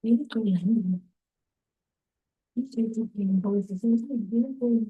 Ini Tuhan, ini cerita yang polisi sini dia tuh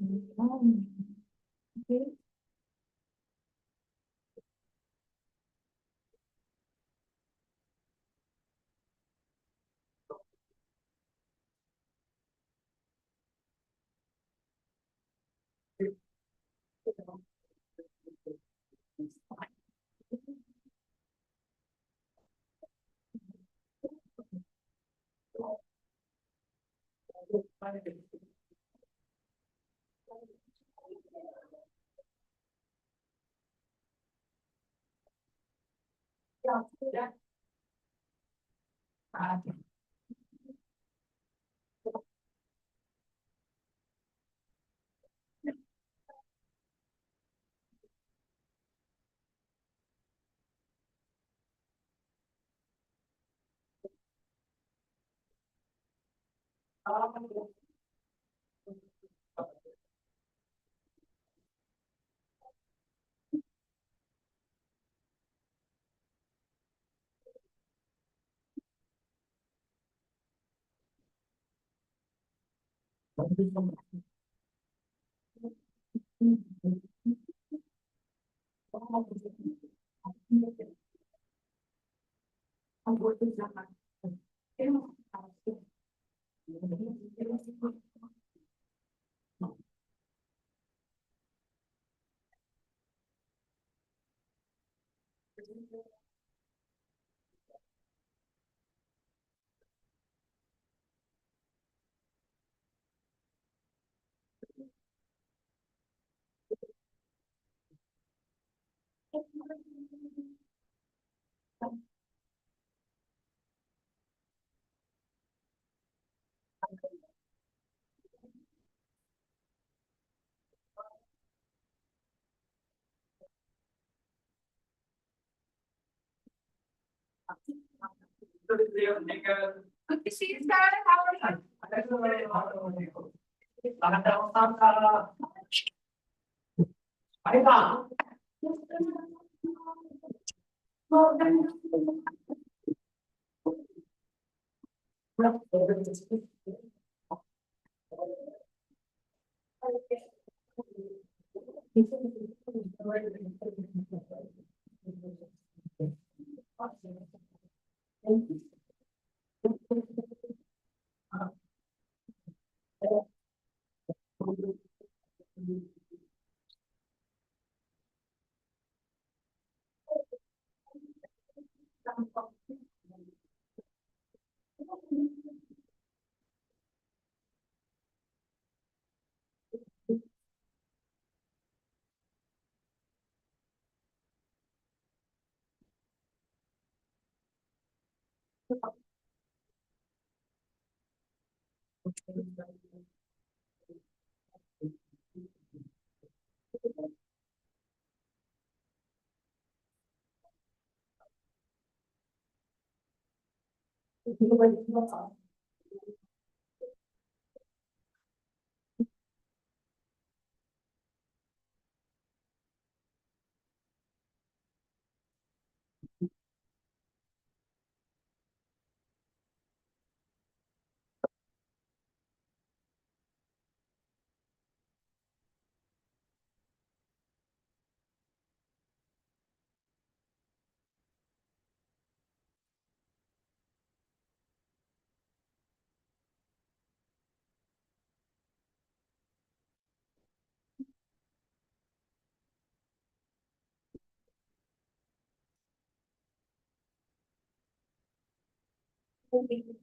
oke.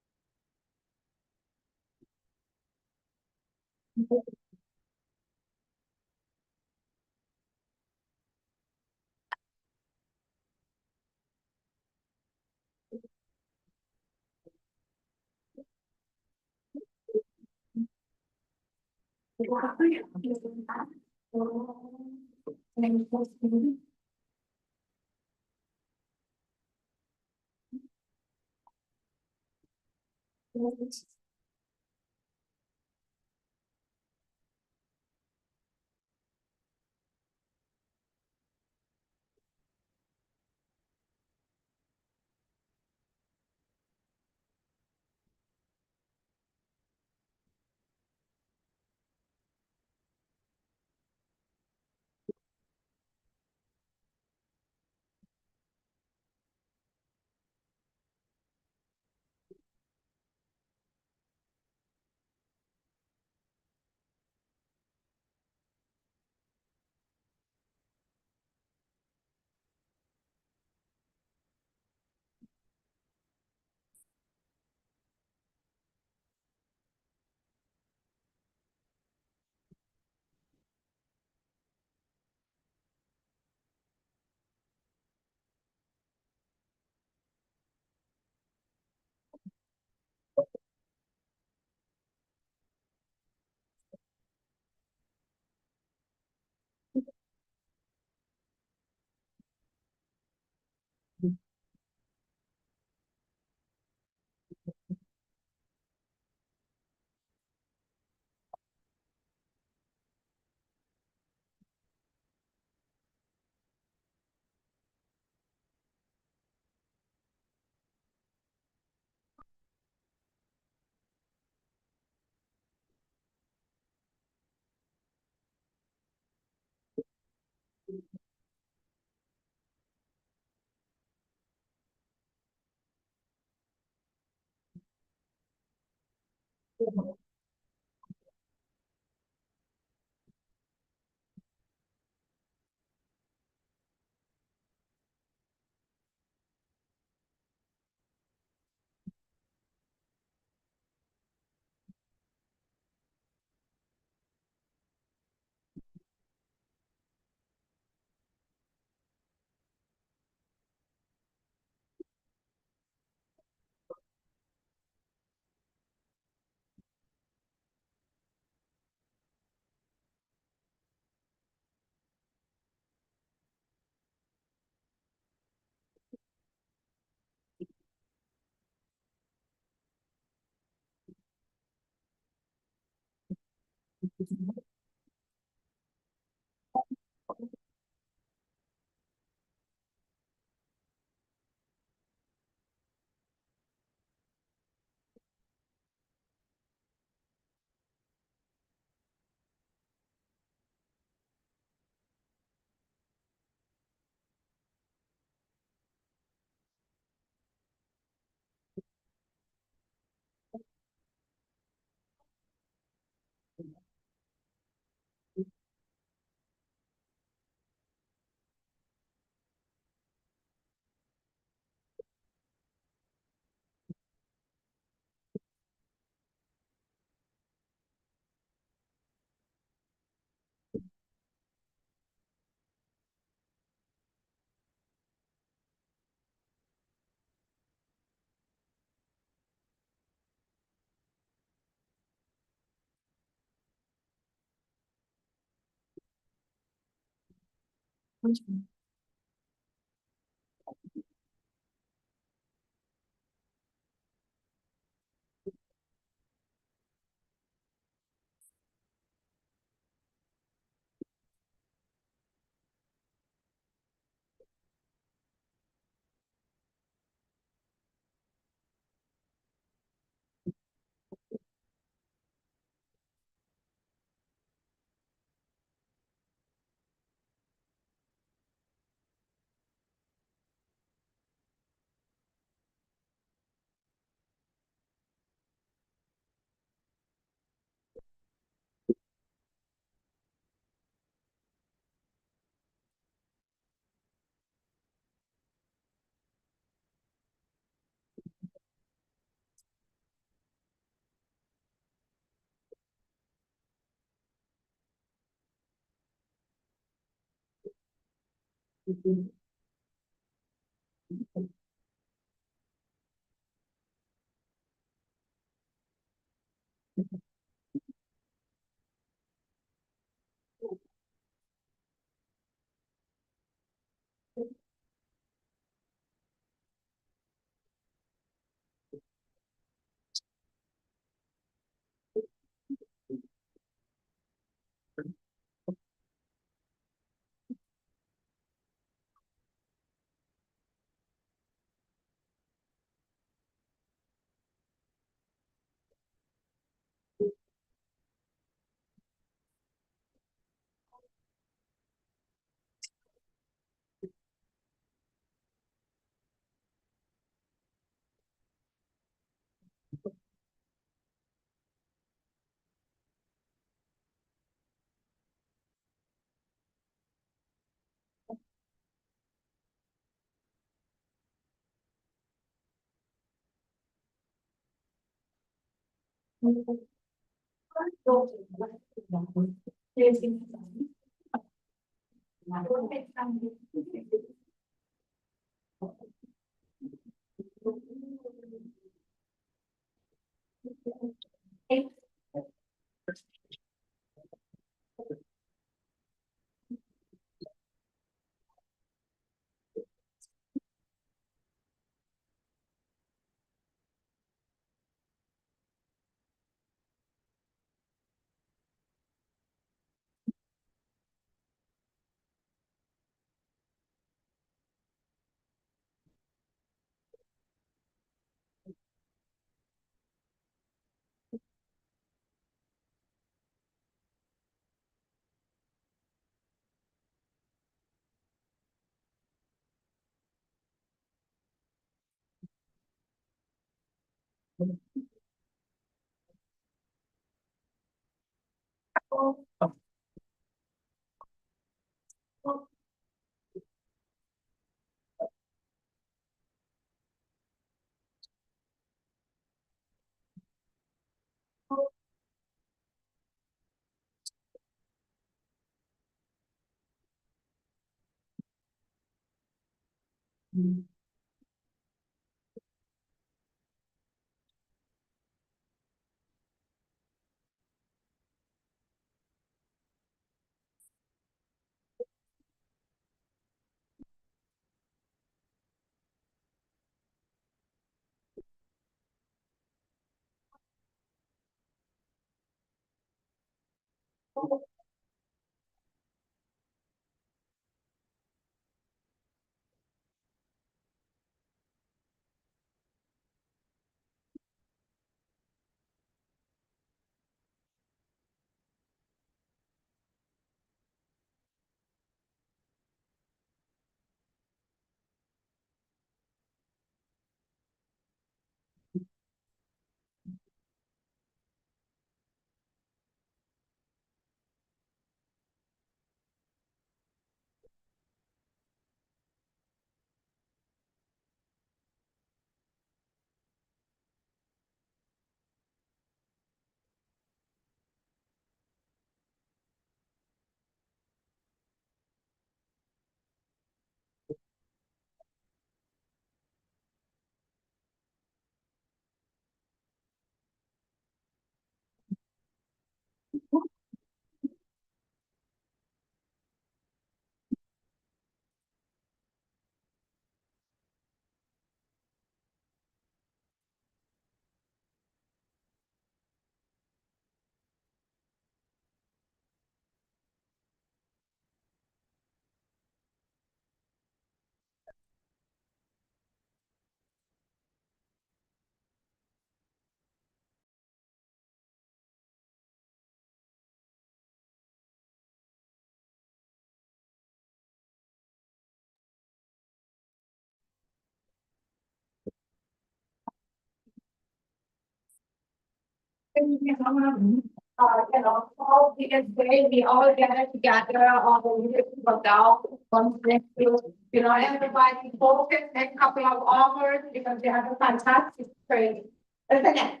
All because we all gather together, all the leaders work out, one next to, everybody focus next couple of hours because they have a fantastic training. Isn't it?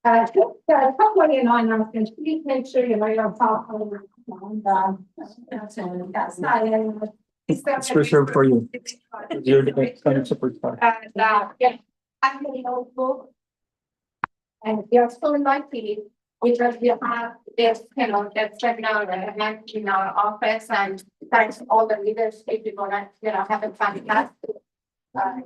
Yeah. Somebody in announcements, please make sure you know your top. And, that's not it. It's reserved for you. You're the kind of superstar. And, yeah, I'm the notebook. And we are so lucky because we have this, that seminar in our office and thanks to all the leadership, we're gonna, have a fantastic, thank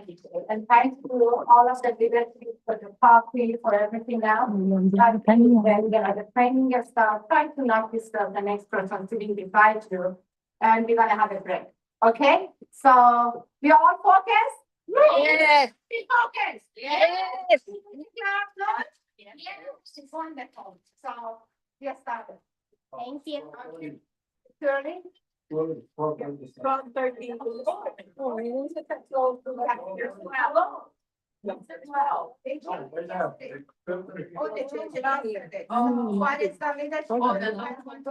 you. And thanks to all of the leadership for the coffee, for everything else. And then, the training your stuff, try to not disturb the next person sitting beside you. And we're gonna have a break, okay? So we all focused? Yes. Be focused. Yes. Yes. It's wonderful. So, get started. Thank you. Shirley? 12:30. Well. Oh, they changed it out yesterday. Oh, what is the leadership? Oh, the last one.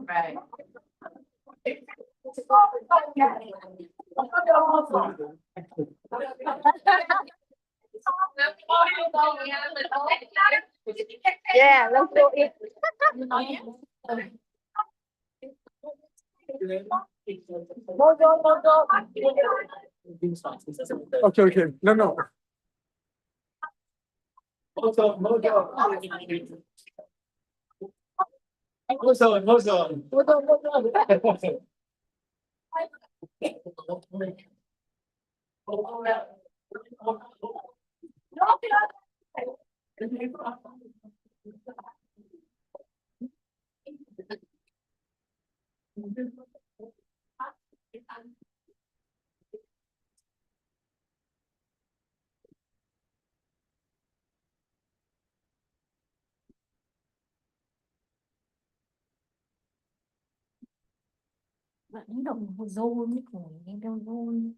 Right. Yeah, let's do it. Okay, okay. No. Bạn động rôn của em đâu rôn.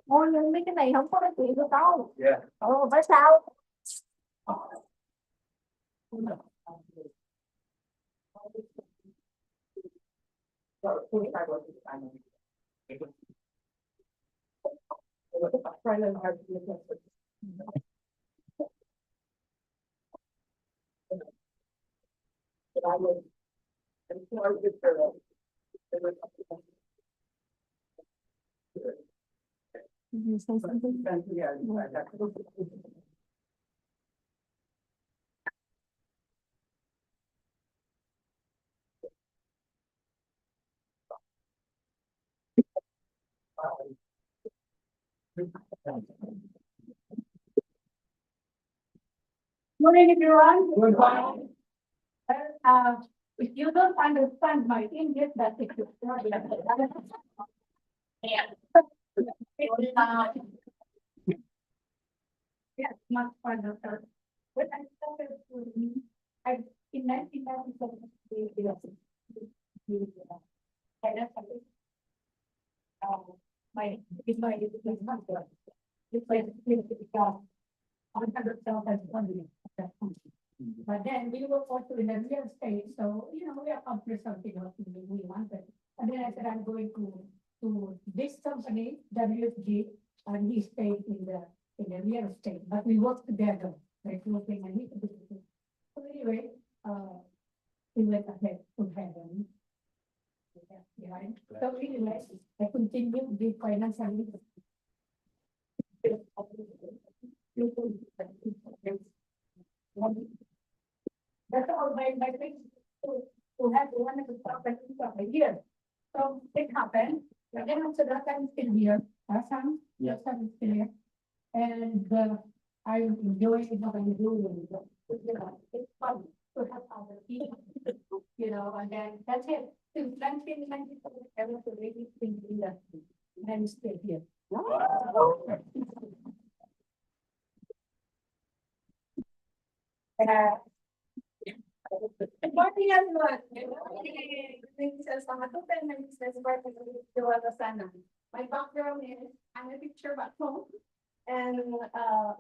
Ôi, nhưng mấy cái này không có nói chuyện với tao. Yeah. Ồ, phải sao? You say something? Morning, everyone. If you don't understand my English, that's a good problem. Yeah, much further. When I started schooling, in 1997, my, it's my, it's like, 100,000. But then we were also in a real estate, so, we accomplished something else we wanted. And then I said, I'm going to this company, WFG, and he stayed in the real estate, but we worked together, like, looking at it. So anyway, we went ahead to heaven. Yeah, so anyway, I continued the financial. That's all my thing to have one of the properties of a year. So it happened, and then after that, I'm still here, son, Yeah. son is still here. And I'm enjoying what I'm doing, it's fun to have other people, and then that's it. Since 1997, I was already thinking that I'm still here. Good morning, everyone. Good morning. Sa mga tutal ng business part ng Diwata Sana. My background is, I'm a teacher back home. And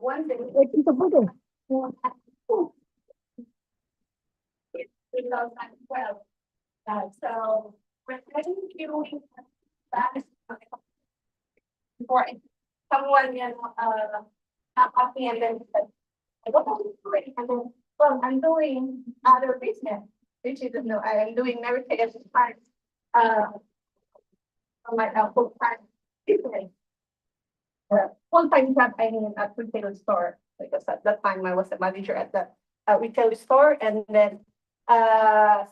one day, Wait, ito po to. 2012. So when I'm doing that, before someone, asked me and then said, what are you doing? And then, well, I'm doing other business, which is, I am doing everything as part, of my full-time business. Full-time job, I mean, at retail store, because at that time I was a manager at the retail store. And then,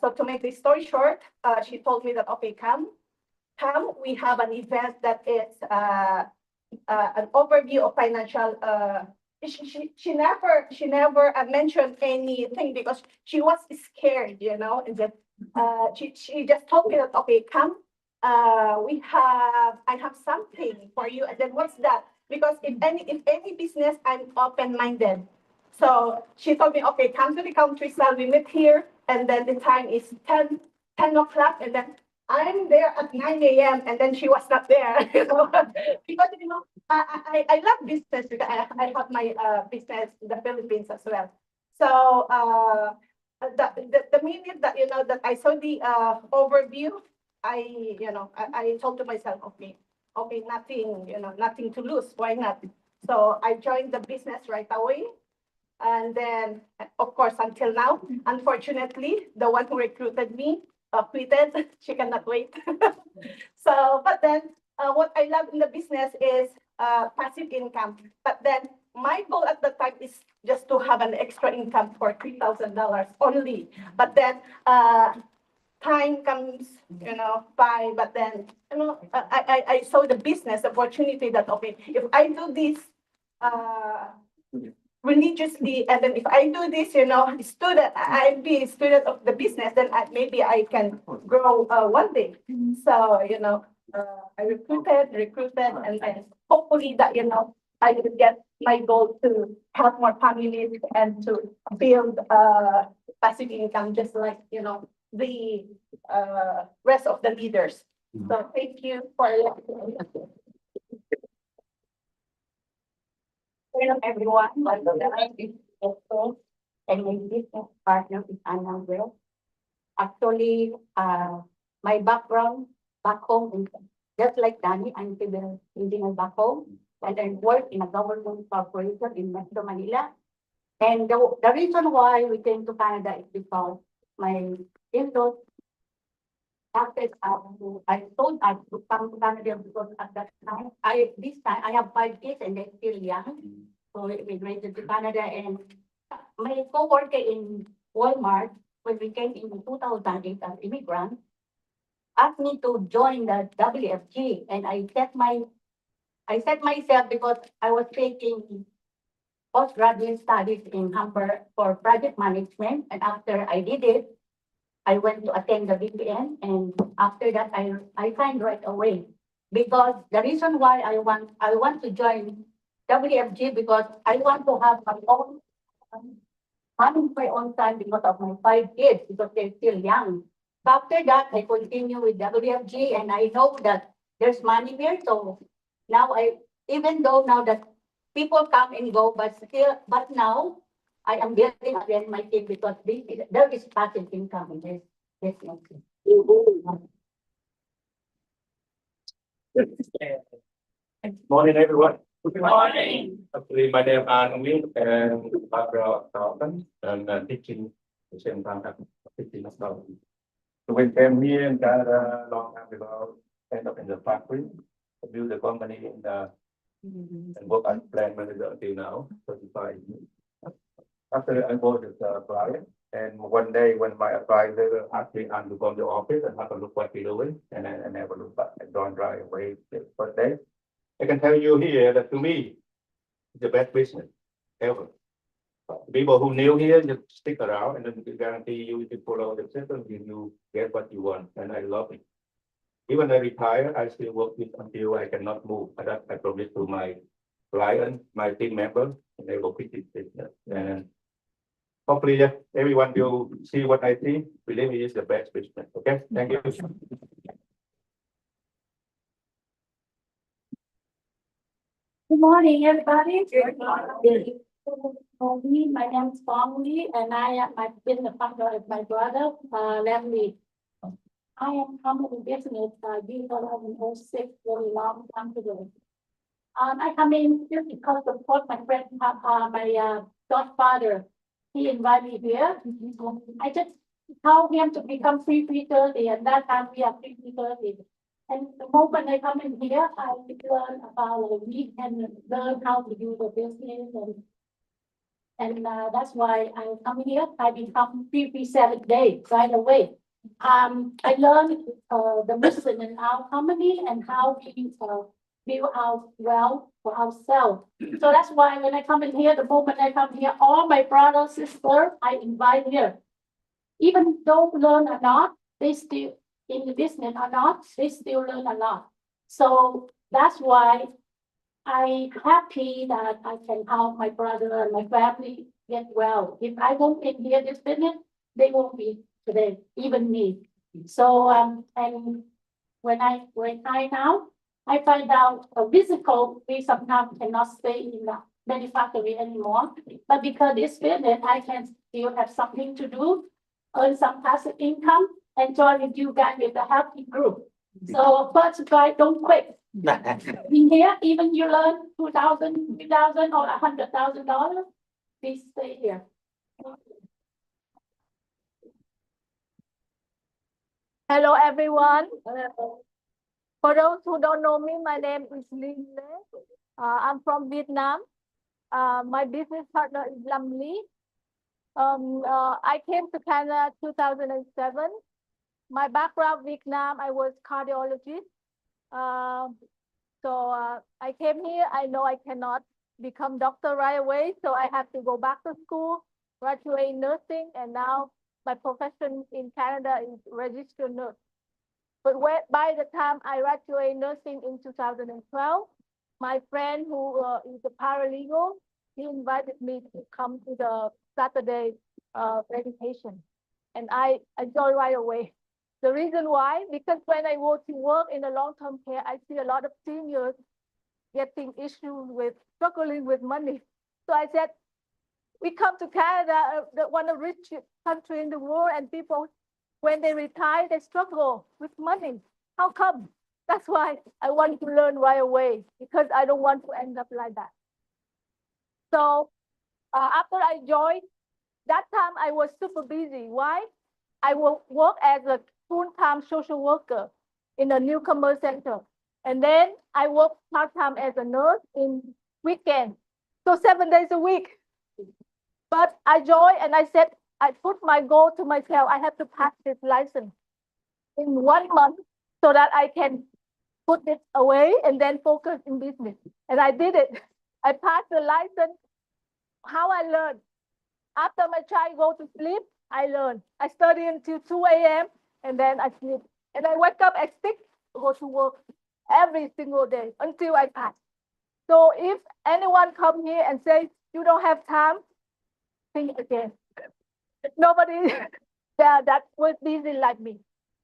so to make this story short, she told me that, okay, come, we have an event that is an overview of financial. She never mentioned anything because she was scared, and then she just told me that, okay, come, I have something for you. And then what's that? Because if any business, I'm open-minded. So she told me, okay, come to the countryside, we meet here, and then the time is 10 o'clock, and then I'm there at 9 a.m. and then she was not there, because I love business because I have my business in the Philippines as well. So the minute that that I saw the overview, I told to myself, okay, nothing to lose. Why not? So I joined the business right away. And then, of course, until now, unfortunately, the one who recruited me quitted. She cannot wait. So, but then what I love in the business is passive income. But then my goal at the time is just to have an extra income for $3,000 only. But then time comes, by, but then, I saw the business opportunity that, okay, if I do this religiously, and then if I do this, I'll be a student of the business, then maybe I can grow one day. So, I recruited, and then hopefully that, I will get my goal to help more families and to build passive income, just like, the rest of the leaders. So thank you for listening. Hello, everyone. Welcome to my business and my business partner is Anna Will. Actually, my background back home is just like Danny, I'm civil engineer back home, and I work in a government corporation in Metro Manila. And the reason why we came to Canada is because my in-laws after I told us to come to Canada because at that time, this time I have 5 kids and they're still young. So we immigrated to Canada and my coworker in Walmart, when we came in 2008 as immigrants, asked me to join the WFG and I set myself because I was taking postgraduate studies in Hamburg for project management and after I did it, I went to attend the BPN and after that I signed right away. Because the reason why I want to join WFG because I want to have my own having my own time because of my 5 kids because they're still young. After that, I continue with WFG and I know that there's money here. So now even though now that people come and go, but now I am building again my team because there is passive income in this business. Morning, everyone. Good morning. Actually, my name is An Nguyen and background accountant and teaching the same time teaching as well. So we came here in Canada long time ago, end up in the factory, build the company in the and work as plant manager until now, 35 years. After I bought this client, and one day when my advisor asked me to come to the office and have a look what we're doing, and I never look back. I don't drive away the first day. I can tell you here that to me, it's the best business ever. People who new here just stick around and then we guarantee you if you follow the system, you get what you want. And I love it. Even I retire, I still work with until I cannot move. That I promise to my client, my team member, and they will quit this business. And hopefully everyone will see what I see. Believe me, it's the best business. Okay, thank you. Good morning, everybody. Good morning. My name is Fong Lee, and I've been the founder of my brother, Lam Lee. I am coming in business, in 2006, very long time ago. I come in just because of what my friend, my godfather, he invited me here. I just told him to become 330, and that time we are 330. And the moment I come in here, I learn about a week and learn how to do the business and that's why I come here. I become 57 days right away. I learned the mission in our company and how we build our wealth for ourselves. So that's why when I come in here, the moment I come here, all my brothers, sisters, I invite here. Even though learn or not, they still in the business or not, they still learn a lot. So that's why I'm happy that I can help my brother and my family get well. If I won't in here this business, they won't be today, even me. So and when I now I find out a physical, we sometimes cannot stay in the manufacturing anymore. But because this business, I can still have something to do, earn some passive income, and join with you guys with a happy group. So first try, don't quit. In here, even you learn $2,000, $3,000 or $100,000, please stay here. Hello, everyone. For those who don't know me, my name is Linh Lê. I'm from Vietnam. My business partner is Lam Lee. I came to Canada 2007. My background Vietnam, I was cardiologist. I came here. I know I cannot become doctor right away, so I have to go back to school, graduate nursing, and now my profession in Canada is registered nurse. But by the time I graduated nursing in 2012, my friend who is a paralegal, he invited me to come to the Saturday education, and I joined right away. The reason why, because when I go to work in a long-term care, I see a lot of seniors getting issues with struggling with money. So I said, we come to Canada, one of the richest country in the world, and people, when they retire, they struggle with money. How come? That's why I want to learn right away, because I don't want to end up like that. So after I joined, that time I was super busy. Why? I will work as a full-time social worker in a newcomer center. And then I work part-time as a nurse in weekend. So 7 days a week. But I joined and I said, I put my goal to myself, I have to pass this license in 1 month so that I can put it away and then focus in business. And I did it. I passed the license. How I learned? After my child go to sleep, I learn. I study until 2 a.m. and then I sleep. And I wake up at 6, go to work every single day until I pass. So if anyone come here and say, you don't have time, think again. Nobody that was busy like me.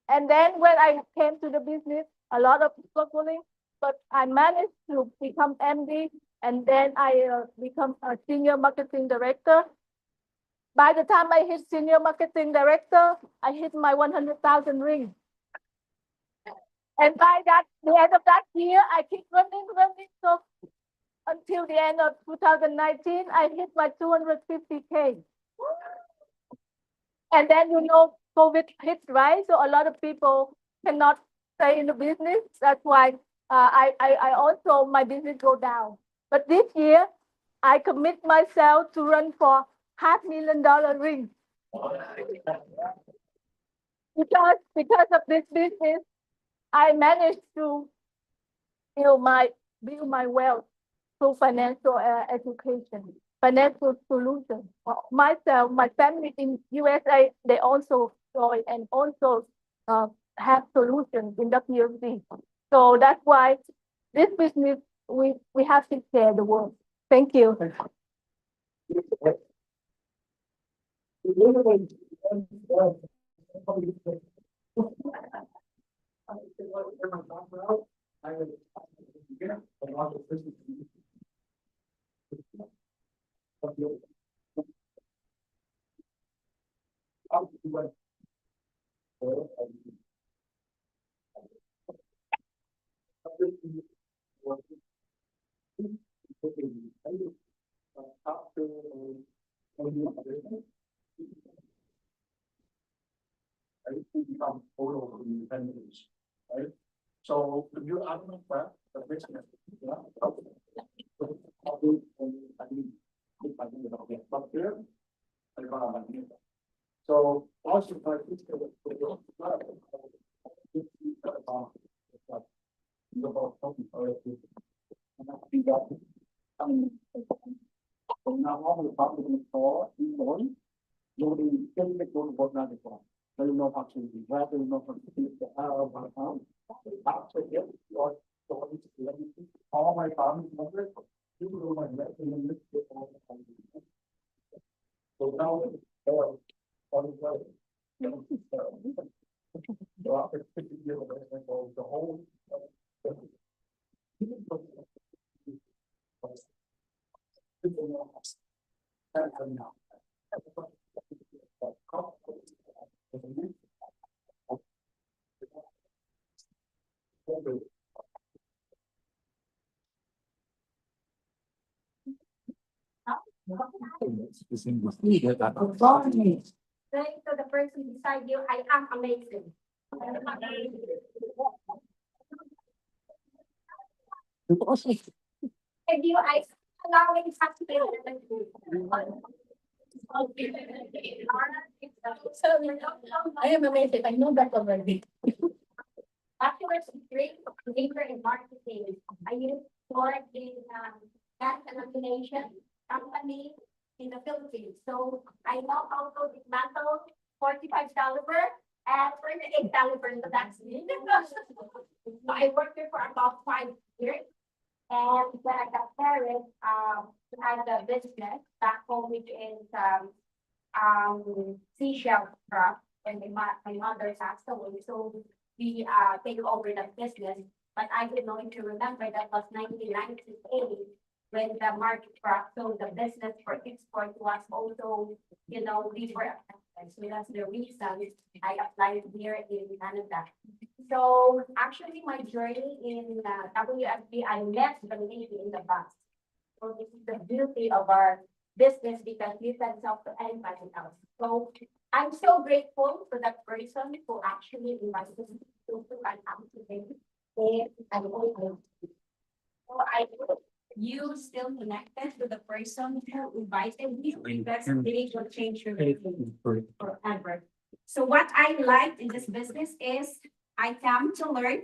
And then when I came to the business, a lot of struggling, but I managed to become MD, and then I become a senior marketing director. By the time I hit senior marketing director, I hit my 100,000 ring. And by the end of that year, I keep running. So until the end of 2019, I hit my 250K. And then, COVID hit, right? So a lot of people cannot stay in the business. That's why I also, my business go down. But this year, I commit myself to run for $500,000 ring. Because of this business, I managed to build my wealth through financial education, financial solution. Myself, my family in USA, they also join and also have solutions in WFC. So that's why this business, we have to share the world. Thank you. Become total independence, right? So you are not that the business, yeah. So also now all the public for in morning, you can make one work not before. There is no opportunity, there is no opportunity to have my farm. After it, your all my farm members, you will my left in the midst of all the farm. So now, all the way. So after 50 years of the whole. Thanks to the person beside you, I am amazing. Thank you, I allowing I am amazing. I know that already. bachelor's degree major in marketing. I used to work in gas and illumination company in the Philippines. So I know how to dismantle 45 caliber and 28 caliber. So that's me. So I worked there for about 5 years. And when I got married, I had a business back home, which is seashell craft, and my mother passed away. So we take over the business. But I did not to remember that was 1998 when the market crashed, so the business for export was also, we were affected. So that's the reason I applied here in Canada. So actually, my journey in WFP, I met the lady in the bus. So this is the beauty of our business because you can talk to anybody else. So I'm so grateful for that person who actually invited me to come today. And I'm so you still connected to the person who invited you, that's really will change your life forever. So what I liked in this business is I come to learn,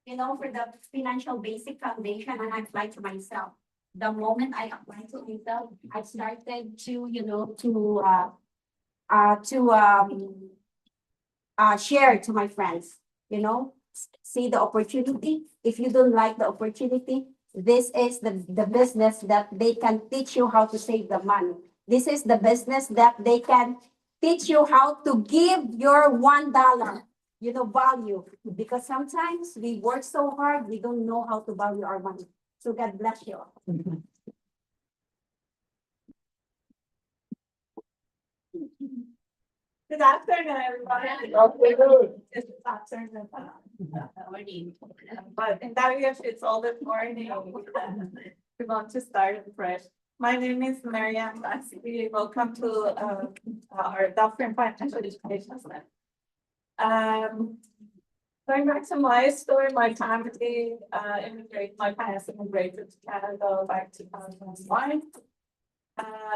for the financial basic foundation, and I applied to myself. The moment I applied to myself, I started to, share to my friends, see the opportunity. If you don't like the opportunity, this is the business that they can teach you how to save the money. This is the business that they can teach you how to give your $1, value. Because sometimes we work so hard, we don't know how to value our money. So God bless you. Good afternoon, everybody. It's afternoon. Morning. But in WF, it's all the morning. We want to start fresh. My name is Mariam Bassi. Welcome to our Dufferin Financial Education Center. Going back to my story, my family my parents immigrated to Canada back to 2001.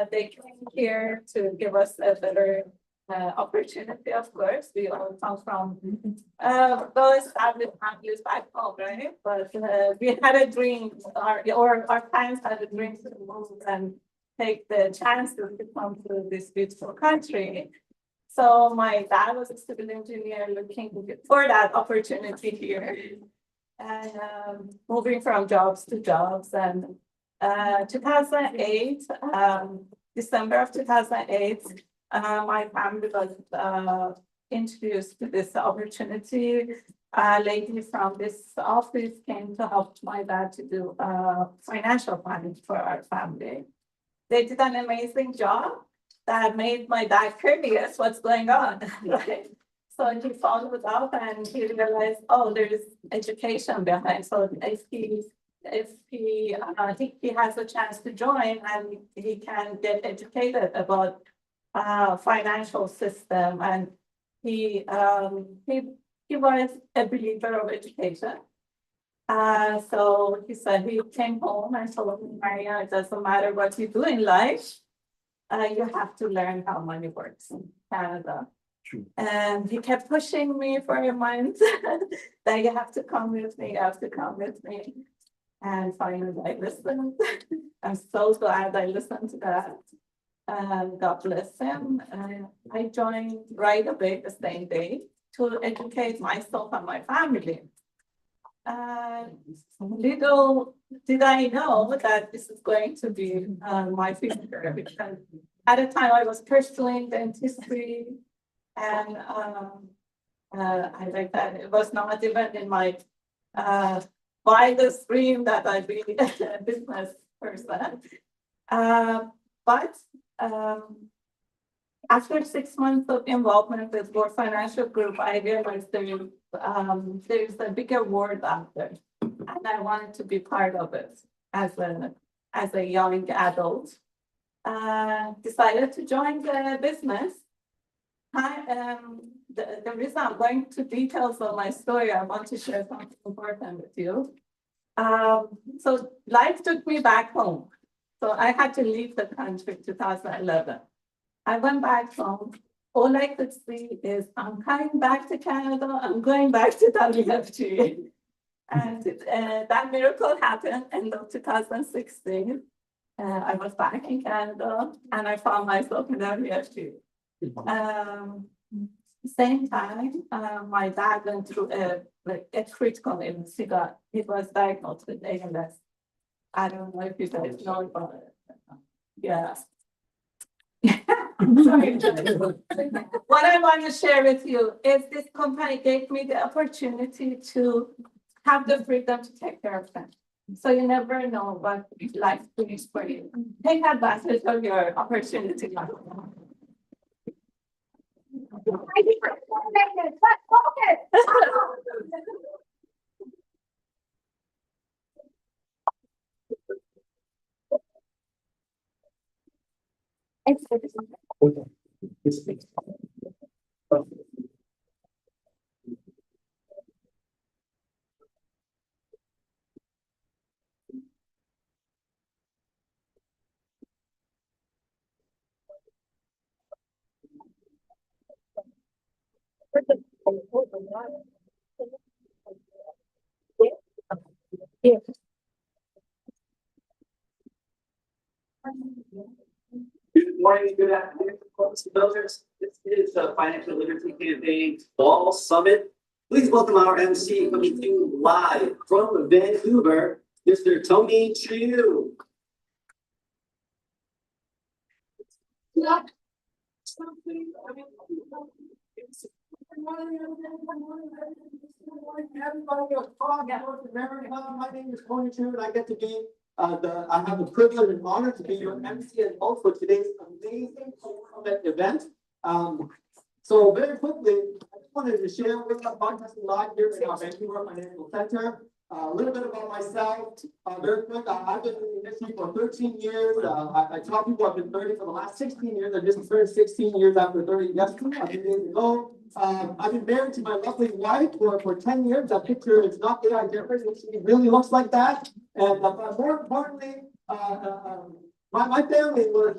They came here to give us a better opportunity, of course. We all come from well-established families back home, right? But we had a dream, our parents had a dream to move and take the chance to come to this beautiful country. So my dad was a civil engineer looking for that opportunity here and moving from jobs to jobs. And 2008, December of 2008, my family was introduced to this opportunity. A lady from this office came to help my dad to do financial planning for our family. They did an amazing job that made my dad curious what's going on, right? So he followed up and he realized, oh, there's education behind. So if he has a chance to join and he can get educated about financial system, and he was a believer of education. So he said he came home and told me, Maria, it doesn't matter what you do in life, you have to learn how money works in Canada. True. And he kept pushing me for a month that you have to come with me, you have to come with me. And finally I listened. I'm so glad I listened to that. God bless him. I joined right away the same day to educate myself and my family. Little did I know that this is going to be my future, because at the time I was pursuing dentistry, and I like that it was not even in my wildest dream that I'd be a business person. But after 6 months of involvement with World Financial Group, I realized there's a bigger world out there, and I wanted to be part of it as a young adult. Decided to join the business. The reason I'm going to details of my story, I want to share something important with you. So life took me back home. So I had to leave the country in 2011. I went back home. All I could see is I'm coming back to Canada. I'm going back to WFG. And that miracle happened in 2016. I was back in Canada and I found myself in WFG. Same time, my dad went through a critical illness. He was diagnosed with ALS. I don't know if you guys know about it. Yeah. Sorry. What I want to share with you is this company gave me the opportunity to have the freedom to take care of them. So you never know what life brings for you. Take advantage of your opportunity. I think we're 4 minutes, let's focus. Good morning, good afternoon, folks and builders. This is the Financial Literacy Campaign Fall Summit. Please welcome our MC coming to you live from Vancouver, Mr. Tony Chu. Everybody across North America, my name is Tony Chu, and I get to be I have the privilege and honor to be your MC and host for today's amazing summit event. So very quickly, I just wanted to share with you podcasting live here in our Vancouver Financial Center. A little bit about myself, very quick. I've been in the industry for 13 years. I tell people I've been 30 for the last 16 years. I just turned 16 years after 30 yesterday, a few days ago. I've been married to my lovely wife for 10 years. That picture is not AI generated. It really looks like that. And more importantly, my family was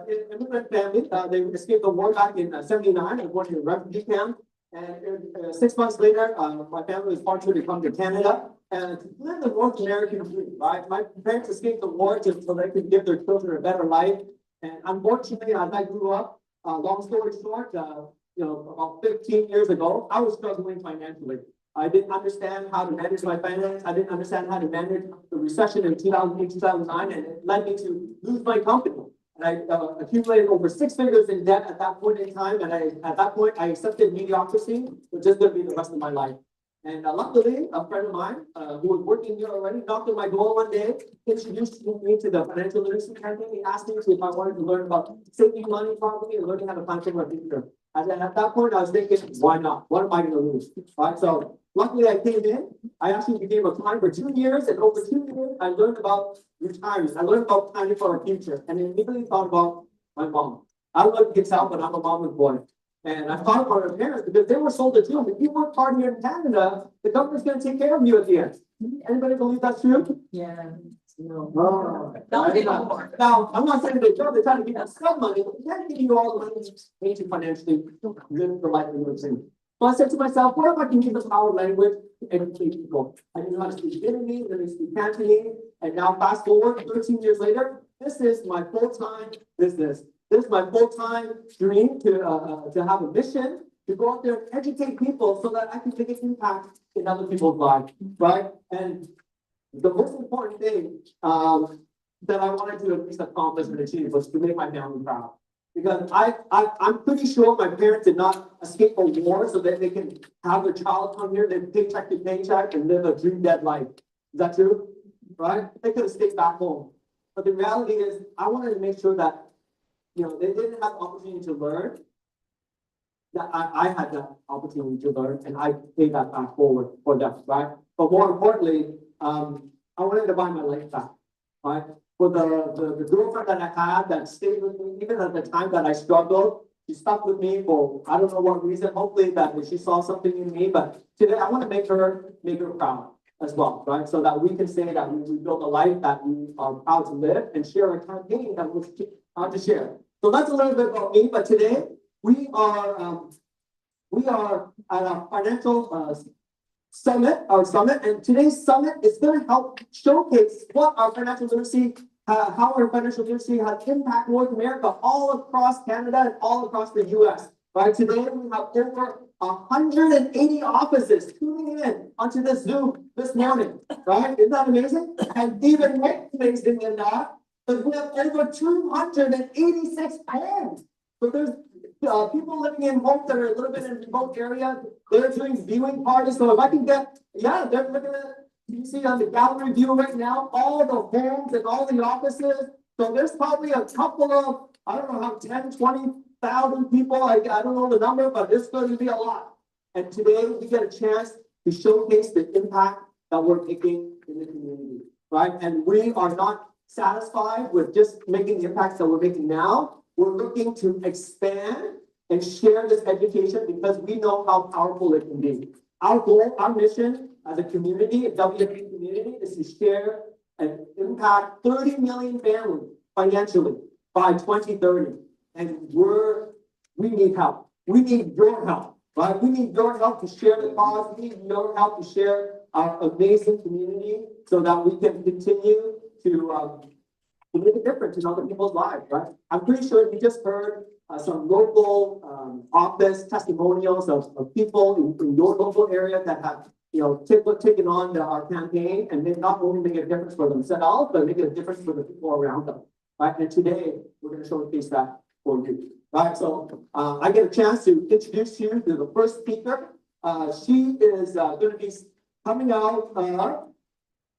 an immigrant family. They escaped the war back in '79. I was born in a refugee camp. And 6 months later, my family was fortunate to come to Canada and to live the North American dream, right? My parents escaped the war so they could give their children a better life. And unfortunately, as I grew up, long story short, about 15 years ago, I was struggling financially. I didn't understand how to manage my finance. I didn't understand how to manage the recession in 2008, 2009, and it led me to lose my company. And I accumulated over 6 figures in debt at that point in time. And at that point, I accepted mediocrity, which is going to be the rest of my life. And luckily, a friend of mine who was working here already knocked on my door one day, introduced me to the Financial Literacy Campaign. He asked me if I wanted to learn about saving money properly and learning how to plan for my future. And then at that point, I was thinking, why not? What am I going to lose? Right. So luckily, I came in. I actually became a client for 2 years, and over 2 years, I learned about retirement. I learned about planning for our future, and immediately thought about my mom. I love kids out, but I'm a mama's boy. And I thought about her parents because they were sold the dream. If you work hard here in Canada, the government's going to take care of you at the end. Anybody believe that's true? Yeah. No. Now, I'm not saying they don't, they're trying to give us some money, but they can't give you all the money you need to financially live the life you live in. So I said to myself, what if I can use the power of language to educate people? I didn't know how to speak Vietnamese, I didn't speak Cantonese, and now fast forward 13 years later, this is my full-time business. This is my full-time dream to have a mission to go out there and educate people so that I can make an impact in other people's lives, right? And the most important thing that I wanted to at least accomplish and achieve was to make my family proud. Because I'm pretty sure my parents did not escape a war so that they can have their child come here, they paycheck to paycheck and live a dream dead life. Is that true? Right? They could have stayed back home. But the reality is, I wanted to make sure that they didn't have the opportunity to learn. That I had that opportunity to learn, and I paid that back forward for them, right? But more importantly, I wanted to buy my life back, right? For the girlfriend that I had that stayed with me, even at the time that I struggled, she stuck with me for I don't know what reason. Hopefully that she saw something in me. But today I want to make her proud as well, right? So that we can say that we built a life that we are proud to live and share a campaign that we're proud to share. So that's a little bit about me. But today we are at a financial summit, and today's summit is going to help showcase what our financial literacy, how our financial literacy has impacted North America, all across Canada and all across the US. Right today, we have over 180 offices tuning in onto this Zoom this morning. Right? Isn't that amazing? And even more amazing than that, is we have over 286 homes. So there's people living in homes that are a little bit in remote areas. They're doing viewing parties. So if I can get, they're looking at You see on the gallery view right now, all the homes and all the offices. So there's probably a couple of, I don't know how, 10, 20,000 people, I don't know the number, but it's going to be a lot. And today we get a chance to showcase the impact that we're making in the community, right? And we are not satisfied with just making the impacts that we're making now. We're looking to expand and share this education because we know how powerful it can be. Our goal, our mission as a community, a WFP community, is to share and impact 30 million families financially by 2030. And we need help. We need your help, right? We need your help to share the cause. We need your help to share our amazing community so that we can continue to make a difference in other people's lives, right? I'm pretty sure you just heard some local office testimonials of people in your local area that have, taken on our campaign and they not only make a difference for themselves, but make a difference for the people around them, right? And today we're going to showcase that for you, right? So I get a chance to introduce you to the first speaker. She is going to be coming out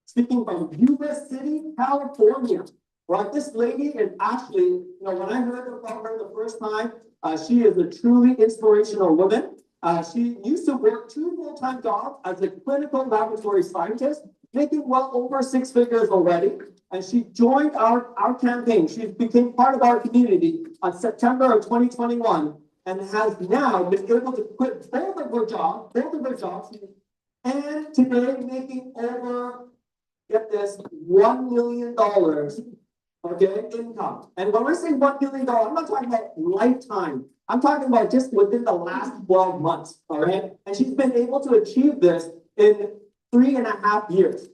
speaking from Yuba City, California. Right, this lady and actually, when I heard about her the first time, she is a truly inspirational woman. She used to work 2 full-time jobs as a clinical laboratory scientist, making well over 6 figures already. And she joined our campaign. She became part of our community on September of 2021 and has now been able to quit both of her jobs, and today making over, get this, $1 million. Okay, income. And when we're saying $1 million, I'm not talking about lifetime. I'm talking about just within the last 12 months. All right. And she's been able to achieve this in 3.5 years.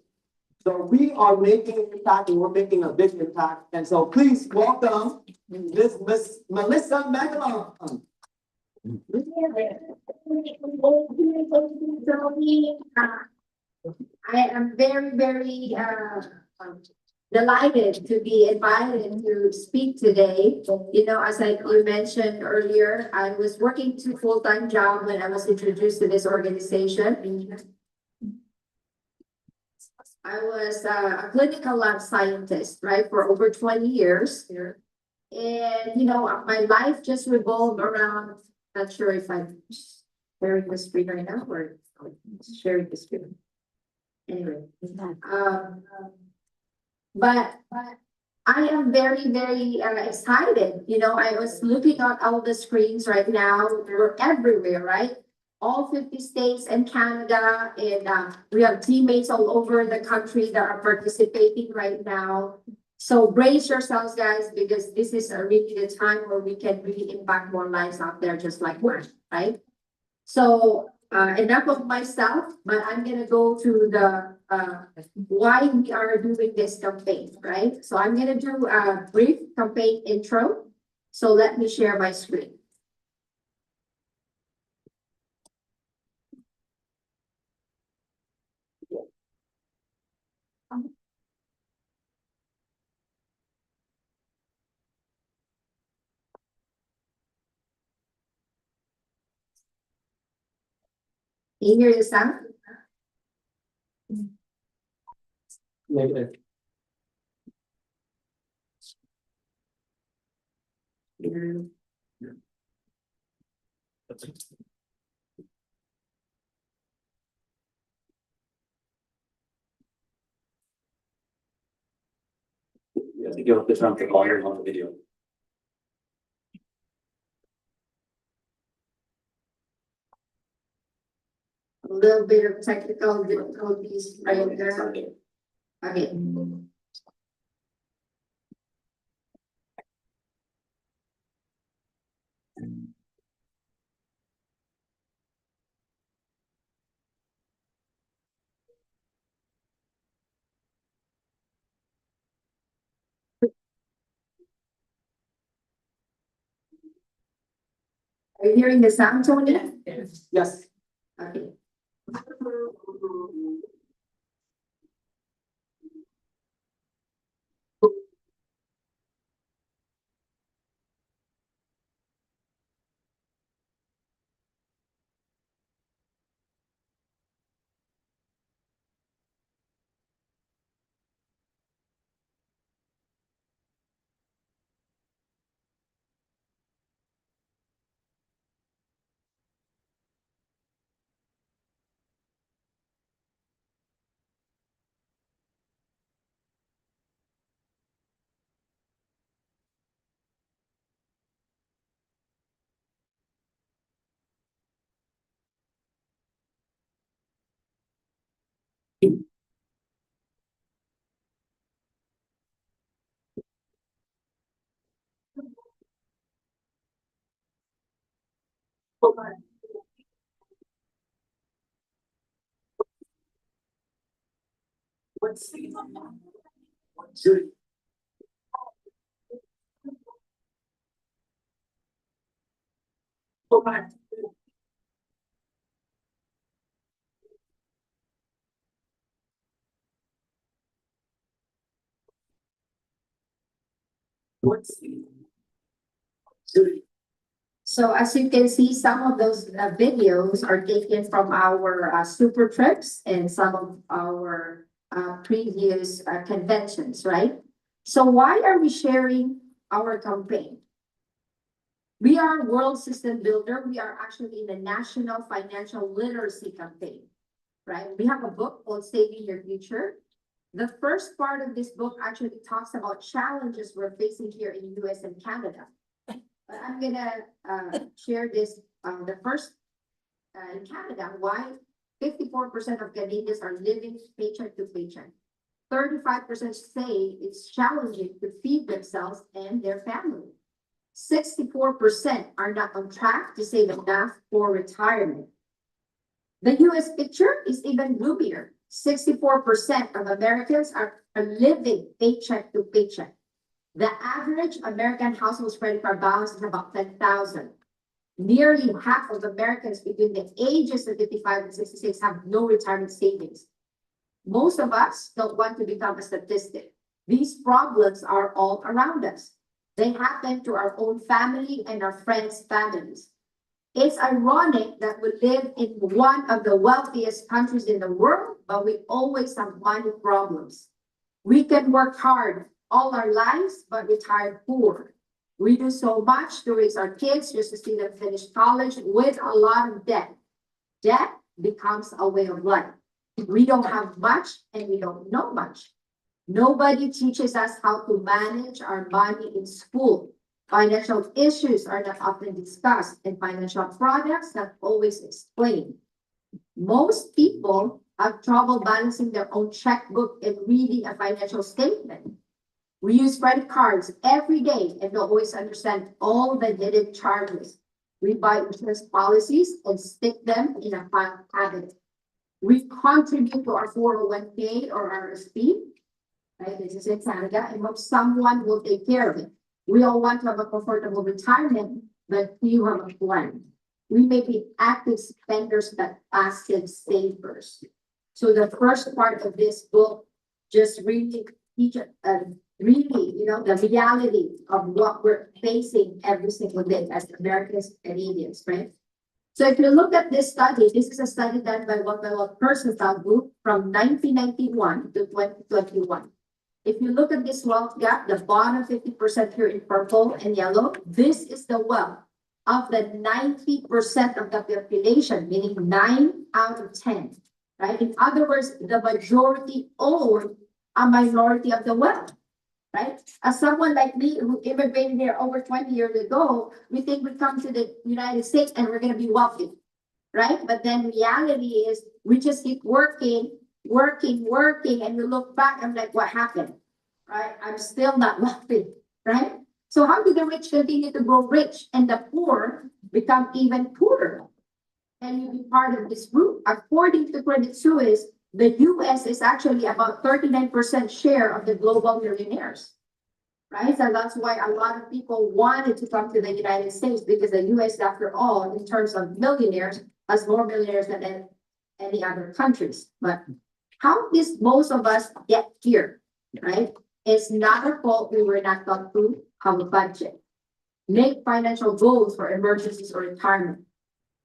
So we are making an impact and we're making a big impact. And so please welcome Miss Melissa Magalon. I am very, very delighted to be invited to speak today. As you mentioned earlier, I was working 2 full-time jobs when I was introduced to this organization. I was a clinical lab scientist, right, for over 20 years. And, my life just revolved around, not sure if I'm sharing the screen right now or sharing the screen. Anyway, but I am very, very excited. I was looking at all the screens right now. We're everywhere, right? All 50 states and Canada, and we have teammates all over the country that are participating right now. So brace yourselves, guys, because this is really the time where we can really impact more lives out there, just like mine, right? So enough of myself, but I'm gonna go to the why we are doing this campaign, right? So I'm gonna do a brief campaign intro. So let me share my screen. Can you hear the sound? Negative. You have to give up the turn for volume on the video. A little bit of technical difficulties right there. Okay. Are you hearing the sound, Tony? Yes. Okay. Let's see. 1, 2. Go back. Let's see. 2. So as you can see, some of those videos are taken from our super trips and some of our previous conventions, right? So why are we sharing our campaign? We are World System Builder. We are actually in the National Financial Literacy Campaign, right? We have a book called Saving Your Future. The first part of this book actually talks about challenges we're facing here in the US and Canada. But I'm gonna share this, the first in Canada, why 54% of Canadians are living paycheck to paycheck. 35% say it's challenging to feed themselves and their family. 64% are not on track to save enough for retirement. The US picture is even gloomier. 64% of Americans are living paycheck to paycheck. The average American household credit card balance is about 10,000. Nearly half of Americans between the ages of 55 and 66 have no retirement savings. Most of us don't want to become a statistic. These problems are all around us. They happen to our own family and our friends' families. It's ironic that we live in one of the wealthiest countries in the world, but we always have money problems. We can work hard all our lives, but retire poor. We do so much to raise our kids just to see them finish college with a lot of debt. Debt becomes a way of life. We don't have much and we don't know much. Nobody teaches us how to manage our money in school. Financial issues are not often discussed and financial products not always explained. Most people have trouble balancing their own checkbook and reading a financial statement. We use credit cards every day and don't always understand all the hidden charges. We buy insurance policies and stick them in a file cabinet. We contribute to our 401k or RSP, right? This is in Canada, and hope someone will take care of it. We all want to have a comfortable retirement, but few have a plan. We may be active spenders but passive savers. So the first part of this book just really teaches really, the reality of what we're facing every single day as Americans, Canadians, right? So if you look at this study, this is a study done by Wealth Percentile Group from 1991 to 2021. If you look at this wealth gap, the bottom 50% here in purple and yellow, this is the wealth of the 90% of the population, meaning 9 out of 10, right? In other words, the majority own a minority of the wealth. Right? As someone like me who immigrated here over 20 years ago, we think we come to the United States and we're going to be wealthy, right? But then reality is we just keep working, and we look back, I'm like, what happened, right? I'm still not wealthy, right? So how do the rich continue to grow rich and the poor become even poorer? Can you be part of this group? According to Credit Suisse, the US is actually about 39% share of the global millionaires, right? So that's why a lot of people wanted to come to the United States because the US, after all, in terms of millionaires, has more millionaires than any other countries. But how did most of us get here, right? It's not our fault we were not taught to have a budget. Make financial goals for emergencies or retirement.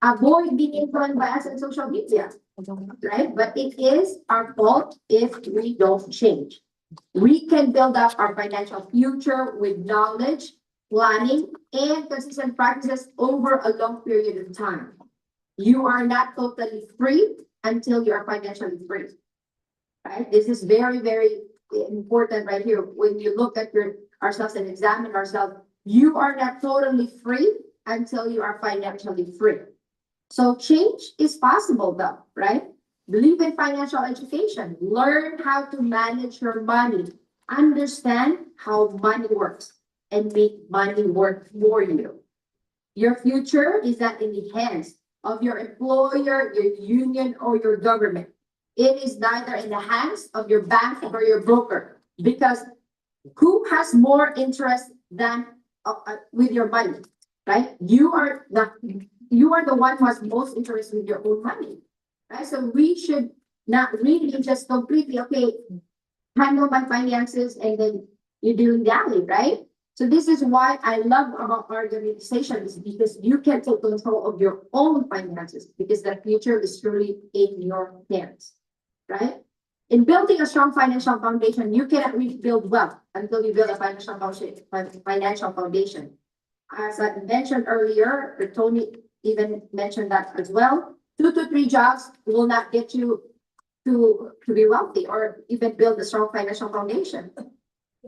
Avoid being influenced by us on social media, right? But it is our fault if we don't change. We can build up our financial future with knowledge, planning, and consistent practices over a long period of time. You are not totally free until you are financially free, right? This is very, very important right here. When you look at ourselves and examine ourselves, you are not totally free until you are financially free. So change is possible though, right? Believe in financial education. Learn how to manage your money. Understand how money works and make money work for you. Your future is not in the hands of your employer, your union, or your government. It is neither in the hands of your bank or your broker, because who has more interest than with your money, right? You are the one who has most interest with your own money, right? So we should not really just completely, okay, handle my finances and then you do that, right? So this is why I love about our organization, is because you can take control of your own finances, because the future is truly in your hands, right? In building a strong financial foundation, you cannot really build wealth until you build a financial foundation. As I mentioned earlier, or Tony even mentioned that as well, 2 to 3 jobs will not get you to be wealthy or even build a strong financial foundation.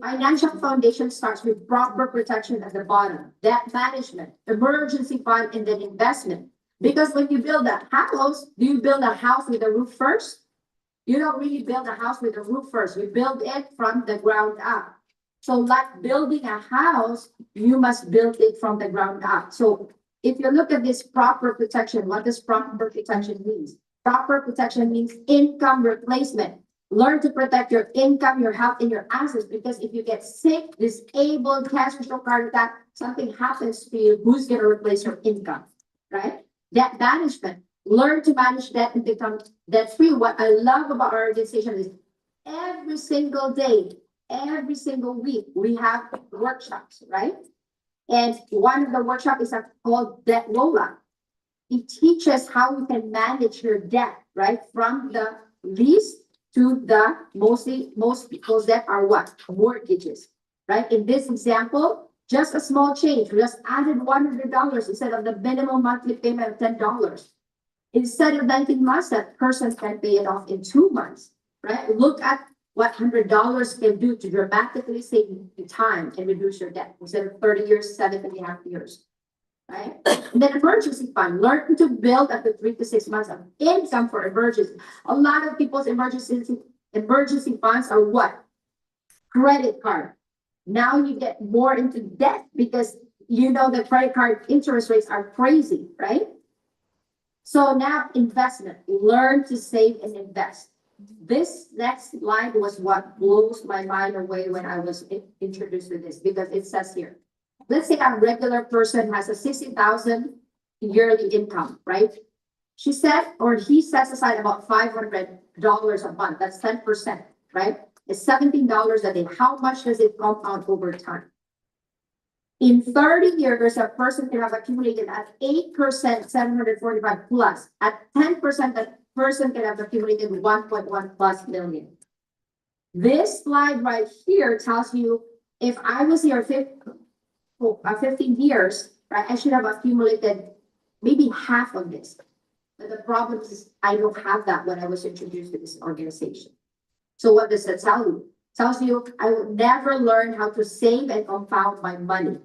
Financial foundation starts with proper protection at the bottom, debt management, emergency fund, and then investment. Because when you build a house, do you build a house with a roof first? You don't really build a house with a roof first. You build it from the ground up. So like building a house, you must build it from the ground up. So if you look at this proper protection, what does proper protection mean? Proper protection means income replacement. Learn to protect your income, your health, and your assets, because if you get sick, disabled, cancer, stroke, heart attack, something happens to you, who's going to replace your income, right? Debt management. Learn to manage debt and become debt free. What I love about our organization is every single day, every single week, we have workshops, right? And one of the workshops is called Debt Roll-Up. It teaches how you can manage your debt, right? From the least to the most people's debt are what? Mortgages, right? In this example, just a small change, we just added $100 instead of the minimum monthly payment of $10. Instead of 19 months, that person can pay it off in 2 months, right? Look at what $100 can do to dramatically save you time and reduce your debt. Instead of 30 years, 7.5 years, right? And then emergency fund, learn to build up to 3 to 6 months of income for emergency. A lot of people's emergency funds are what? Credit card. Now you get more into debt because you know the credit card interest rates are crazy, right? So now investment, learn to save and invest. This next slide was what blows my mind away when I was introduced to this, because it says here, let's say a regular person has a 60,000 yearly income, right? She said, or he sets aside about $500 a month. That's 10%, right? It's $17 a day. How much does it compound over time? In 30 years, a person can have accumulated at 8%, 745 plus. At 10%, that person can have accumulated 1.1 plus million. This slide right here tells you, if I was here 15 years, right, I should have accumulated maybe half of this. But the problem is I don't have that when I was introduced to this organization. So what does that tell you? It tells you I will never learn how to save and compound my money,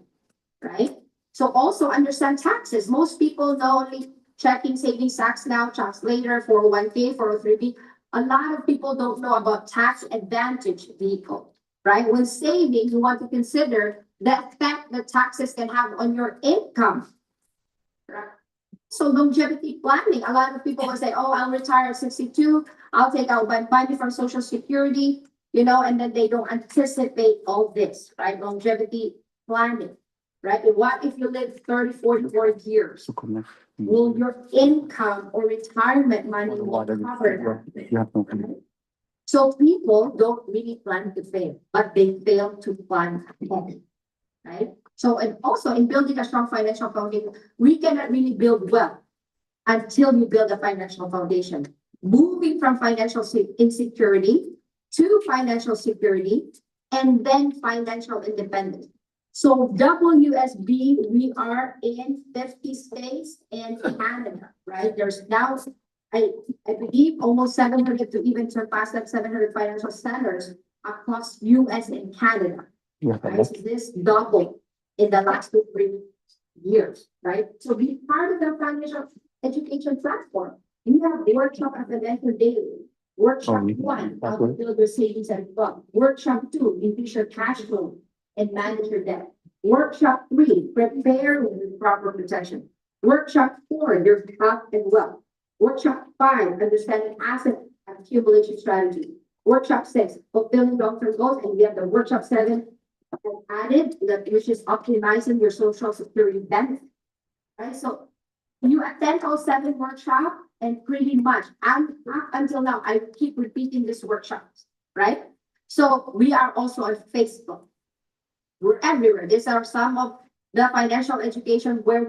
right? So also understand taxes. Most people know only checking, savings, tax now, tax later, 401k, 403b. A lot of people don't know about tax advantage vehicle, right? When saving, you want to consider the effect that taxes can have on your income, right? So longevity planning, a lot of people will say, oh, I'll retire at 62, I'll take out my money from Social Security, you know, and then they don't anticipate all this, right? Longevity planning, right? And what if you live 30, 40, 40 years? Will your income or retirement money will cover that? So people don't really plan to fail, but they fail to plan ahead, right? So, and also in building a strong financial foundation, we cannot really build wealth until you build a financial foundation. Moving from financial insecurity to financial security, and then financial independence. So WSB, we are in 50 states and Canada, right? There's now, I believe, almost 700 to even surpass that 700 financial centers across US and Canada. Right? So this doubled in the last 2 to 3 years, right? So be part of the financial education platform. You have workshop at the mentor daily. Workshop 1, how to build your savings and wealth. Workshop 2, increase your cash flow and manage your debt. Workshop 3, prepare with proper protection. Workshop 4, your health and wealth. Workshop 5, understanding asset accumulation strategy. Workshop 6, fulfilling long-term goals, and we have the workshop 7 added, that which is optimizing your social security benefit. Right, so you attend all 7 workshops, and pretty much, and up until now, I keep repeating these workshops, right? So we are also on Facebook. We're everywhere. These are some of the financial education where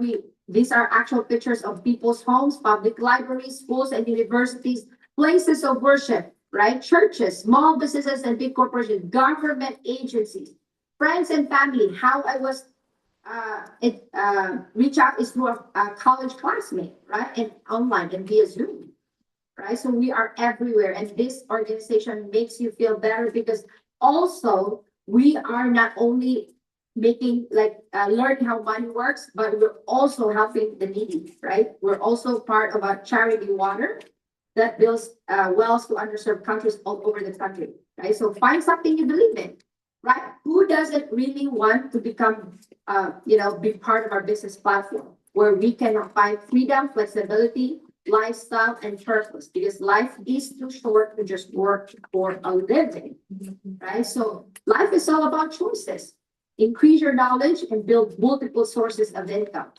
these are actual pictures of people's homes, public libraries, schools and universities, places of worship, right? Churches, small businesses and big corporations, government agencies, friends and family. How I was reach out is through a college classmate, right? And online and via Zoom, right? So we are everywhere, and this organization makes you feel better because also we are not only making learn how money works, but we're also helping the needy, right? We're also part of a charity water that builds wells to underserved countries all over the country, right? So find something you believe in, right? Who doesn't really want to become, be part of our business platform where we can find freedom, flexibility, lifestyle, and purpose? Because life is too short to just work for a living, right? So life is all about choices. Increase your knowledge and build multiple sources of income.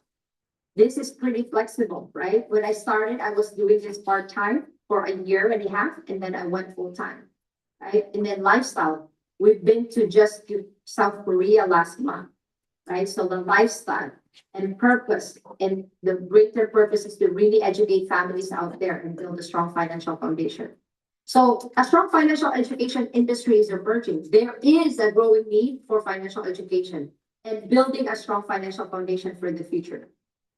This is pretty flexible, right? When I started, I was doing this part-time for a year and a half, and then I went full-time, right? And then lifestyle. We've been to South Korea last month, right? So the lifestyle and purpose, and the greater purpose is to really educate families out there and build a strong financial foundation. So a strong financial education industry is emerging. There is a growing need for financial education and building a strong financial foundation for the future,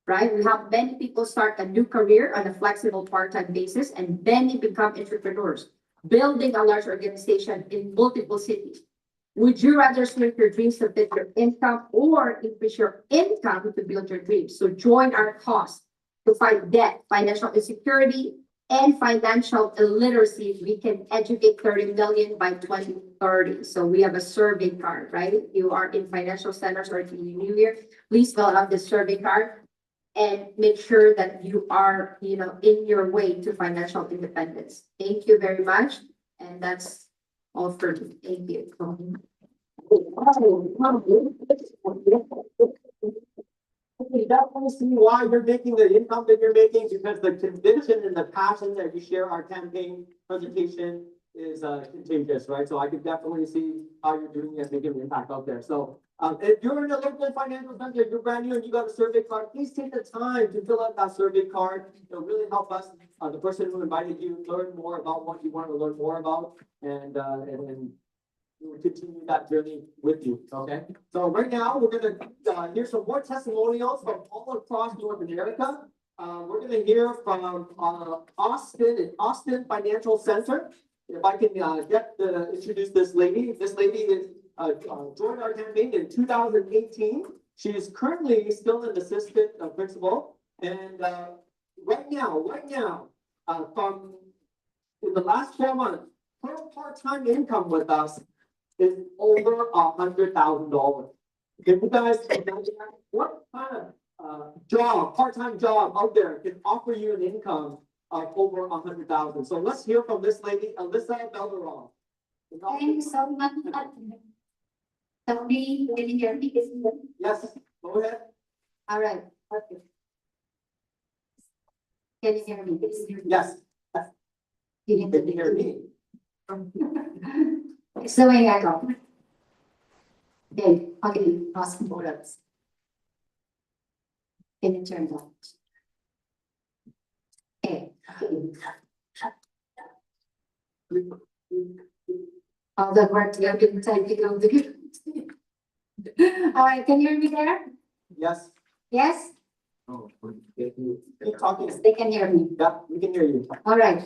right? We have many people start a new career on a flexible part-time basis, and many become entrepreneurs, building a large organization in multiple cities. Would you rather shrink your dreams to fit your income or increase your income to build your dreams? So join our cause to fight debt, financial insecurity, and financial illiteracy. We can educate 30 million by 2030. So we have a survey card, right? You are in financial centers or in New Year, please fill out this survey card and make sure that you are, in your way to financial independence. Thank you very much. And that's all for me. Thank you. We definitely see why you're making the income that you're making, because the conviction and the passion that you share our campaign presentation is contagious, right? So I could definitely see how you're doing it, making an impact out there. So if you're in a local financial center, if you're brand new and you got a survey card, please take the time to fill out that survey card. It'll really help us, the person who invited you, learn more about what you want to learn more about, and we'll continue that journey with you, okay? So right now, we're gonna hear some more testimonials from all across North America. We're gonna hear from Austin Financial Center. If I can introduce this lady. This lady is joined our campaign in 2018. She is currently still an assistant principal, and right now, from in the last 12 months, her part-time income with us is over $100,000. If you guys imagine what kind of part-time job out there can offer you an income of over $100,000? So let's hear from this lady, Alyssa Belderall. Thank you so much. Tony, can you hear me? Yes, go ahead. All right. Okay. Can you hear me? Yes, Can can you hear me? So way I go. Okay, awesome products. Can you turn on? Okay. All the work you have been typing on the. All right, can you hear me there? Yes. Yes? Oh, keep talking. Yes, they can hear me. Yeah, we can hear you. All right.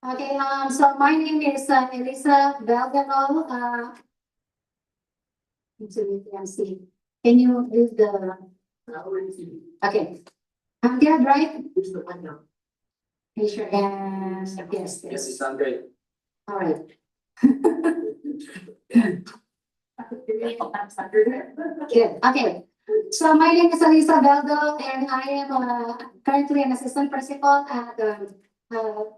Okay, so my name is Elisa Belderol. MC. Can you use the? Okay. I'm good, right? Use the mic now. Raise your hand. Yes. Yes, you sound great. All right. Good, okay. So my name is Alisa Beldo and I am currently an assistant principal at the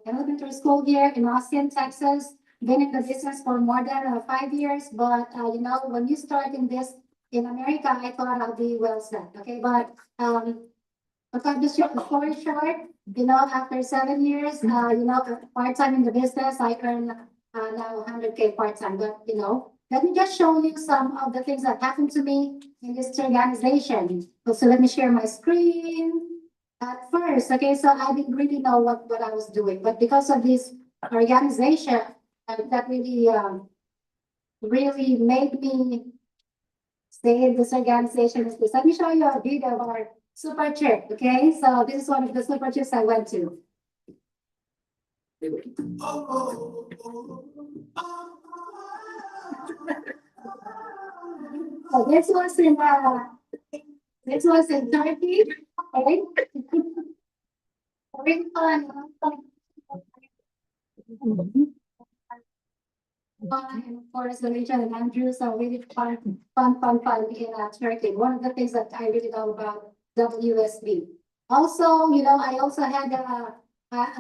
elementary school here in Austin, Texas. Been in the business for more than 5 years, but you know, when you start in this in America, I thought I'll be well set, okay, but cut the story short, you know, after 7 years, you know, part-time in the business, I earn now 100K part-time, but you know, let me just show you some of the things that happened to me in this organization. So let me share my screen. At first, okay, so I didn't really know what I was doing, but because of this organization, that really made me stay in this organization. Is this. Let me show you a video of our super trip, okay? So this is one of the super trips I went to. So this was in Turkey, right? Very fun. And of course, the Rachel and Andrews are really fun in Turkey. One of the things that I really love about WSB. Also, you know, I also had a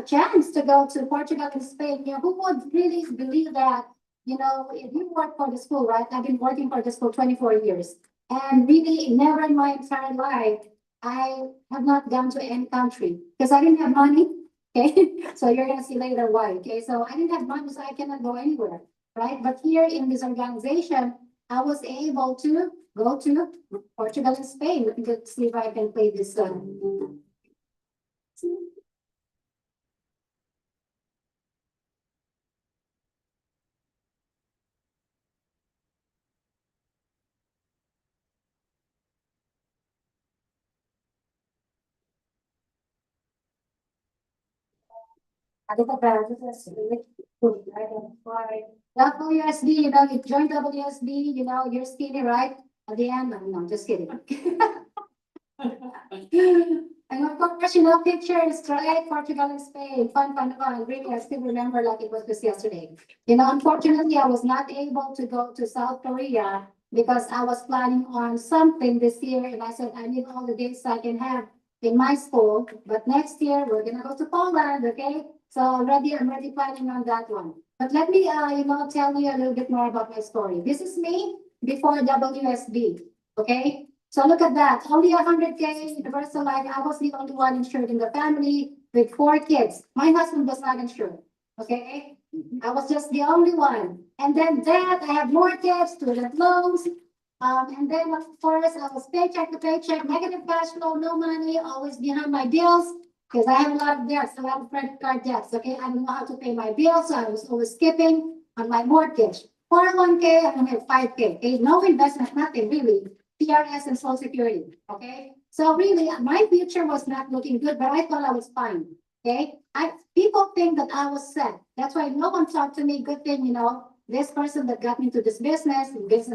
chance to go to Portugal and Spain. You know, who would really believe that, you know, if you work for the school, right? I've been working for the school 24 years. And really, never in my entire life, I have not gone to any country because I didn't have money. Okay, so you're gonna see later why. Okay, so I didn't have money, so I cannot go anywhere, right? But here in this organization, I was able to go to Portugal and Spain. Let me just see if I can play this. WSB, you know, you join WSB, you know, you're skinny, right? At the end, no, just kidding. And of course, you know, pictures, right? Portugal and Spain, fun. Really, I still remember like it was just yesterday. You know, unfortunately, I was not able to go to South Korea because I was planning on something this year. And I said, I need all the days I can have in my school. But next year, we're gonna go to Poland, okay? So I'm already planning on that one. But let me, you know, tell you a little bit more about my story. This is me before WSB, okay? So look at that, only 100K universal life. I was the only one insured in the family with 4 kids. My husband was not insured, okay? I was just the only one. And then that, I have mortgage, student loans. And then of course, I was paycheck to paycheck, negative cash flow, no money, always behind my bills. Because I have a lot of debts, a lot of credit card debts, okay? I don't know how to pay my bills, so I was always skipping on my mortgage. 401K, I only have 5K, okay? No investment, nothing really. PRS and Social Security, okay? So really, my future was not looking good, but I thought I was fine, okay? People think that I was set. That's why no one talked to me. Good thing, you know, this person that got me to this business,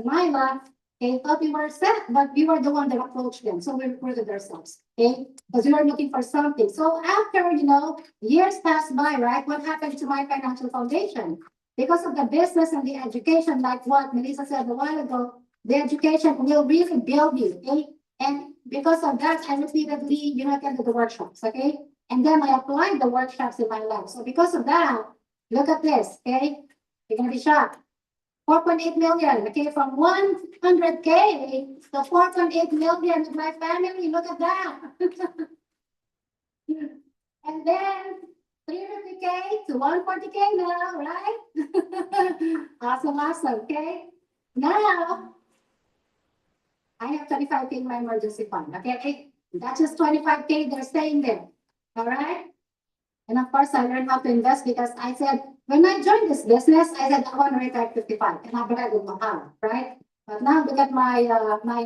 my luck, they thought we were set, but we were the one that approached them. So we recruited ourselves, okay? Because we were looking for something. So after, you know, years passed by, right? What happened to my financial foundation? Because of the business and the education, like what Melissa said a while ago, the education will really build you, okay? And because of that, I repeatedly, you know, attended the workshops, okay? And then I applied the workshops in my life. So because of that, look at this, okay? You're gonna be shocked. 4.8 million, okay, from 100K to 4.8 million with my family, look at that. And then 350K to 140K now, right? Awesome, okay? Now, I have 25K in my emergency fund, okay? That's just 25K, they're staying there, all right? And of course, I learned how to invest because I said, when I joined this business, I said, I want to retire at 55, and I don't know how, right? But now look at my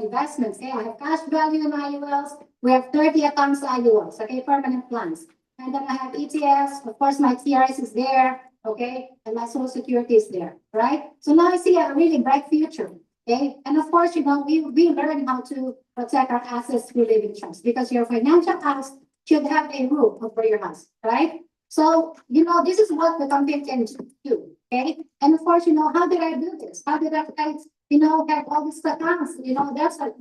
investments, okay? I have cash value in IULs. We have 30 accounts IULs, okay? Permanent plans. And then I have ETFs. Of course, my TRS is there, okay? And my Social Security is there, right? So now I see a really bright future, okay? And of course, you know, we learn how to protect our assets through living trust because your financial house should have a roof over your house, right? So, you know, this is what the company can do, okay? And of course, you know, how did I do this? How did I have all these accounts,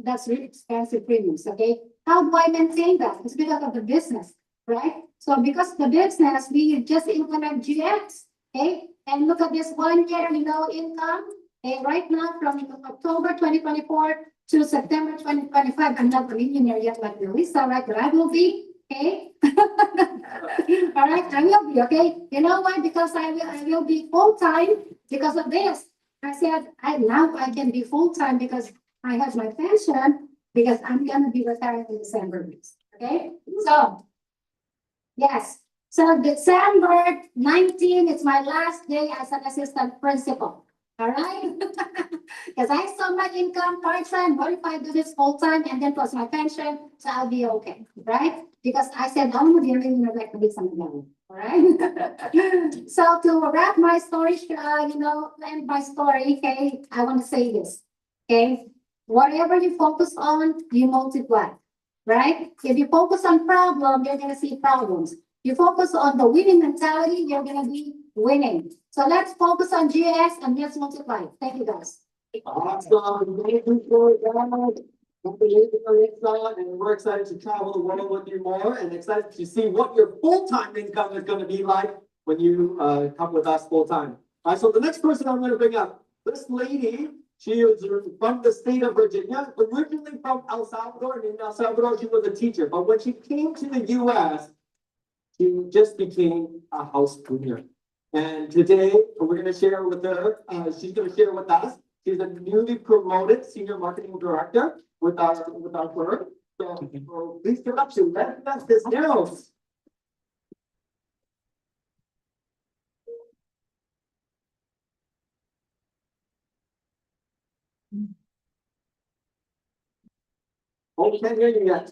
that's really expensive premiums, okay? How do I maintain that? It's because of the business, right? So because of the business, we just implement GX, okay? And look at this 1 year, income, and right now from October 2024 to September 2025, I'm not a millionaire yet like Melissa, right? But I will be, okay? All right, I will be, okay? You know why? Because I will be full-time because of this. I said, now I can be full-time because I have my pension, because I'm gonna be retired in December, okay? So, yes, so December 19 is my last day as an assistant principal, all right? Because I saw my income part-time, what if I do this full-time and then plus my pension, so I'll be okay, right? Because I said, I'm gonna be living like to be something else, all right? So to wrap my story, end my story, okay, I want to say this, okay? Whatever you focus on, you multiply, right? If you focus on problem, you're gonna see problems. You focus on the winning mentality, you're gonna be winning. So let's focus on GS and let's multiply. Thank you, guys. Awesome. Thank you for that. And we're excited to travel the world with you more and excited to see what your full-time income is gonna be like when you come with us full-time. All right, so the next person I'm gonna bring up, this lady, she is from the state of Virginia, originally from El Salvador, and in El Salvador she was a teacher, but when she came to the US, she just became a house cleaner. And today, we're gonna share with her, she's gonna share with us, she's a newly promoted senior marketing director with our firm. So please give up to Leslie Cisneros. Oh, can't hear you yet.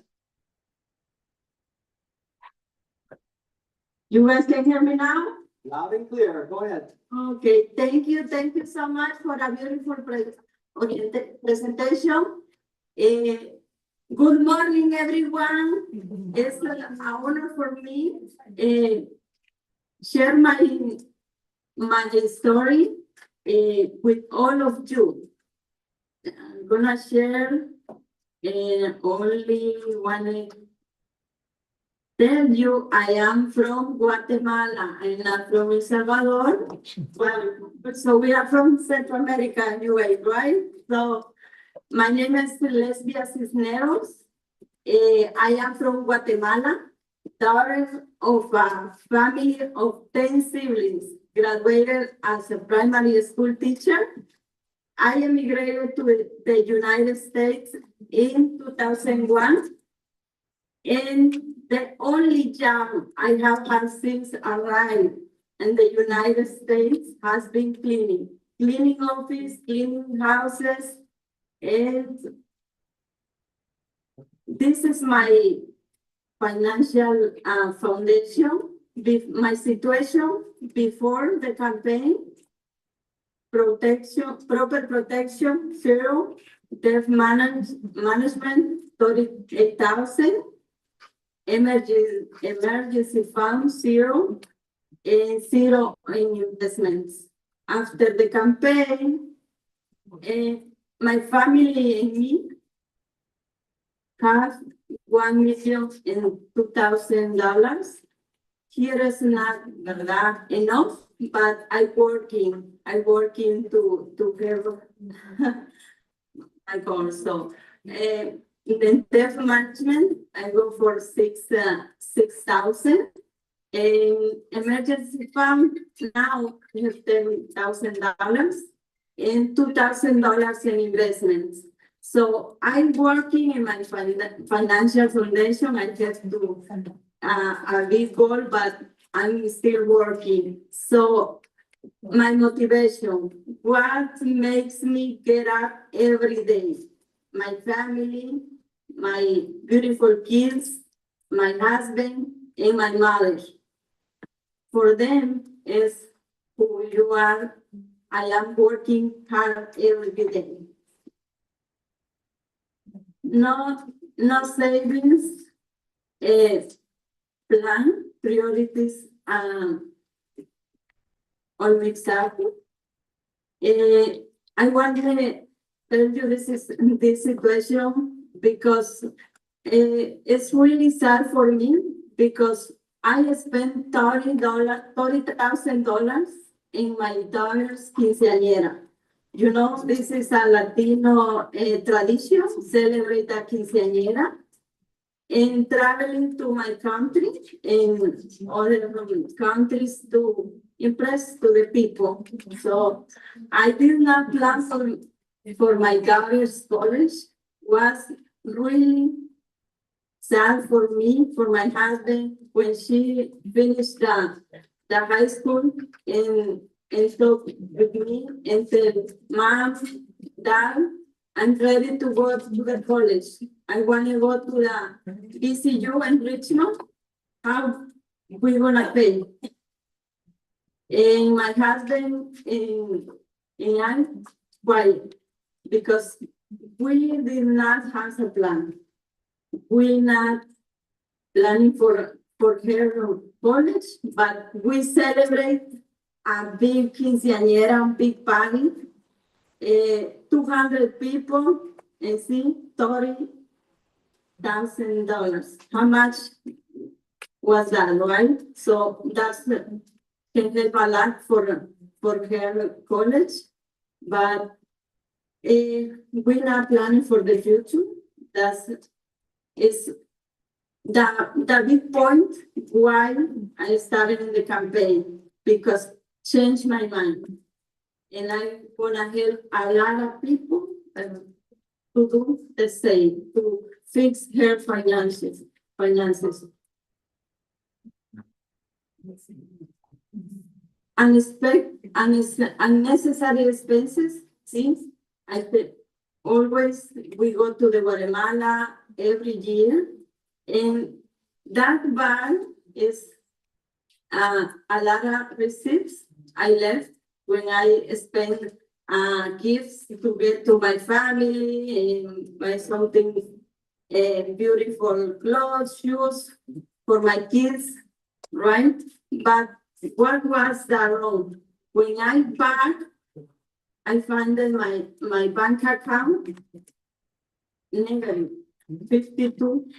You guys can hear me now? Loud and clear, go ahead. Okay, thank you so much for a beautiful presentation. Good morning, everyone. It's an honor for me share my story with all of you. I'm gonna share only one. Tell you I am from Guatemala. I'm not from El Salvador. Well, so we are from Central America anyway, right? So my name is Leslie Cisneros. I am from Guatemala, daughter of a family of 10 siblings, graduated as a primary school teacher. I immigrated to the United States in 2001. And the only job I have had since arrived in the United States has been cleaning office, cleaning houses, and this is my financial foundation. My situation before the campaign: proper protection, zero, debt management, 38,000. Emergency fund, zero, and zero in investments. After the campaign, my family and me have $1,002,000. Here is not that enough, but I'm working to have my goal. So, in the debt management, I go for 6,000. In emergency fund, now I have $10,000 and $2,000 in investments. So I'm working in my financial foundation. I just do a big goal, but I'm still working. So my motivation, what makes me get up every day? My family, my beautiful kids, my husband, and my mother. For them is who you are. I am working hard every day. No savings, plan, priorities, all mixed up. I want tell you this situation because it's really sad for me because I spent $30,000 in my daughter's quinceañera. You know, this is a Latino tradition, celebrate a quinceañera. And traveling to my country and other countries to impress to the people. So I did not plan for my daughter's college. Was really sad for me, for my husband, when she finished the high school and talked with me and said, Mom, Dad, I'm ready to go to the college. I want to go to the BCU in Richmond. How we gonna pay? And my husband and I, why? Because we did not have a plan. We not planning for her college, but we celebrate a big quinceañera, big party. 200 people and see $30,000. How much was that, right? So that's can help a lot for her college, but we're not planning for the future. Is the big point why I started in the campaign, because changed my mind. And I'm gonna help a lot of people to do the same, to fix her finances. Unnecessary expenses, since I said, always we go to the Guatemala every year, and that bag is a lot of receipts I left when I spend gifts to get to my family and buy something beautiful clothes, shoes for my kids, right? But what was the wrong? When I back, I found in my bank account negative $52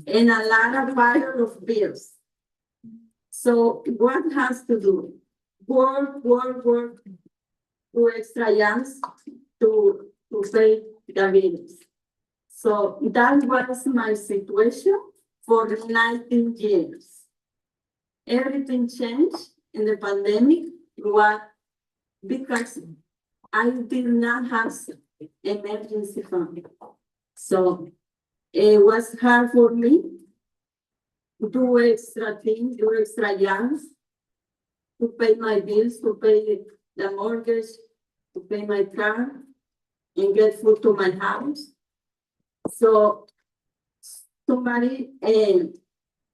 and a lot of pile of bills. So what has to do? Work, do extra hours to pay the bills. So that was my situation for 19 years. Everything changed in the pandemic because I did not have emergency fund. So it was hard for me to do extra things, do extra hours, to pay my bills, to pay the mortgage, to pay my car, and get food to my house. So somebody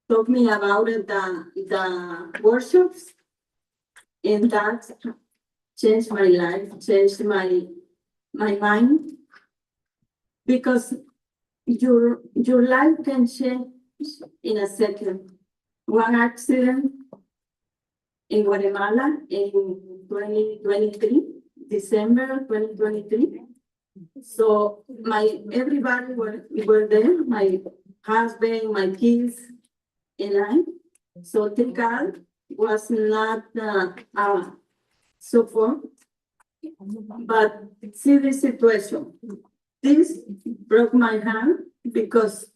told me about the workshops, and that changed my life, changed my mind, because your life can change in a second. One accident in Guatemala in 2023, December 2023. So everybody were there, my husband, my kids, and I. So thank God was not support. But see the situation. This broke my heart because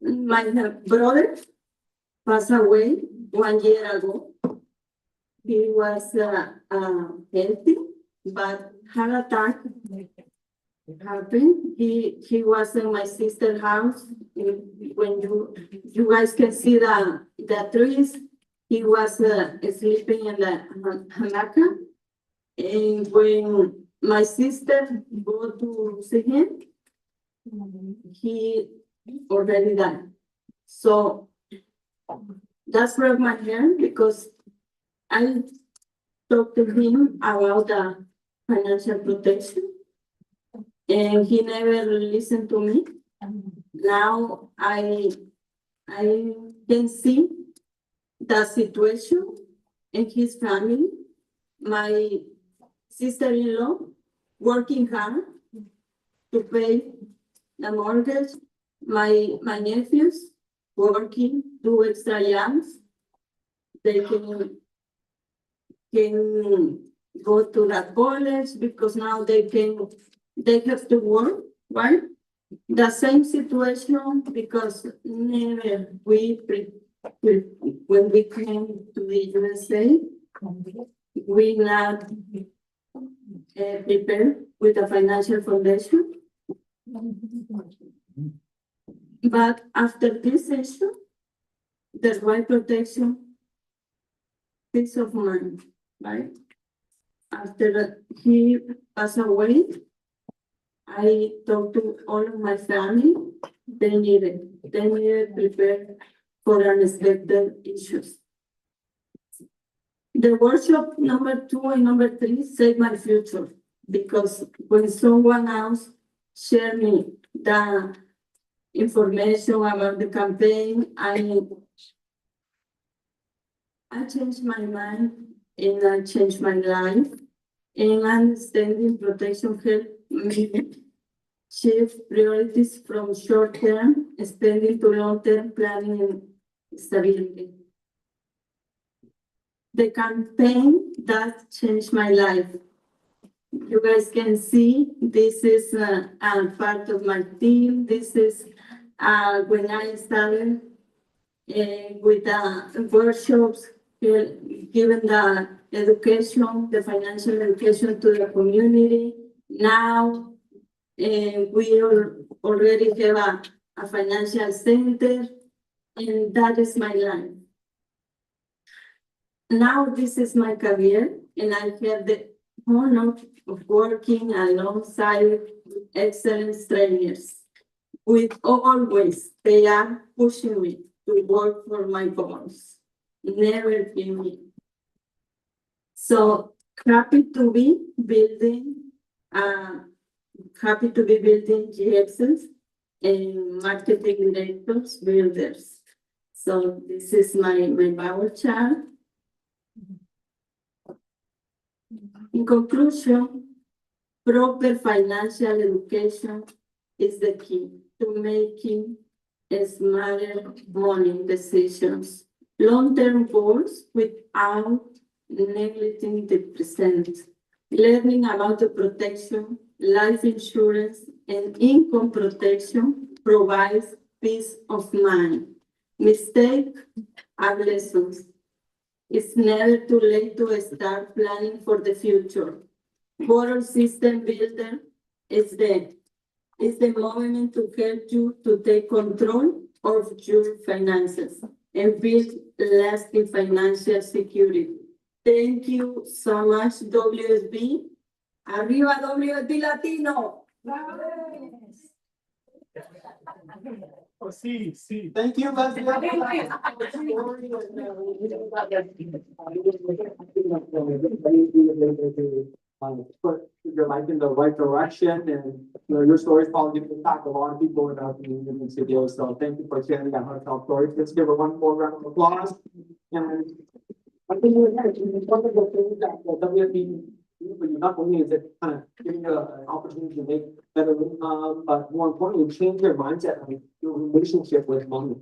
my brother passed away 1 year ago. He was healthy, but heart attack happened. He was in my sister's house. When you guys can see the trees, he was sleeping in the hammock. And when my sister go to see him, he already died. So that's broke my heart because I talked to him about the financial protection, and he never listened to me. Now I can see the situation in his family. my sister-in-law working hard to pay the mortgage. My nephews working, do extra jobs. They can go to that college because now they have to work, right? The same situation because never when we came to the USA, we not prepared with a financial foundation. But after this issue, there's right protection, peace of mind, right? After he passed away, I talked to all of my family. They needed prepared for unexpected issues. The workshop number 2 and number 3 saved my future because when someone else shared me the information about the campaign, I changed my mind and I changed my life. And understanding protection helped me shift priorities from short-term spending to long-term planning and stability. The campaign does change my life. You guys can see this is a part of my team. This is when I started with the workshops, given the education, the financial education to the community. Now we already have a financial center, and that is my life. Now this is my career, and I have the honor of working alongside excellent trainers. With always, they are pushing me to work for my goals, never give me. So happy to be building GXs and marketing directors, builders. So this is my power chart. In conclusion, proper financial education is the key to making smarter money decisions, long-term goals without neglecting the present. Learning about the protection, life insurance, and income protection provides peace of mind. Mistakes are lessons. It's never too late to start planning for the future. Moral System Builder is the moment to help you to take control of your finances and build lasting financial security. Thank you so much, WSB. Arriba WSB Latino. Oh, sí. Thank you, Leslie. Put your life in the right direction, and your story is probably going to impact a lot of people in our community in this video. So thank you for sharing that heartfelt story. Let's give her one more round of applause. And I think one of the things that the WSB for you, not only is it kind of giving you an opportunity to make better income, but more importantly, change your mindset, your relationship with money.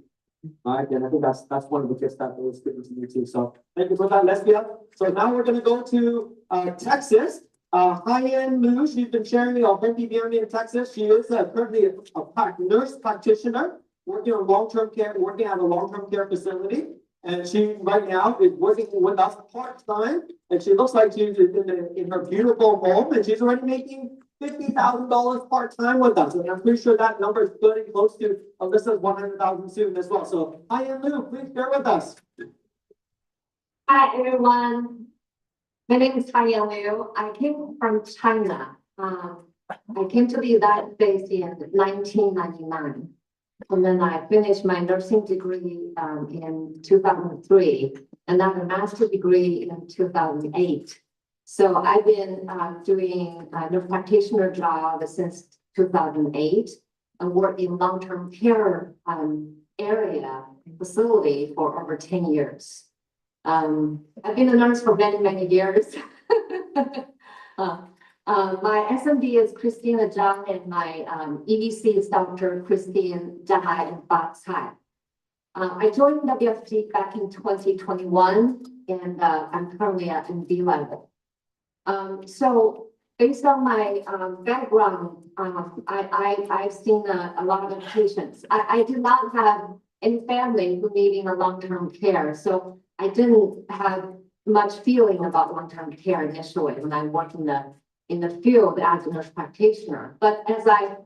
Right, and I think that's one of the gifts that was given to me too. So thank you for that, Lesbia. So now we're going to go to Texas. Hyen Liu, she's been sharing our Hopi Journey in Texas. She is currently a nurse practitioner working on long-term care, working at a long-term care facility. And she right now is working with us part-time, and she looks like she's in her beautiful home, and she's already making $50,000 part-time with us. And I'm pretty sure that number is getting close to Alyssa's 100,000 soon as well. So Hyen Liu, please share with us. Hi, everyone. My name is Hyen Liu. I came from China. I came to the United States in 1999. And then I finished my nursing degree in 2003, and then a master's degree in 2008. So I've been doing a nurse practitioner job since 2008 and work in long-term care area facility for over 10 years. I've been a nurse for many, many years. My SMD is Christina Zhang and my EDC is Dr. Christine Zhai and Box Hai. I joined WFG back in 2021 and I'm currently at MD level. So based on my background, I've seen a lot of patients. I did not have any family who needing a long-term care, so I didn't have much feeling about long-term care initially when I worked in the field as a nurse practitioner. But as I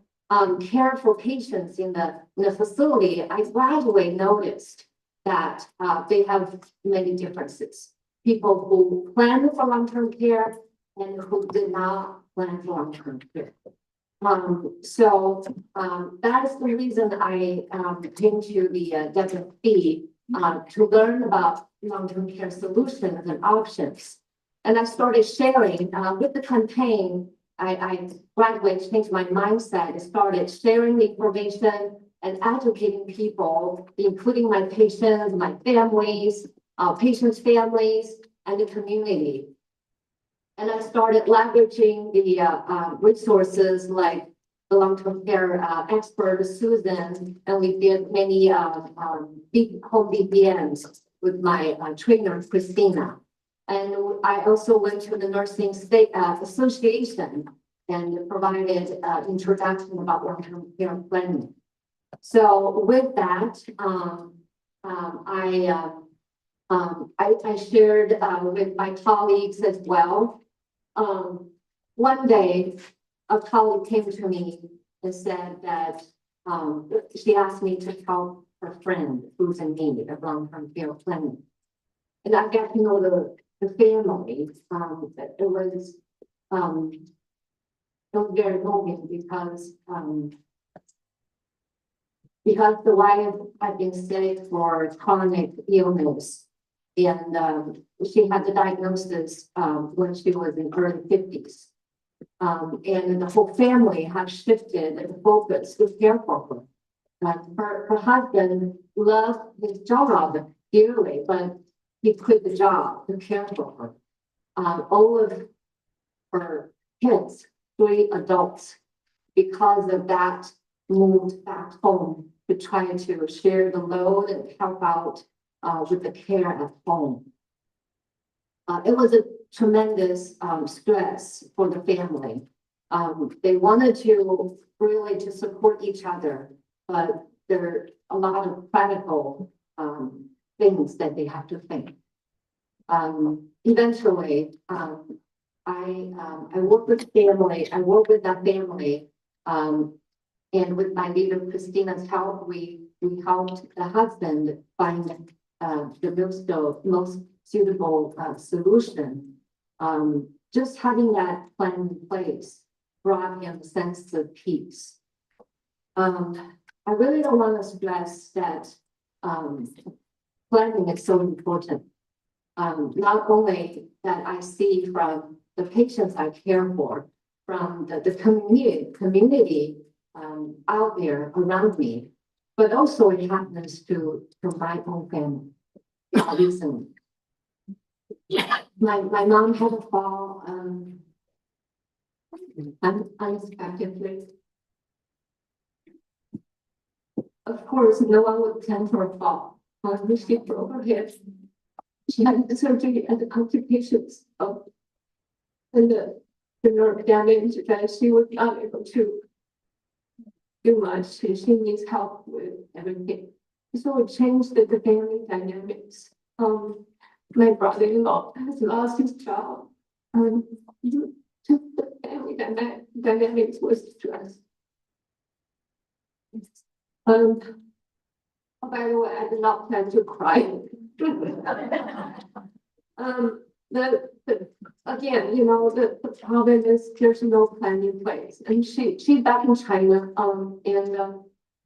care for patients in the facility, I gradually noticed that they have many differences. People who plan for long-term care and who did not plan for long-term care. So that is the reason I came to the WFP to learn about long-term care solutions and options. And I started sharing with the campaign. I gradually changed my mindset and started sharing the information and educating people, including my patients, my families, patients' families, and the community. And I started leveraging the resources like the long-term care expert, Susan, and we did many big home BBMs with my trainer, Christina. And I also went to the Nursing State Association and provided introduction about long-term care planning. So with that, I shared with my colleagues as well. One day, a colleague came to me and said that she asked me to help her friend who's in need of long-term care planning. And I got to know the family. It was very moving because the wife had been sick for chronic illness. And she had the diagnosis when she was in early 50s. And the whole family had shifted the focus to care for her. Her husband loved his job dearly, but he quit the job to care for her. All of her kids, 3 adults, because of that, moved back home to try to share the load and help out with the care at home. It was a tremendous stress for the family. They wanted to really to support each other, but there are a lot of practical things that they have to think. Eventually, I work with family. I work with that family, and with my leader Christina's help, we helped the husband find the most suitable solution. Just having that plan in place brought him a sense of peace. I really don't want to stress that planning is so important. Not only that I see from the patients I care for, from the community out there around me, but also it happens to my own family. Recently, my mom had a fall unexpectedly. Of course, no one would plan for a fall. She broke her hip. She had the surgery and the complications of the nerve damage that she was not able to do much. She needs help with everything. So it changed the family dynamics. My brother-in-law has lost his job. Just the family dynamics was stressed. By the way, I did not plan to cry. Again, you know, the problem is there's no plan in place. And she's back in China.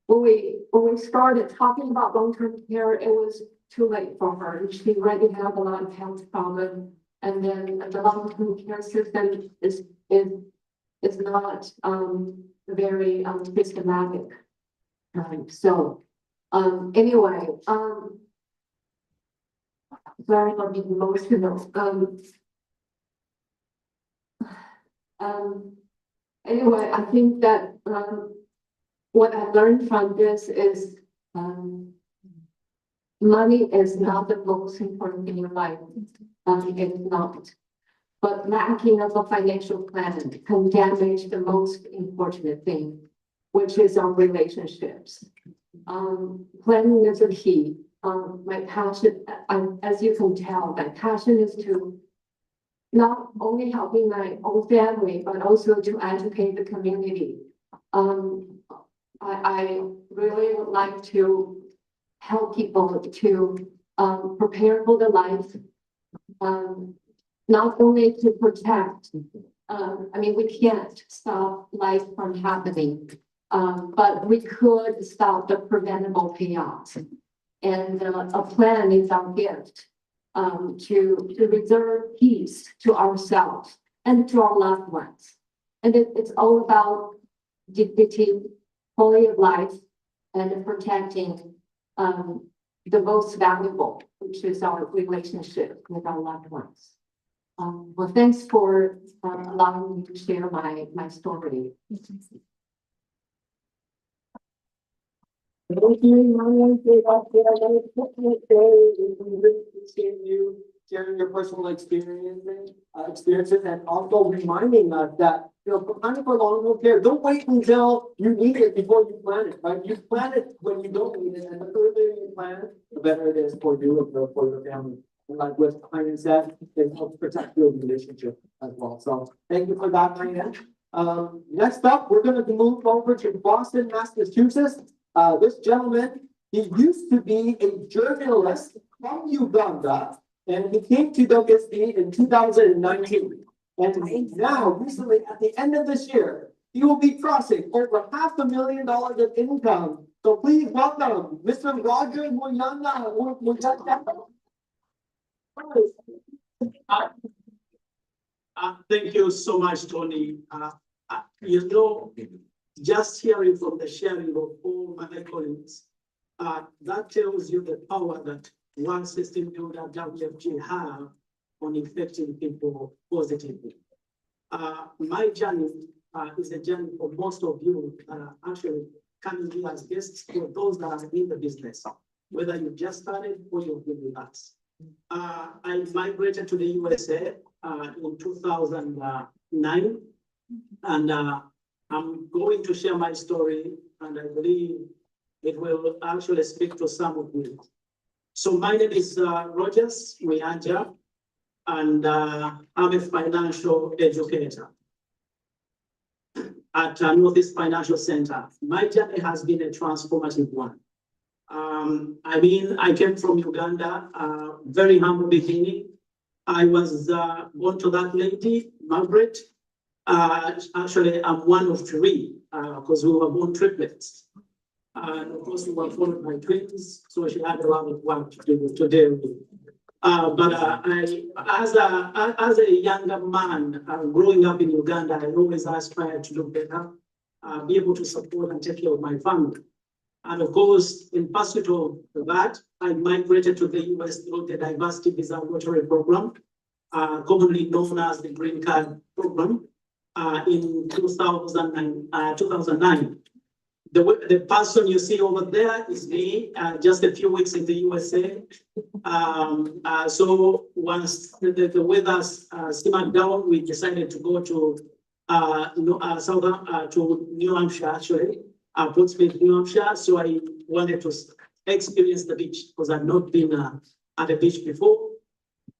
When we started talking about long-term care, it was too late for her. She already had a lot of health problems. And then the long-term care system is not very systematic. Anyway, sorry for being emotional. Anyway, I think that, what I learned from this is, money is not the most important thing in life. It's not. But lacking of a financial plan can damage the most important thing, which is our relationships. Planning is a key. My passion, as you can tell, my passion is to not only helping my own family, but also to educate the community. I really would like to help people to prepare for the life. Not only to protect, I mean, we can't stop life from happening, but we could stop the preventable chaos. And a plan is our gift to reserve peace to ourselves and to our loved ones. And it's all about dignity, quality of life, and protecting the most valuable, which is our relationship with our loved ones. Well, thanks for allowing me to share my story. Thank you, Marian, for you sharing your personal experiences and also reminding us that, you know, planning for long-term care, don't wait until you need it before you plan it, right? You plan it when you don't need it, and the earlier you plan, the better it is for you and for your family. And like what Marian said, it helps protect your relationship as well. So thank you for that, Marian. Next up, we're gonna move over to Boston, Massachusetts. This gentleman, he used to be a journalist from Uganda, and he came to WSB in 2019. And now, recently, at the end of this year, he will be crossing over $500,000 of income. So please welcome Mr. Roger Muyana. Thank you so much, Tony. You know, just hearing from the sharing of all my colleagues, that tells you the power that one system builder WFG have on affecting people positively. My journey is a journey for most of you actually coming here as guests, for those that are in the business, whether you just started or you've been with us. I migrated to the USA in 2009, and I'm going to share my story, and I believe it will actually speak to some of you. So my name is Rogers Muyanja, and I'm a financial educator at Northeast Financial Center. My journey has been a transformative one. I mean, I came from Uganda, very humble beginning. I was born to that lady, Margaret. Actually, I'm one of three, because we were born triplets. And of course, we were followed by twins, so she had a lot of work to deal with. But as a younger man, growing up in Uganda, I always aspired to do better, be able to support and take care of my family. And of course, in pursuit of that, I migrated to the US through the Diversity Visa Lottery Program, commonly known as the Green Card Program, in 2009. The person you see over there is me, just a few weeks in the USA. So once the weather simmered down, we decided to go to to New Hampshire, actually, Portsmouth, New Hampshire. So I wanted to experience the beach because I've not been at the beach before.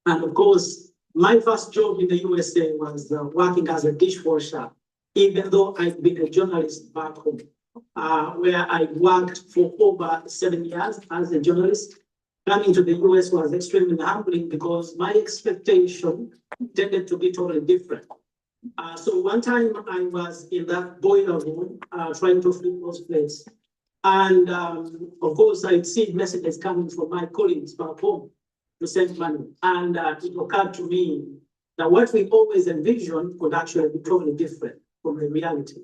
And of course, my first job in the USA was working as a dishwasher, even though I'd been a journalist back home. Where I worked for over 7 years as a journalist. Coming to the US was extremely humbling because my expectation tended to be totally different. So one time I was in that boiler room trying to flip those plates. And of course, I'd see messages coming from my colleagues back home to send money. And it occurred to me that what we always envisioned could actually be totally different from the reality.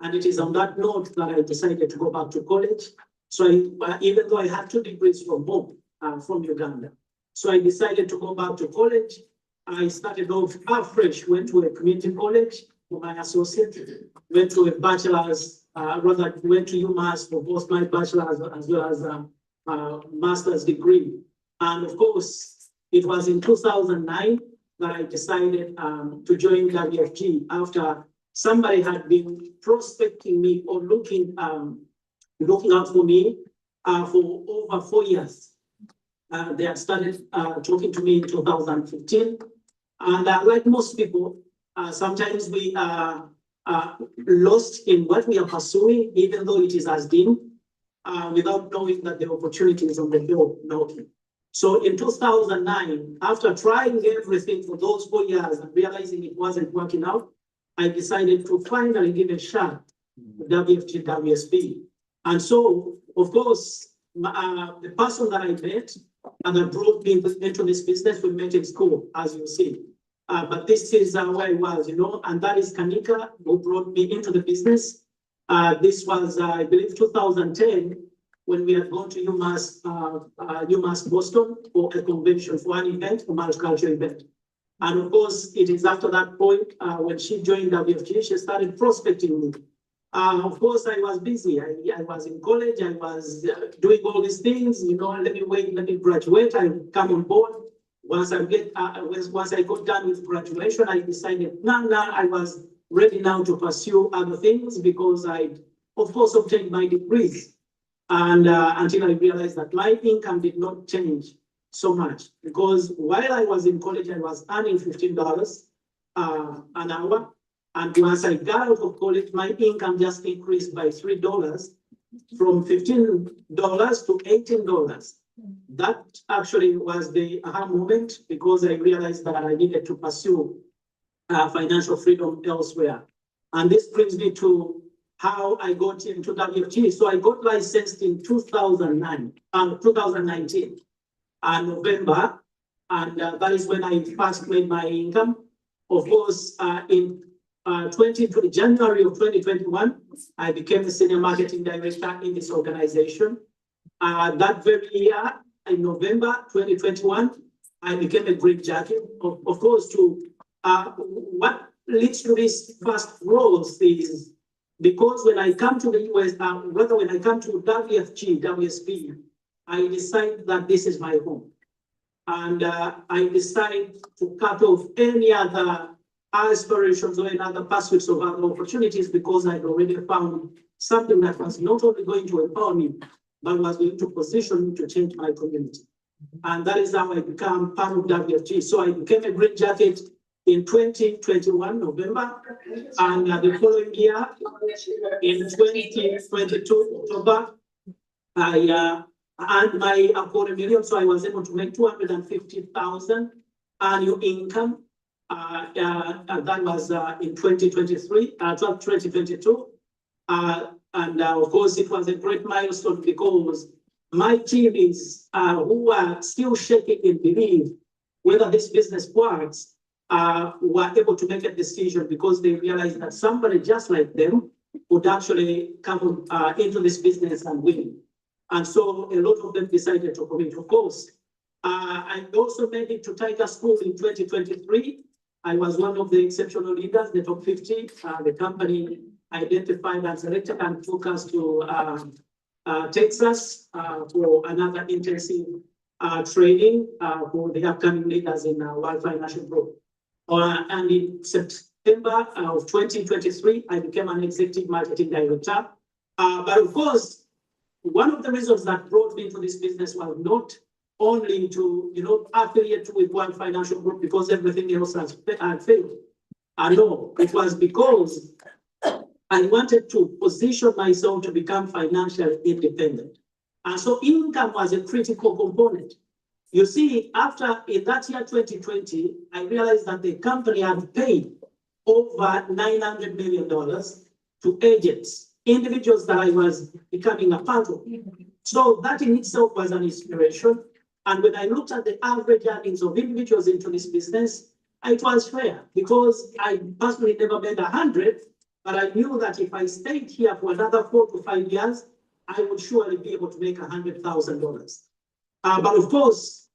And it is on that note that I decided to go back to college. So even though I had 2 degrees from home, from Uganda. So I decided to go back to college. I started off afresh, went to a community college, for my associate, went to a bachelor's, went to UMass for both my bachelor's as well as master's degree. And of course, it was in 2009 that I decided to join WFG after somebody had been prospecting me or looking out for me for over 4 years. They had started talking to me in 2015. And like most people, sometimes we are lost in what we are pursuing, even though it is as deemed, without knowing that the opportunity is on the door knocking. So in 2009, after trying everything for those 4 years and realizing it wasn't working out, I decided to finally give a shot to WFG WSB. And so, of course, the person that I met and that brought me into this business, we met in school, as you see. But this is where I was, and that is Kanika, who brought me into the business. This was, I believe, 2010, when we had gone to UMass Boston for a convention, for an event, a multicultural event. And of course, it is after that point, when she joined WFG, she started prospecting me. Of course, I was busy. I was in college. I was doing all these things, let me wait, let me graduate. I come on board. Once I got done with graduation, I decided, now I was ready now to pursue other things because I, of course, obtained my degrees. And until I realized that my income did not change so much, because while I was in college, I was earning $15 an hour. And once I got out of college, my income just increased by $3 from $15 to $18. That actually was the aha moment, because I realized that I needed to pursue financial freedom elsewhere. And this brings me to how I got into WFG. So I got licensed in 2019 November, and that is when I first made my income. Of course, in January of 2021, I became the senior marketing director in this organization. That very year, in November 2021, I became a green jacket. Of course, what leads to this first growth is because when I come to the US, rather when I come to WFG, WSB, I decide that this is my home. And I decide to cut off any other aspirations or any other pursuits of other opportunities, because I'd already found something that was not only going to empower me, but was going to position me to change my community. And that is how I became part of WFG. So I became a green jacket in 2021, November, and the following year, in 2022, October, I earned my $250,000, so I was able to make $250,000 annual income. That was in 2022. And of course, it was a great milestone because my team is who are still shaking in belief whether this business works, were able to make a decision because they realized that somebody just like them would actually come into this business and win. And so a lot of them decided to commit. Of course, I also made it to Tiger School in 2023. I was one of the exceptional leaders, the top 50. The company identified and selected and took us to Texas for another intensive training for the upcoming leaders in World Financial Group. And in September of 2023, I became an executive marketing director. But of course, one of the reasons that brought me into this business was not only to, affiliate with World Financial Group because everything else had failed. No, it was because I wanted to position myself to become financially independent. And so income was a critical component. You see, in that year, 2020, I realized that the company had paid over $900 million to agents, individuals that I was becoming a part of. So that in itself was an inspiration. And when I looked at the average earnings of individuals into this business, it was fair because I personally never made 100, but I knew that if I stayed here for another 4 to 5 years, I would surely be able to make $100,000. But of course,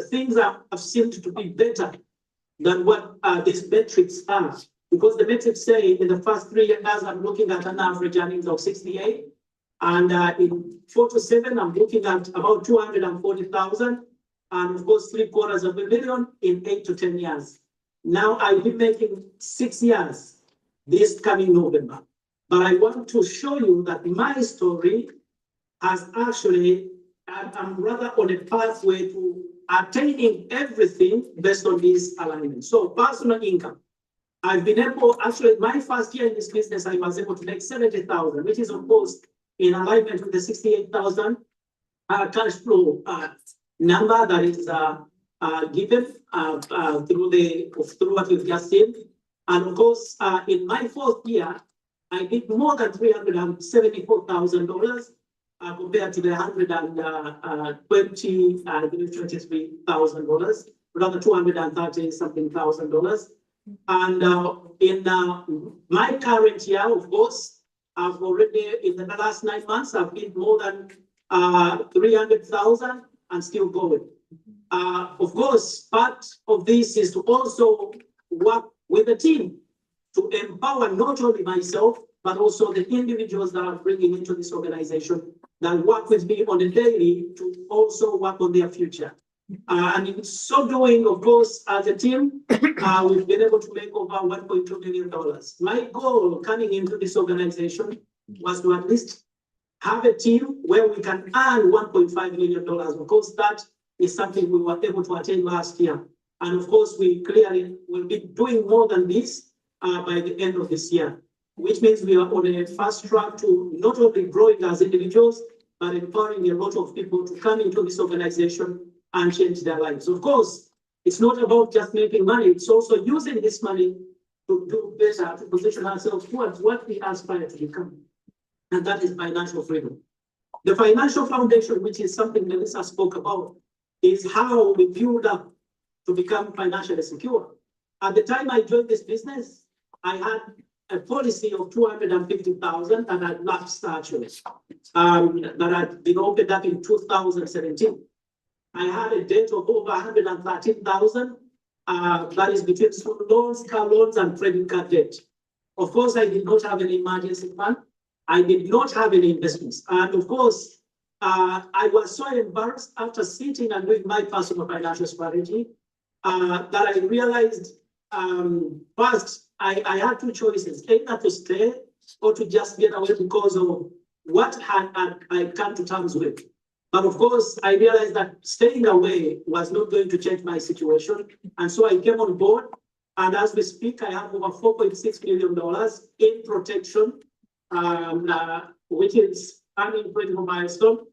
things have seemed to be better than what these metrics are. because the metrics say in the first 3 years, I'm looking at an average earnings of 68. And in 4 to 7, I'm looking at about 240,000. And of course, $750,000 in 8 to 10 years. Now I'll be making 6 years this coming November. But I want to show you that my story has actually, I'm rather on a pathway to attaining everything based on this alignment. So personal income. I've been able, actually, my first year in this business, I was able to make 70,000, which is of course in alignment with the 68,000 cash flow number that is given through what we've just seen. And of course, in my 4th year, I did more than $374,000 compared to the $23,000, rather $230,000. And in my current year, of course, I've already, in the last 9 months, I've did more than 300,000 and still going. Of course, part of this is to also work with the team to empower not only myself, but also the individuals that I'm bringing into this organization that work with me on a daily to also work on their future. And in so doing, of course, as a team, we've been able to make over $1.2 million. My goal coming into this organization was to at least have a team where we can earn $1.5 million. Of course, that is something we were able to attain last year. And of course, we clearly will be doing more than this by the end of this year, which means we are on a fast track to not only growing as individuals, but empowering a lot of people to come into this organization and change their lives. Of course, it's not about just making money, it's also using this money to do better, to position ourselves towards what we aspire to become. And that is financial freedom. The financial foundation, which is something Melissa spoke about, is how we build up to become financially secure. At the time I joined this business, I had a policy of 250,000 that had lapsed actually, that had been opened up in 2017. I had a debt of over 113,000. That is between student loans, car loans, and credit card debt. Of course, I did not have any emergency fund. I did not have any investments. And of course, I was so embarrassed after sitting and doing my personal financial strategy that I realized first, I had 2 choices, either to stay or to just get away because of what I come to terms with. But of course, I realized that staying away was not going to change my situation. And so I came on board. And as we speak, I have over $4.6 million in protection, which is an incredible milestone.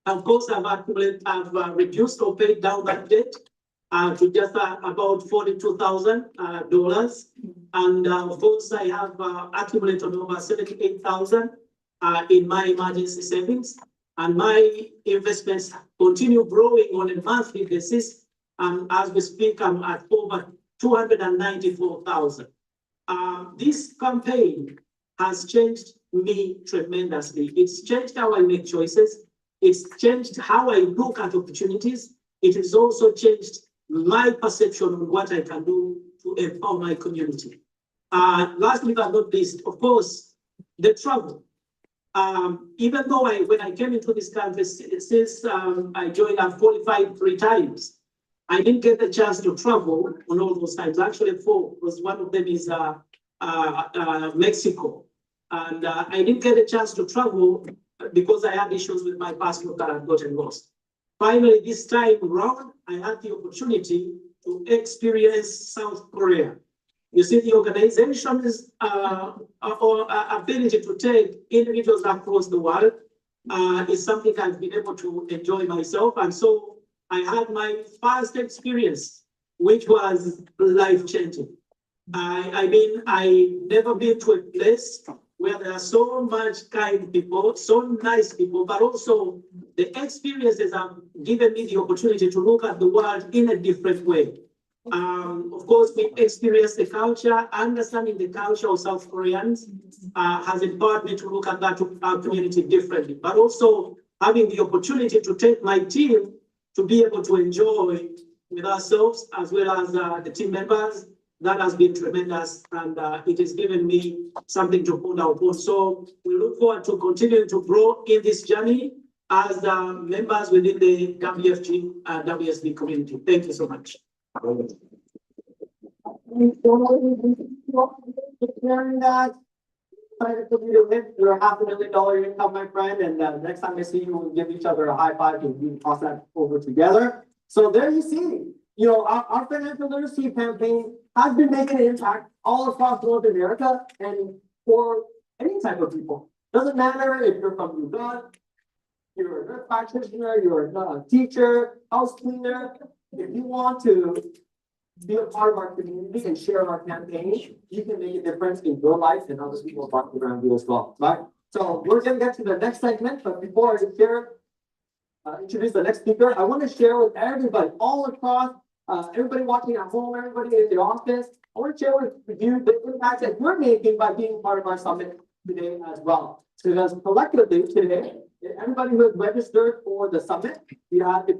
Of course, I've reduced or paid down that debt to just about $42,000. And of course, I have accumulated over $78,000 in my emergency savings. And my investments continue growing on a monthly basis. And as we speak, I'm at over 294,000. This campaign has changed me tremendously. It's changed how I make choices. It's changed how I look at opportunities. It has also changed my perception of what I can do to empower my community. Lastly but not least, of course, the travel. Even though when I came into this country, since I joined, I've qualified 3 times. I didn't get the chance to travel on all those times. Actually, 4, because one of them is Mexico. And I didn't get a chance to travel because I had issues with my passport that I'd gotten lost. Finally, this time around, I had the opportunity to experience South Korea. You see, the organization's ability to take individuals across the world is something I've been able to enjoy myself. And so I had my first experience, which was life-changing. I mean, I never been to a place where there are so much kind people, so nice people, but also the experiences have given me the opportunity to look at the world in a different way. Of course, we experienced the culture, understanding the culture of South Koreans has empowered me to look at that community differently, but also having the opportunity to take my team to be able to enjoy with ourselves as well as the team members That has been tremendous and it has given me something to put out on. So we look forward to continuing to grow in this journey as members within the WFG WSB community. Thank you so much. Sharing that. Excited for you to hit your $500,000 income, my friend, and next time I see you, we'll give each other a high five and we can cross that over together. So there you see, you know, our financial literacy campaign has been making an impact all across North America and for any type of people. Doesn't matter if you're from Uganda, you're a nurse practitioner, you're a teacher, house cleaner. If you want to be a part of our community and share our campaign, you can make a difference in your life and other people around you as well, right? So we're gonna get to the next segment, but before I introduce the next speaker, I want to share with everybody all across, everybody watching at home, everybody in the office, I want to share with you the impact that you're making by being part of our summit today as well. So because collectively today, everybody who has registered for the summit, you have to,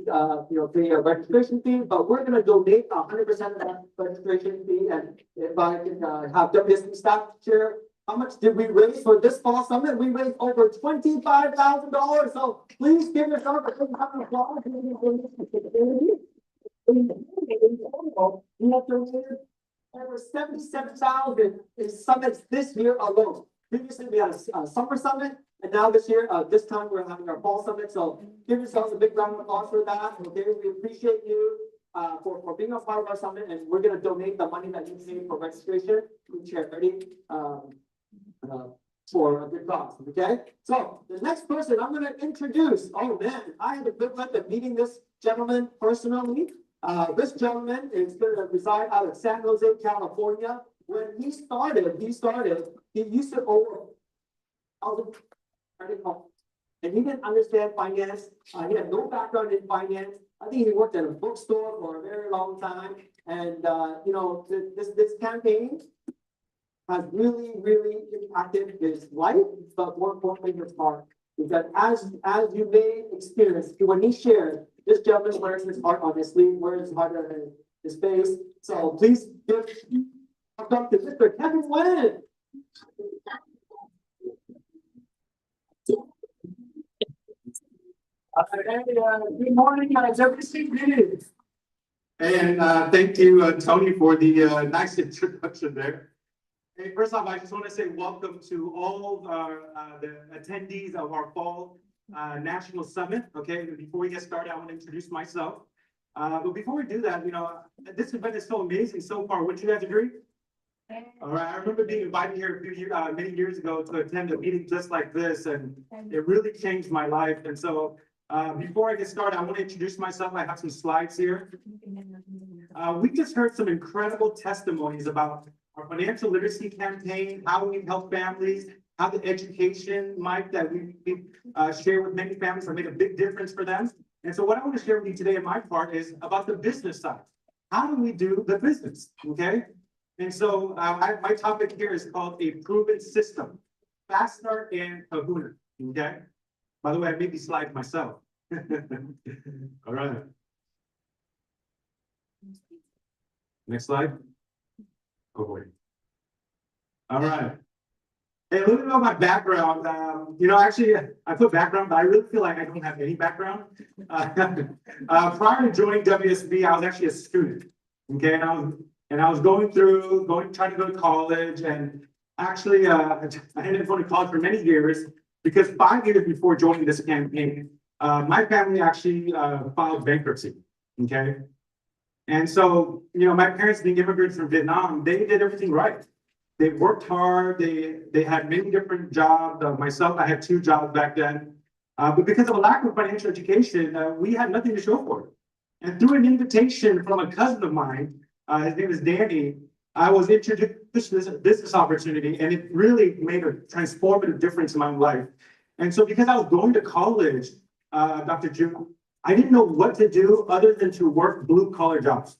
pay a registration fee, but we're gonna donate 100% of that registration fee. And if I can have WSB staff share, how much did we raise for this fall summit? We raised over $25,000. So please give yourself a big round of applause. We have donated over 77,000 in summits this year alone. Previously, we had a summer summit. And now this year, this time we're having our fall summit. So give yourselves a big round of applause for that. Okay, we appreciate you for being a part of our summit, and we're gonna donate the money that you paid for registration to charity for a good cause. Okay, so the next person I'm gonna introduce. Oh man, I had the privilege of meeting this gentleman personally. This gentleman is gonna reside out of San Jose, California. When he started, he used to own and he didn't understand finance. He had no background in finance. I think he worked at a bookstore for a very long time. And this campaign has really impacted his life, but more importantly his heart. Because as you may experience, when he shared, this gentleman wears his heart on his sleeve, wears his heart on his face. So please welcome to Mr. Kevin Nguyen. Good morning, how's everything good? And thank you, Tony, for the nice introduction there. Hey, first off, I just want to say welcome to all the attendees of our fall national summit. Okay, before we get started, I want to introduce myself. But before we do that, this event is so amazing so far. Would you guys agree? All right, I remember being invited here many years ago to attend a meeting just like this, and it really changed my life. And so before I get started, I want to introduce myself. I have some slides here. We just heard some incredible testimonies about our financial literacy campaign, how we help families, how the education, Mike, that we share with many families have made a big difference for them. And so what I want to share with you today in my part is about the business side. How do we do the business, okay? And so my topic here is called a proven system, Fastener and Kahuna, okay? By the way, I made these slides myself. All right. Next slide. Go away. All right. Hey, a little bit about my background. Actually, I put background, but I really feel like I don't have any background. Prior to joining WSB, I was actually a student. Okay, and I was trying to go to college, and actually, I ended up going to college for many years because 5 years before joining this campaign, my family actually filed bankruptcy. Okay, and so my parents, being immigrants from Vietnam, they did everything right. They worked hard. They had many different jobs. Myself, I had 2 jobs back then. But because of a lack of financial education, we had nothing to show for it. And through an invitation from a cousin of mine, his name is Danny, I was introduced to this business opportunity, and it really made a transformative difference in my life. And so because I was going to college, Dr. June, I didn't know what to do other than to work blue-collar jobs.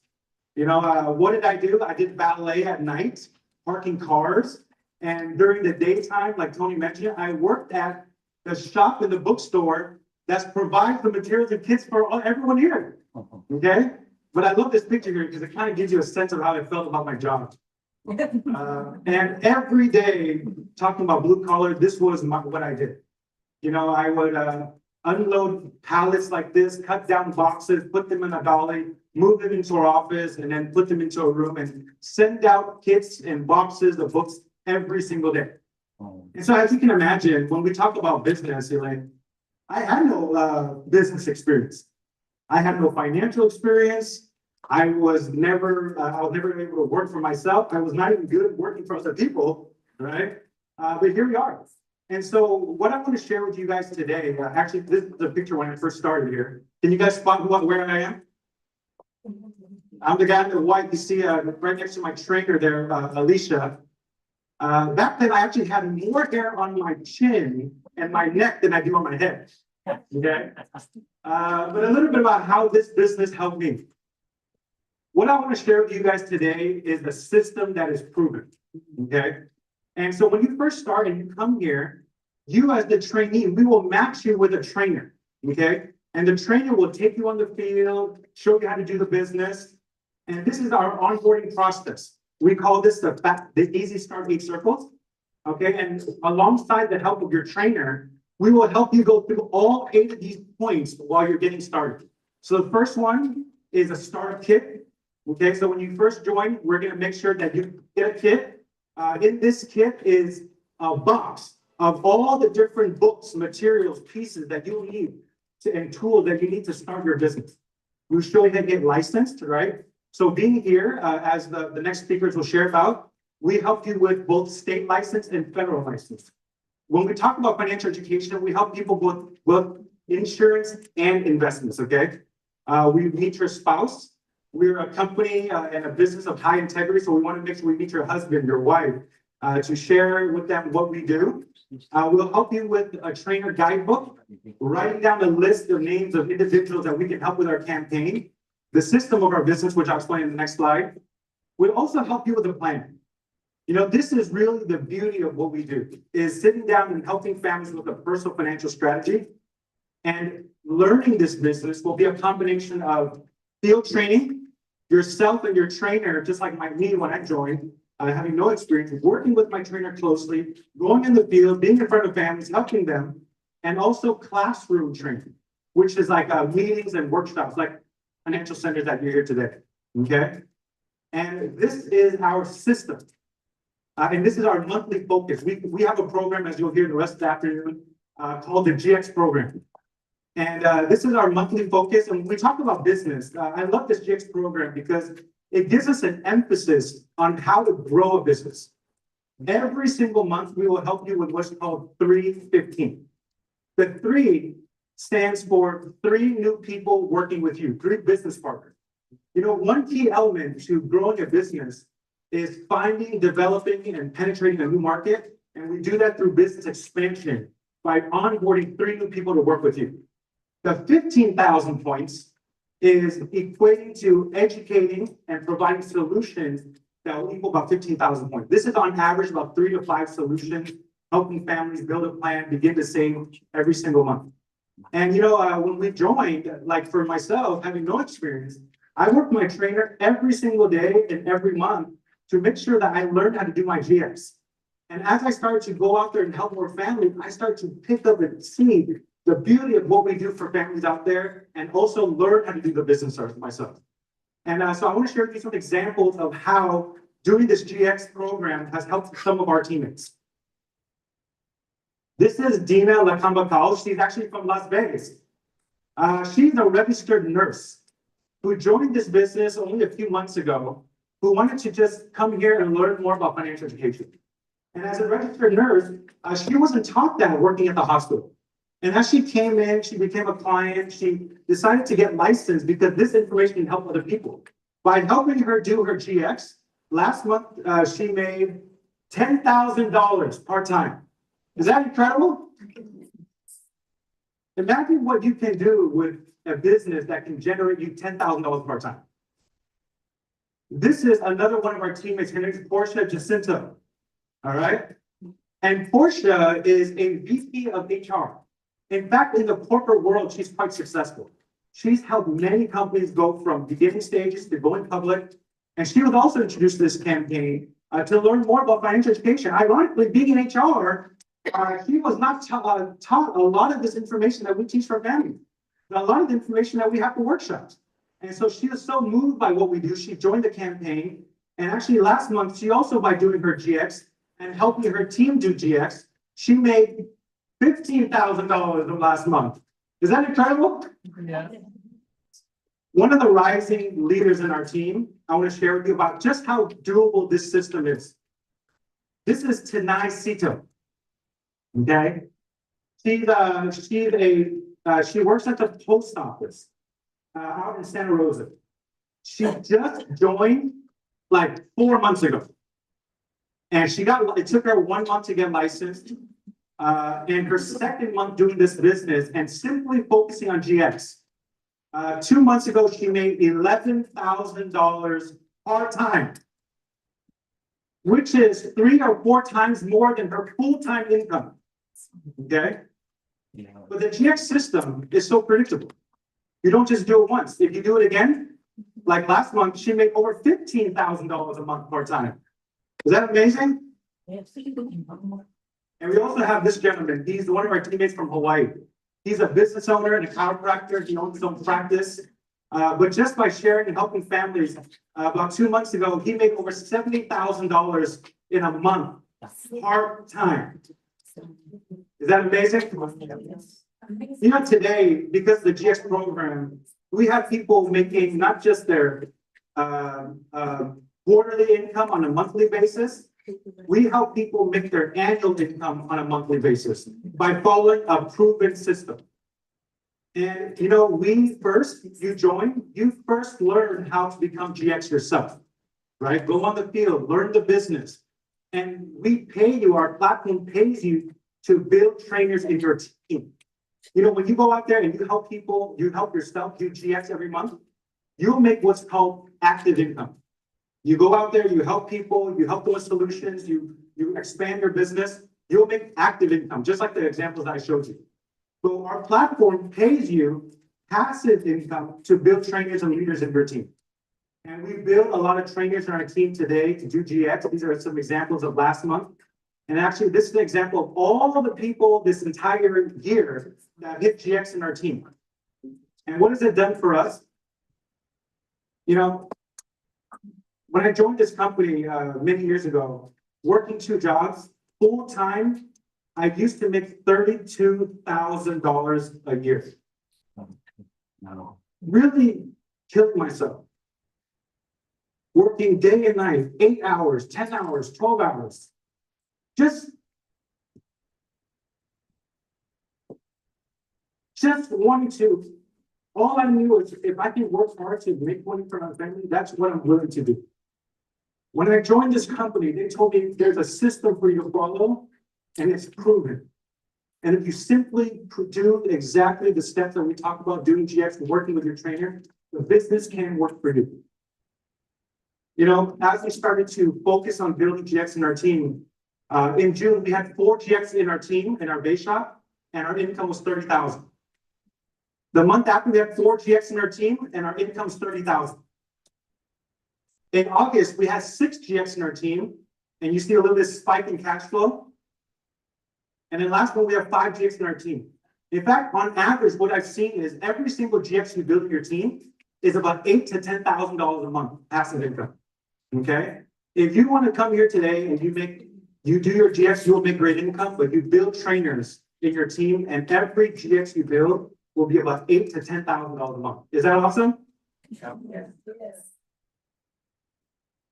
What did I do? I did ballet at night, parking cars. And during the daytime, like Tony mentioned, I worked at the shop in the bookstore that provides the materials and kits for everyone here. Okay? But I love this picture here because it kind of gives you a sense of how I felt about my job. And every day, talking about blue collar, this was what I did. You know, I would unload pallets like this, cut down boxes, put them in a dolly, move them into our office, and then put them into a room and send out kits and boxes of books every single day. And so as you can imagine, when we talk about business, you're like, I had no business experience. I had no financial experience. I was never able to work for myself. I was not even good at working for other people, right? But here we are. And so what I want to share with you guys today, actually, this is the picture when I first started here. Can you guys spot where I am? I'm the guy in the white. You see right next to my trainer there, Alicia. Back then, I actually had more hair on my chin and my neck than I do on my head. Okay. But a little bit about how this business helped me. What I want to share with you guys today is a system that is proven. Okay. And so when you first start and you come here, you as the trainee, we will match you with a trainer. Okay. And the trainer will take you on the field, show you how to do the business. And this is our onboarding process. We call this the Easy Start 8 Circles. Okay. And alongside the help of your trainer, we will help you go through all 8 of these points while you're getting started. So the first one is a starter kit. Okay. So when you first join, we're going to make sure that you get a kit. In this kit is a box of all the different books, materials, pieces that you'll need and tools that you need to start your business. We'll show you how to get licensed, right? So being here, as the next speakers will share about, we help you with both state license and federal license. When we talk about financial education, we help people with insurance and investments, okay? We meet your spouse. We're a company and a business of high integrity, so we want to make sure we meet your husband, your wife, to share with them what we do. We'll help you with a trainer guidebook, writing down a list of names of individuals that we can help with our campaign, the system of our business, which I'll explain in the next slide. We'll also help you with a plan. You know, this is really the beauty of what we do, is sitting down and helping families with a personal financial strategy. And learning this business will be a combination of field training, yourself and your trainer, just like me when I joined, having no experience, working with my trainer closely, going in the field, being in front of families, helping them, and also classroom training, which is like meetings and workshops, like financial centers that you're here today, okay? And this is our system. And this is our monthly focus. We have a program, as you'll hear the rest of the afternoon, called the GX program. And this is our monthly focus. And when we talk about business, I love this GX program because it gives us an emphasis on how to grow a business. Every single month, we will help you with what's called 315. The 3 stands for 3 new people working with you, 3 business partners. You know, one key element to growing a business is finding, developing, and penetrating a new market. And we do that through business expansion by onboarding 3 new people to work with you. The 15,000 points is equating to educating and providing solutions that will equal about 15,000 points. This is on average about 3 to 5 solutions, helping families build a plan, begin to save every single month. And you know, when we joined, like for myself, having no experience, I worked with my trainer every single day and every month to make sure that I learned how to do my GX. And as I started to go out there and help more families, I started to pick up and see the beauty of what we do for families out there, and also learn how to do the business myself. And so I want to share with you some examples of how doing this GX program has helped some of our teammates. This is Dina Lakambakal. She's actually from Las Vegas. She's a registered nurse who joined this business only a few months ago, who wanted to just come here and learn more about financial education. And as a registered nurse, she wasn't taught that working at the hospital. And as she came in, she became a client. She decided to get licensed because this information can help other people. By helping her do her GX, last month she made $10,000 part-time. Is that incredible? Imagine what you can do with a business that can generate you $10,000 part-time. This is another one of our teammates. Her name is Portia Jacinto. All right. And Portia is a VP of HR. In fact, in the corporate world, she's quite successful. She's helped many companies go from beginning stages to going public. And she was also introduced to this campaign to learn more about financial education. Ironically, being in HR, she was not taught a lot of this information that we teach our families. A lot of the information that we have for workshops. And so she was so moved by what we do. She joined the campaign. And actually last month, she also, by doing her GX and helping her team do GX, she made $15,000 last month. Is that incredible? Yeah. One of the rising leaders in our team, I want to share with you about just how doable this system is. This is Tanai Sito. Okay? She works at the post office out in Santa Rosa. She just joined like 4 months ago. And it took her 1 month to get licensed. And her second month doing this business and simply focusing on GX. 2 months ago, she made $11,000 part-time, which is 3 or 4 times more than her full-time income. Okay? But the GX system is so predictable. You don't just do it once. If you do it again, like last month, she made over $15,000 a month part-time. Is that amazing? And we also have this gentleman. He's one of our teammates from Hawaii. He's a business owner and a chiropractor. He owns his own practice. But just by sharing and helping families, about 2 months ago, he made over $70,000 in a month, part-time. Is that amazing? You know, today, because of the GX program, we have people making not just their quarterly income on a monthly basis. We help people make their annual income on a monthly basis by following a proven system. And you know, you first learn how to become GX yourself, right? Go on the field, learn the business. And we pay you, our platform pays you to build trainers in your team. You know, when you go out there and you help people, you help yourself do GX every month, you'll make what's called active income. You go out there, you help people, you help them with solutions, you expand your business, you'll make active income, just like the examples I showed you. So our platform pays you passive income to build trainers and leaders in your team. And we built a lot of trainers in our team today to do GX. These are some examples of last month. And actually, this is an example of all the people this entire year that hit GX in our team. And what has it done for us? You know, when I joined this company many years ago, working 2 jobs, full-time, I used to make $32,000 a year. Really killed myself. Working day and night, 8 hours, 10 hours, 12 hours. Just wanting to, all I knew is if I can work hard to make money for my family, that's what I'm willing to do. When I joined this company, they told me there's a system for you to follow, and it's proven. And if you simply do exactly the steps that we talk about doing GX and working with your trainer, the business can work for you. You know, as we started to focus on building GX in our team, in June, we had 4 GX in our team, in our base shop, and our income was $30,000. The month after, we had 4 GX in our team, and our income was $30,000. In August, we had 6 GX in our team, and you see a little bit of spike in cash flow. And then last month, we have 5 GX in our team. In fact, on average, what I've seen is every single GX you build in your team is about $8,000 to $10,000 a month passive income. Okay? If you want to come here today and you do your GX, you'll make great income, but you build trainers in your team, and every GX you build will be about $8,000 to $10,000 a month. Is that awesome? Yes.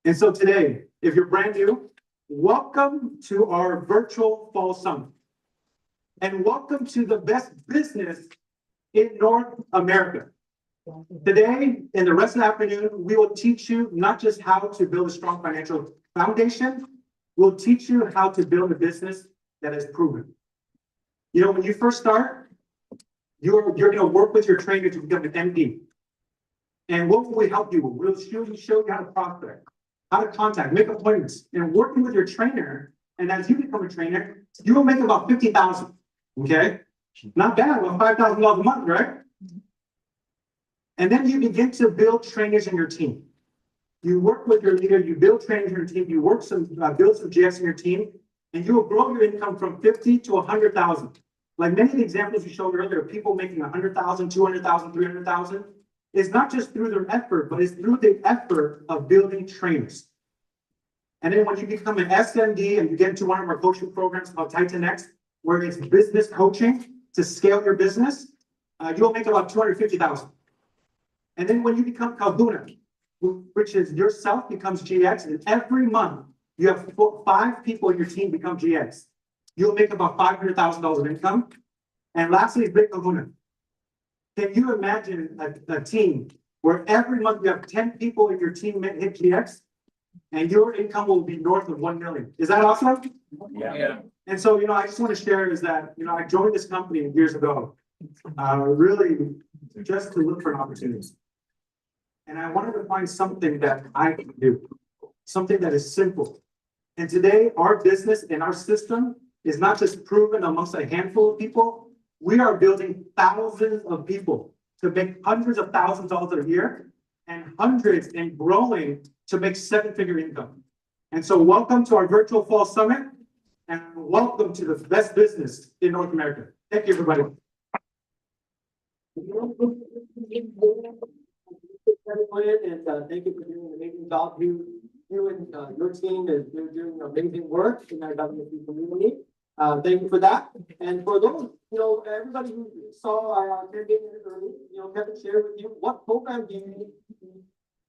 And so today, if you're brand new, welcome to our virtual fall summit. And welcome to the best business in North America. Today, and the rest of the afternoon, we will teach you not just how to build a strong financial foundation, we'll teach you how to build a business that is proven. You know, when you first start, you're going to work with your trainer to become an MD. And what will we help you with? We'll show you how to prospect, how to contact, make appointments, and working with your trainer. And as you become a trainer, you will make about $50,000. Okay, not bad. About $5,000 a month, right? And then you begin to build trainers in your team. You work with your leader, you build trainers in your team, you build some GX in your team, and you will grow your income from 50 to 100,000. Like many of the examples you showed earlier, people making 100,000, 200,000, 300,000, is not just through their effort, but it's through the effort of building trainers. And then when you become an SMD and you get into one of our coaching programs called Titan X, where it's business coaching to scale your business, you'll make about 250,000. And then when you become Kahuna, which is yourself becomes GX, and every month you have 5 people in your team become GX. You'll make about $500,000 of income. And lastly, Big Kahuna. Can you imagine a team where every month you have 10 people in your team hit GX, and your income will be north of 1 million? Is that awesome? Yeah. And so, I just want to share is that, I joined this company years ago, really just to look for opportunities. And I wanted to find something that I can do, something that is simple. And today, our business and our system is not just proven amongst a handful of people. We are building thousands of people to make hundreds of thousands of dollars a year and hundreds and growing to make 7-figure income. And so welcome to our virtual fall summit and welcome to the best business in North America. Thank you, everybody. Everyone, and thank you for doing an amazing job. You and your team is doing amazing work in our WFP community. Thank you for that. And for those, everybody who saw our campaign early, Kevin shared with you what program do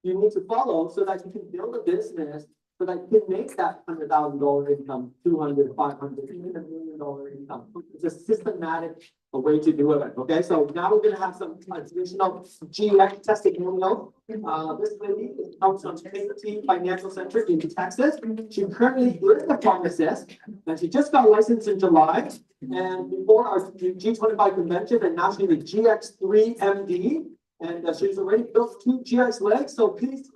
you need to follow so that you can build a business so that you can make that $100,000 income, 200, 500, even $1 million income. It's a systematic way to do it. Okay, so now we're gonna have some additional GX testimonials. This lady comes from Trinity Financial Center in Texas. She currently is a pharmacist, and she just got licensed in July. And before our G25 convention, and now she's a GX3 MD. And she's already built 2 GX legs. So please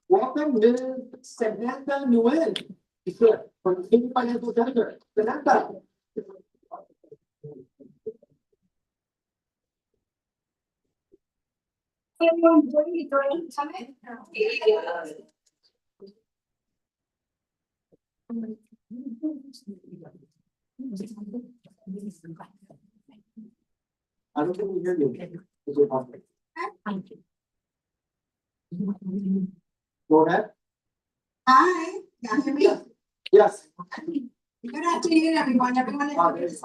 welcome Ms. Samantha Nguyen from Trinity Financial Center. Samantha. Everyone, what are you doing tonight? I don't think we hear you. Is it possible? Go ahead. Hi, can you hear me? Yes. Good afternoon, everyone. Everyone is.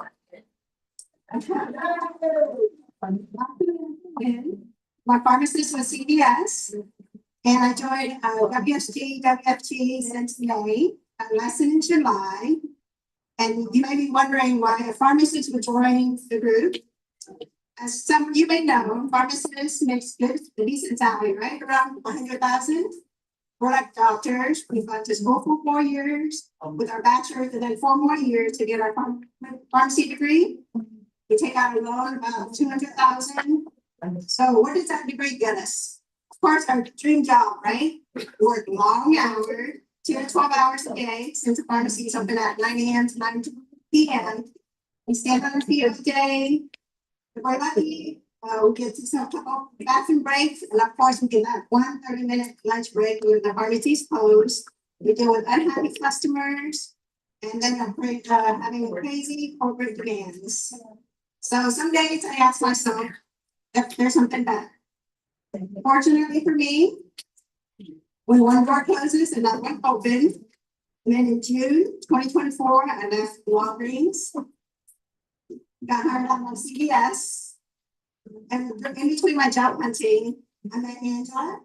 My pharmacist was CVS, and I joined WFT since May. I licensed in July, and you may be wondering why a pharmacist would join the group. As some of you may know, pharmacists makes good decent salary, right? Around 100,000. We're like doctors. We've gone to school for 4 years with our bachelor's, and then 4 more years to get our pharmacy degree. We take out a loan about 200,000. So what does that degree get us? Of course, our dream job, right? Work long hours, 10 to 12 hours a day, since the pharmacy is open at 9 a.m. to 9 p.m. We stand on the field a day. If we're lucky, we get to some couple bathroom breaks, and of course, we get that 1 30-minute lunch break when the pharmacy is closed. We deal with unhappy customers, and then having crazy corporate demands. So some days I ask myself if there's something better. Fortunately for me, when one door closes, another one opens. And then in June 2024, I left Walgreens. Got hired on CVS, and in between my job hunting, I met Angela,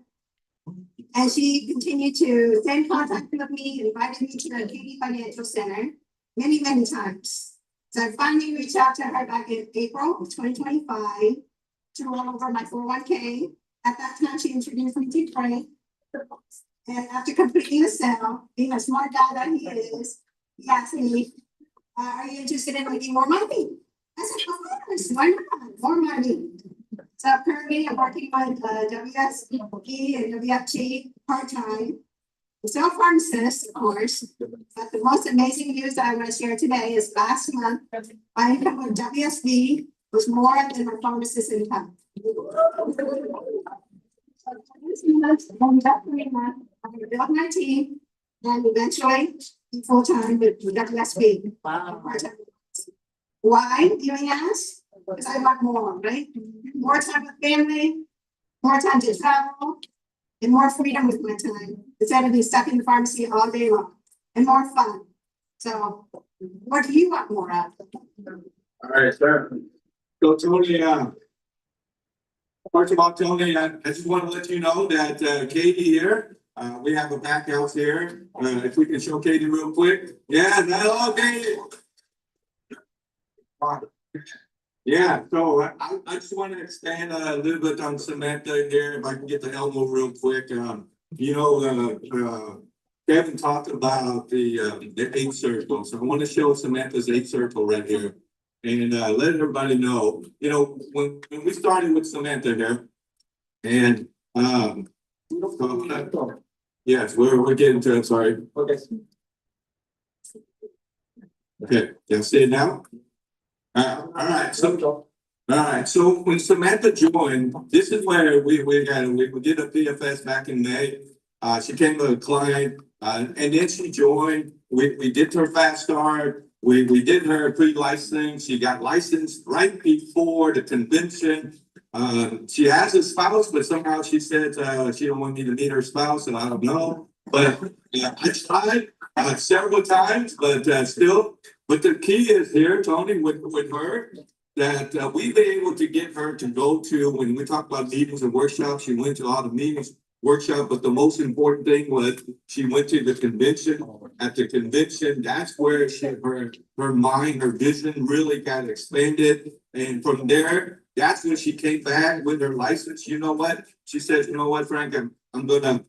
and she continued to stay in contact with me and invited me to the Trinity Financial Center many times. So I finally reached out to her back in April of 2025 to roll over my 401k. At that time, she introduced me to Frank, and after completing the sale, being a smart guy that he is, he asked me, "Are you interested in making more money?" I said, "Of course, why not? More money." So currently I'm working with WSP and WFG part-time. I'm still a pharmacist, of course, but the most amazing news that I want to share today is last month, my income with WSB was more than my pharmacist income. Then got 3 months, I built my team, and eventually full time, but we got less paid. Wow. Part-time. Why, you may ask? Because I want more, right? More time with family, more time to travel, and more freedom with my time, instead of being stuck in the pharmacy all day long, and more fun. So, what do you want more of? All right, sir. So Tony, first of all, Tony, I just want to let you know that Katie here, we have a back house here. If we can show Katie real quick. Yeah, hello, Katie. Yeah, so I just want to expand a little bit on Samantha here, if I can get the elbow real quick. Kevin talked about the 8 circle, so I want to show Samantha's 8 circle right here. And let everybody know, when we started with Samantha here, and yes, we're getting to it, sorry. Okay. Okay, can you see it now? All right, so when Samantha joined, this is where we did a PFS back in May. She came to a client, and then she joined. We did her fast start. We did her pre-license. She got licensed right before the convention. She has a spouse, but somehow she said she don't want me to meet her spouse, and I don't know. But I tried several times, but still. But the key is here, Tony, with her, that we've been able to get her to go to, when we talk about meetings and workshops, she went to all the meetings, workshop, but the most important thing was she went to the convention. At the convention, that's where her mind, her vision really got expanded. And from there, that's when she came back with her license. You know what? She says, you know what, Frank, I'm gonna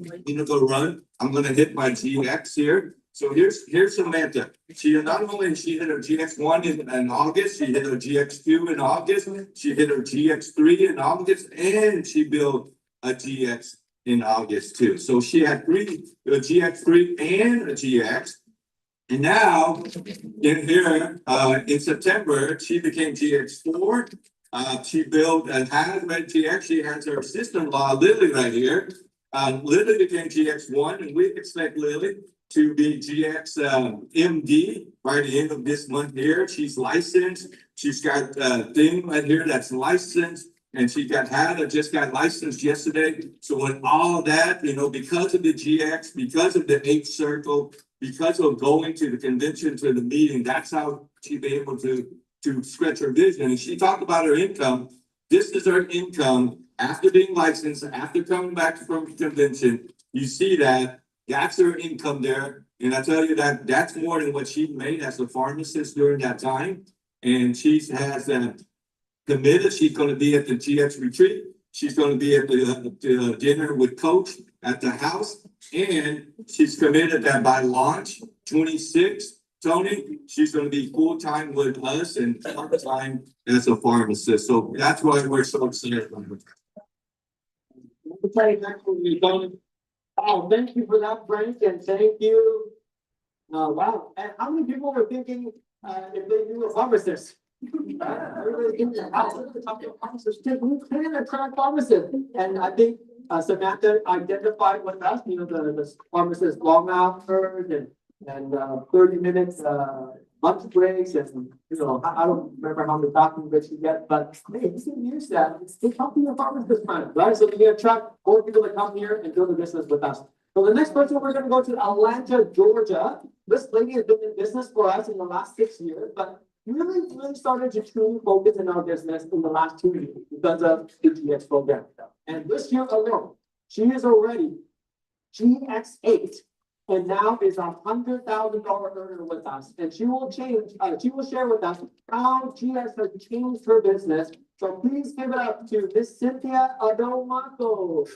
go run. I'm gonna hit my GX here. So here's Samantha. She hit her GX1 in August, she hit her GX2 in August, she hit her GX3 in August, and she built a GX in August too. So she had a GX3 and a GX. And now in here, in September, she became GX4. She built and has red GX. She has her sister-in-law, Lily, right here. Lily became GX1, and we expect Lily to be GX MD by the end of this month here. She's licensed. She's got a thing right here that's licensed. And she just got licensed yesterday. So when all that, because of the GX, because of the 8 circle, because of going to the convention, to the meeting, that's how she'd be able to stretch her vision. And she talked about her income. This is her income after being licensed, after coming back from the convention. You see that's her income there. And I tell you that's more than what she made as a pharmacist during that time. And she has committed. She's going to be at the GX retreat. She's going to be at the dinner with Coach at the house. And she's committed that by launch 26, Tony, she's going to be full-time with us and part-time as a pharmacist. So that's why we're so excited. Oh, thank you for that, Frank, and thank you. Wow, and how many people were thinking if they knew a pharmacist? Everybody in the house, pharmacist, who can attract pharmacists? And I think Samantha identified with us, the pharmacist long hours and 30 minutes lunch breaks, and I don't remember how many documents you get, but hey, you can use that. It's helping your pharmacist friend, right? So we attract more people to come here and build a business with us. So the next person, we're going to go to Atlanta, Georgia. This lady has been in business for us in the last 6 years, but really started to truly focus in our business in the last 2 years because of the GX program. And this year alone, she is already GX8. And now is $100,000 earner with us, and she will share with us how GX has changed her business. So please give it up to Miss Cynthia Adomaco.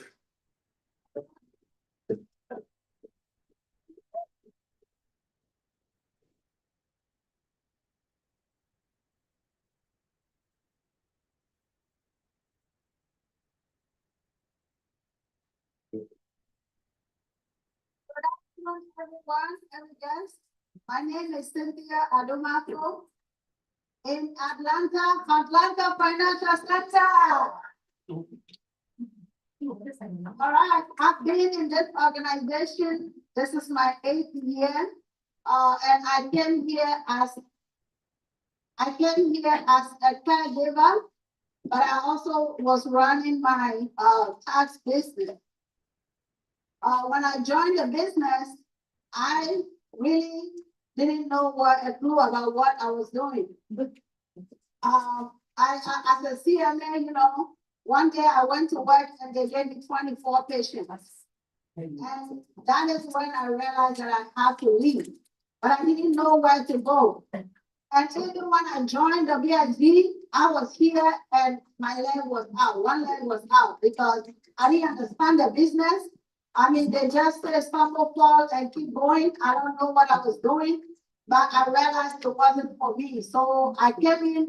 Everyone and guests, my name is Cynthia Adomaco in Atlanta Financial Center. All right, I've been in this organization, this is my 8th year. And I came here as a caregiver, but I also was running my tax business. When I joined the business, I really didn't know a clue about what I was doing. As a CMA, you know, one day I went to work and they gave me 24 patients. And that is when I realized that I had to leave, but I didn't know where to go. And even when I joined the BSB, I was here and my leg was out. One leg was out because I didn't understand the business. I mean, they just say stumble, fall, and keep going. I don't know what I was doing, but I realized it wasn't for me. So I came in,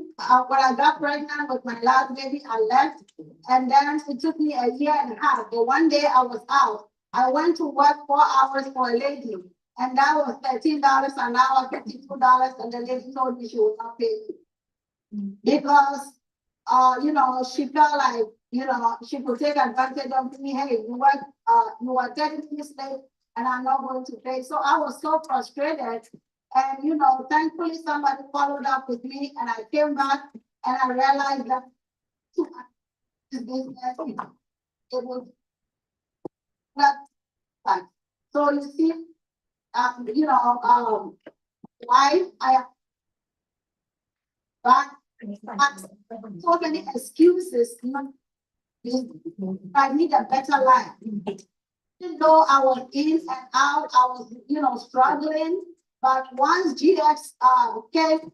when I got pregnant with my last baby, I left. And then it took me a year and a half. But one day I was out. I went to work 4 hours for a lady. And that was $13 an hour, $52, and the lady told me she would not pay me. Because, you know, she felt like, you know, she could take advantage of me. Hey, you were 30 minutes late and I'm not going to pay. So I was so frustrated. And, you know, thankfully somebody followed up with me and I came back and I realized that this business, it was not fun. So you see, you know, why I so many excuses. I need a better life. Even though I was in and out, I was, you know, struggling. But once GX came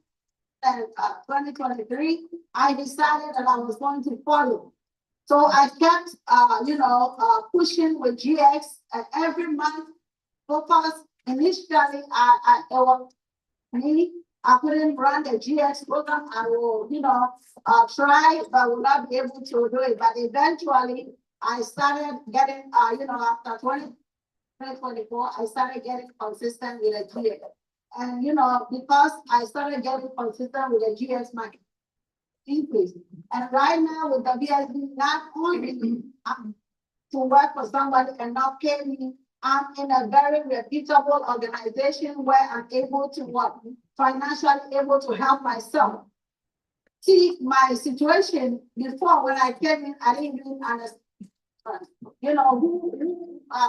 in 2023, I decided that I was going to follow. So I kept, you know, pushing with GX every month. Because initially, I couldn't run the GX program. I will, you know, try, but will not be able to do it. But eventually, I started getting, you know, after 2024, I started getting consistent with the GX. And, you know, because I started getting consistent with the GX, my increase. And right now with the BSB, not only to work for somebody and not pay me, I'm in a very reputable organization where I'm able to work, financially able to help myself. See, my situation before when I came in, I didn't even understand, you know,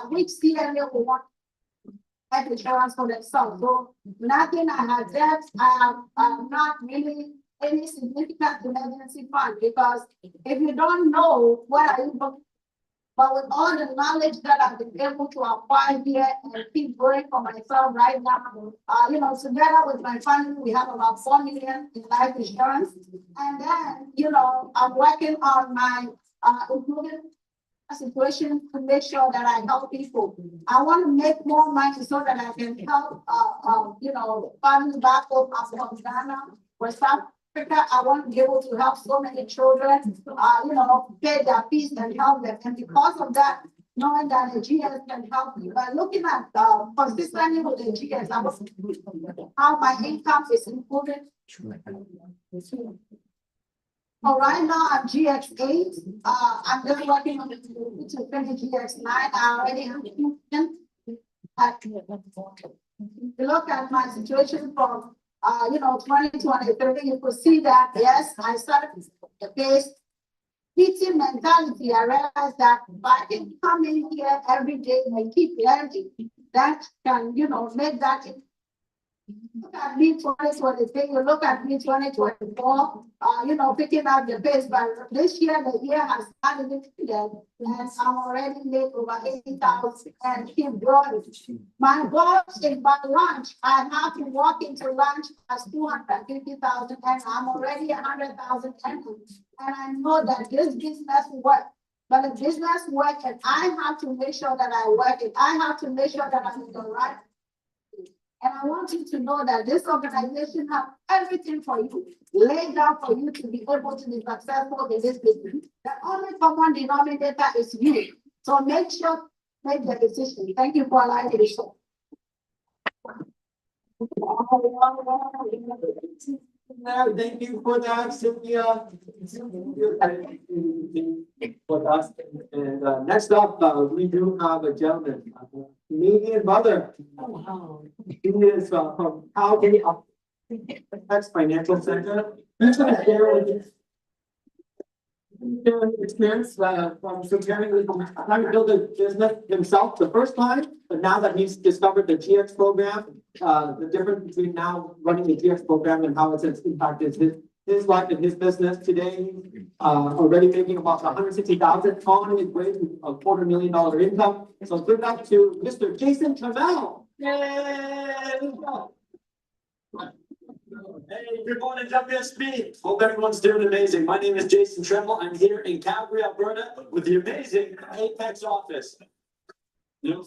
which CNA will want health insurance for themselves. So nothing, I have debts, I have not really any significant emergency fund, because if you don't know what are you looking. But with all the knowledge that I've been able to acquire here and keep growing for myself right now, you know, together with my family, we have about 4 million in life insurance. And then, you know, I'm working on my improving situation to make sure that I help people. I want to make more money so that I can help, you know, family back home from Ghana, West Africa. I want to be able to help so many children, you know, pay their fees and help them. And because of that, knowing that the GS can help you, by looking at consistently with the GS, how my income is improving. So right now I'm GX8. I'm just working on the to finish GX9. I already have if you look at my situation from you know, 2023, you could see that yes, I started the base PT mentality. I realized that if I can come in here every day and keep learning, that can, you know, make that. Look at me 2023, you look at me 2024, you know, picking up the pace, but this year, the year has started and I'm already made over 80,000 and keep growing. My goal is by lunch, I have to walk into lunch as 250,000 and I'm already 100,000 and I know that this business works. But the business works and I have to make sure that I work it. I have to make sure that I'm in the right. And I want you to know that this organization has everything for you, laid out for you to be able to be successful in this business. The only common denominator is you. So make sure, make the decision. Thank you for allowing me to show. No, thank you for that, Sylvia. For us, and next up, we do have a gentleman, Canadian mother. He is from Calgary, Financial Center. He's gonna share with you. Experience from preparing trying to build a business himself the first time, but now that he's discovered the GX program, the difference between now running the GX program and how it's impacted his life and his business today. Already making about 160,000, on his way to a $250,000 income. So give that to Mr. Jason Trammell. Yay! Let's go. Hey, good morning, WSB. Hope everyone's doing amazing. My name is Jason Tremble. I'm here in Calgary, Alberta with the amazing Apex office. You know,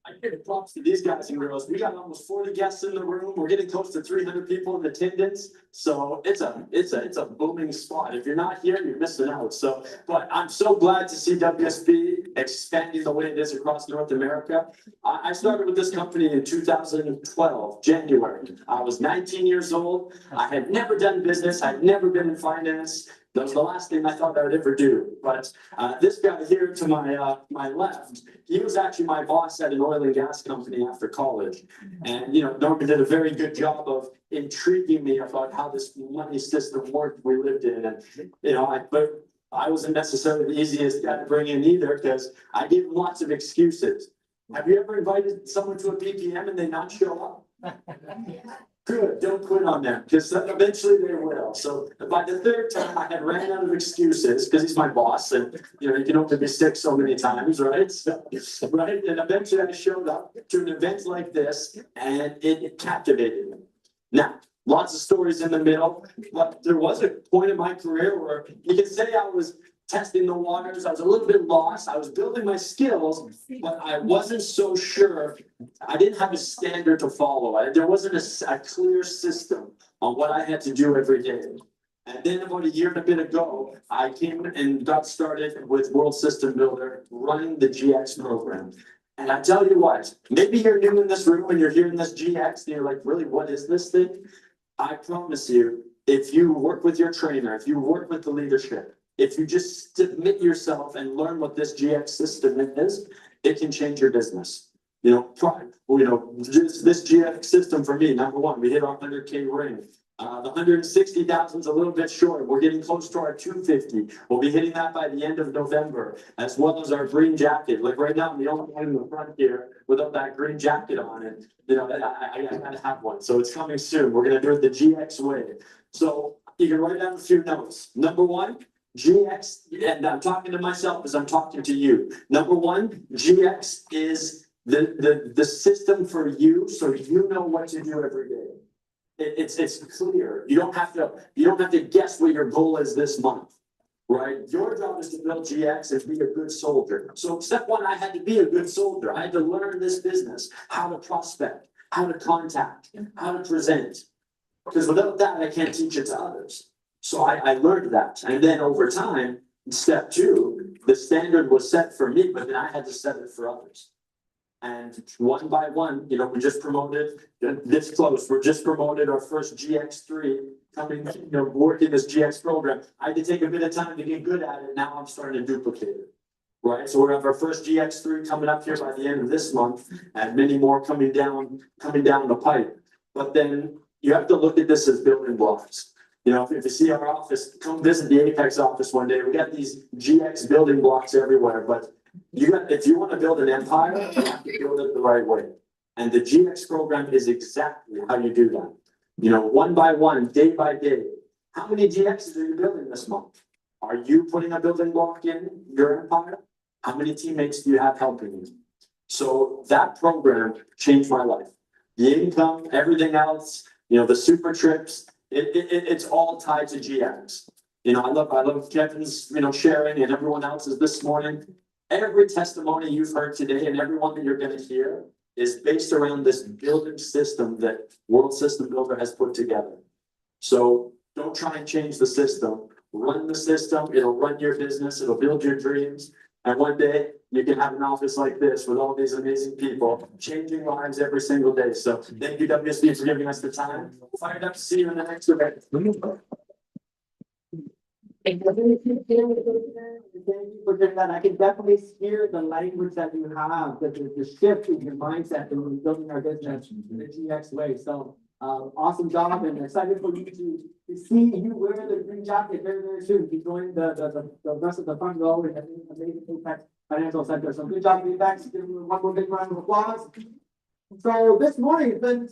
I give props to these guys and girls. We got almost 40 guests in the room. We're getting close to 300 people in attendance. So it's a booming spot. If you're not here, you're missing out. So, but I'm so glad to see WSB expanding the way it is across North America. I started with this company in 2012, January. I was 19 years old. I had never done business. I'd never been in finance. That was the last thing I thought I would ever do. But this guy here to my left, he was actually my boss at an oil and gas company after college. And, you know, Norman did a very good job of intriguing me about how this money system worked we lived in. And, you know, but I wasn't necessarily the easiest guy to bring in either because I gave him lots of excuses. Have you ever invited someone to a PPM and they not show up? Good, don't quit on them, because eventually they will. So by the third time, I had ran out of excuses, because he's my boss, and you know, you can only be sick so many times, right? So, right, and eventually I showed up to an event like this, and it captivated me. Now, lots of stories in the middle, but there was a point in my career where you can say I was testing the waters. I was a little bit lost. I was building my skills, but I wasn't so sure. I didn't have a standard to follow. There wasn't a clear system on what I had to do every day. And then about a year and a bit ago, I came and got started with World System Builder, running the GX program. And I tell you what, maybe you're new in this room and you're hearing this GX and you're like, really, what is this thing? I promise you, if you work with your trainer, if you work with the leadership, if you just submit yourself and learn what this GX system is, it can change your business. You know, this GX system for me, number one, we hit our 100K ring. The 160,000 is a little bit short. We're getting close to our 250. We'll be hitting that by the end of November, as well as our green jacket. Like right now, I'm the only one in the front here without that green jacket on, and you know, I gotta have one. So it's coming soon. We're gonna do it the GX way. So you can write down a few notes. Number one, GX, and I'm talking to myself as I'm talking to you. Number one, GX is the system for you, so you know what to do every day. It's clear. You don't have to guess what your goal is this month, right? Your job is to build GX and be a good soldier. So step one, I had to be a good soldier. I had to learn this business, how to prospect, how to contact, how to present. Because without that, I can't teach it to others. So I learned that. And then over time, step two, the standard was set for me, but then I had to set it for others. And one by one, you know, we just promoted this close. We're just promoted our first GX3 coming, you know, working this GX program. I had to take a bit of time to get good at it. Now I'm starting to duplicate it. Right. So we're gonna have our first GX3 coming up here by the end of this month, and many more coming down the pipe. But then you have to look at this as building blocks. You know, if you see our office, come visit the Apex office one day. We got these GX building blocks everywhere, but if you want to build an empire, you have to build it the right way. And the GX program is exactly how you do that. You know, one by one, day by day. How many GXs are you building this month? Are you putting a building block in your empire? How many teammates do you have helping you? So that program changed my life. The income, everything else, you know, the super trips, it's all tied to GX. You know, I love Kevin's, you know, sharing and everyone else's this morning. Every testimony you've heard today and everyone that you're going to hear is based around this building system that World System Builder has put together. So don't try and change the system. Run the system. It'll run your business. It'll build your dreams. And one day, you can have an office like this with all these amazing people, changing lives every single day. So thank you, WSB, for giving us the time. Fired up to see you in the next event. Thank you for doing that. I can definitely hear the language that you have, the shift in your mindset that we're building our business in the GX way. So, awesome job and excited for you to see you wear the green jacket very, very soon. You join the rest of the front row in the amazing Apex Financial Center. So good job, Apex. Give them one more big round of applause. So this morning has been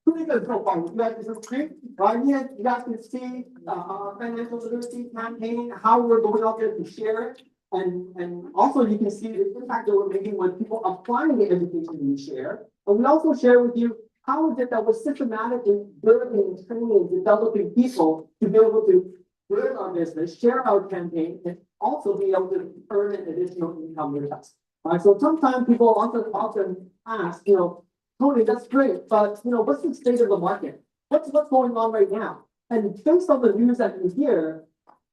pretty good so far. You guys are great. You guys can see our financial literacy campaign, how we're going out there to share it. And also you can see the impact that we're making when people applying the education we share. And we also share with you how is it that we're systematically building, training, developing people to be able to build our business, share our campaign, and also be able to earn an additional income with us. So sometimes people often ask, Tony, that's great, but what's the state of the market? What's going on right now? And based on the news that you hear,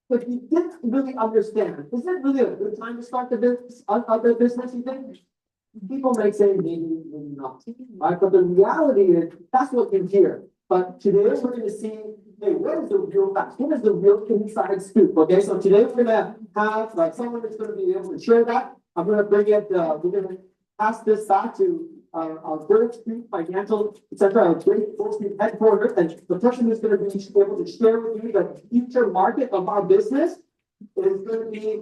if you didn't really understand, is it really a good time to start the business, other business, you think? People may say maybe, maybe not, right? But the reality is that's what you hear. But today we're going to see, hey, what is the real fact? What is the real inside scoop? Okay, so today we're going to have someone that's going to be able to share that. I'm going to bring it, we're going to pass this back to our Grove Street Financial Center, our Grove Street headquarters, and the person who's going to be able to share with you the future market of our business is going to be,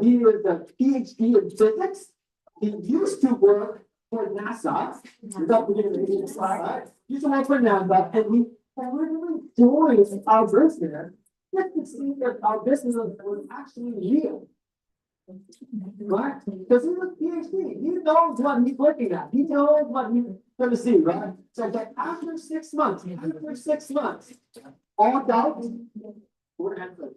he is a PhD in physics. He used to work for NASA. Used to work for NASA, and he really joined our business just to see that our business was actually real. Right? Because he's a PhD. He knows what he's looking at. He knows what he's going to see, right? So that after 6 months, all doubts were answered.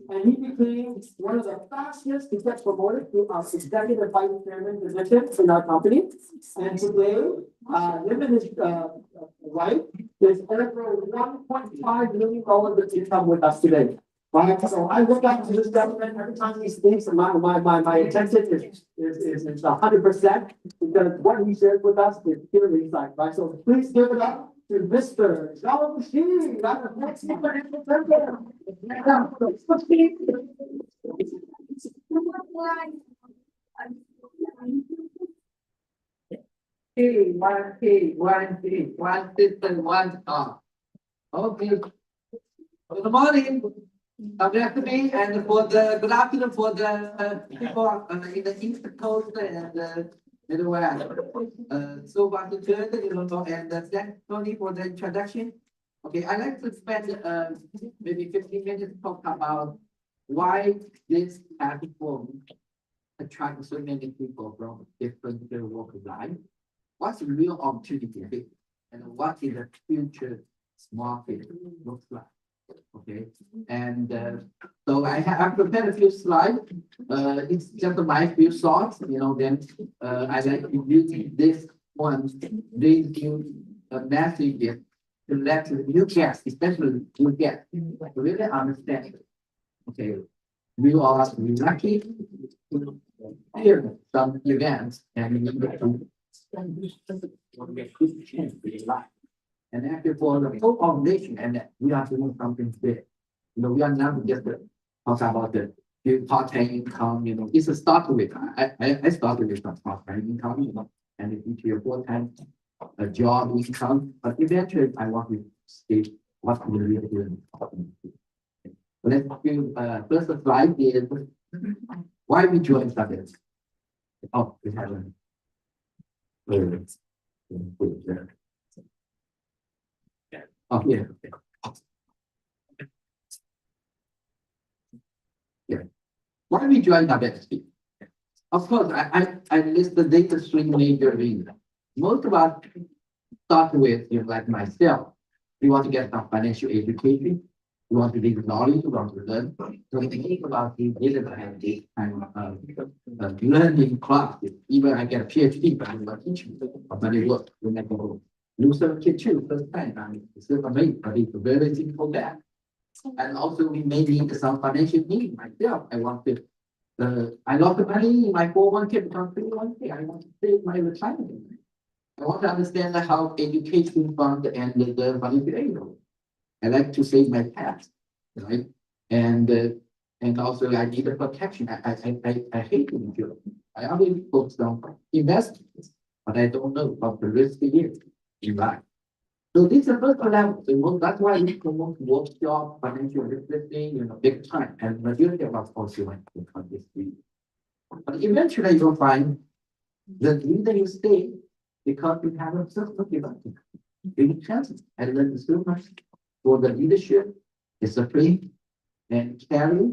And he became one of the fastest to get promoted to our executive vice chairman position in our company. And today, him and his wife is over $1.5 million of income with us today. Right? So I look up to this gentleman every time he speaks, and my attention is 100% because what he shares with us is pure insight, right? So please give it up to Mr. John Sheen, one system, one star. Okay. Good morning. Good afternoon, and good afternoon for the people in the East Coast and the West. So about the third, and thanks Tony for the introduction. Okay, I'd like to spend maybe 15 minutes to talk about why this platform attracts so many people from different walks of life. What's the real opportunity and what is the future market looks like? Okay, and so I prepared a few slides. It's just my few thoughts, then I like to use this one, bring you a message to let you guests, especially you guests, really understand. Okay, we are lucky to hear some events and we need to get good chance for your life. And actually for the whole organization, and we are doing something big. We are not just talk about the part-time income, it's a start with. I started with some part-time income, and it into your full-time job income. But eventually I want to state what we really doing. Let's do first slide is why we joined Summit. Oh, we haven't. Oh, yeah. Yeah. Why we joined WSB? Of course, I list the data three major reasons. Most of us start with, like myself, we want to get some financial education. We want to get knowledge, we want to learn. So we think about the data and this kind of learning classes. Even I get a PhD, but I'm not teaching. But it works. We make a Lucifer kid too, first time. It's still amazing, but it's very simple that. And also we may need some financial need myself. I want to I lost the money in my 401k become 301k. I want to save my retirement. I want to understand how education fund and the value. I like to save my past, right? And also I need a protection. I hate insurance. I only focus on investments, but I don't know what the risk is in life. So this is the first level. So that's why we promote workshop, financial literacy, big time. And majority of us also went to this week. But eventually you'll find that either you stay because you have a certain development. Big chances. I learned so much for the leadership, discipline, and carry,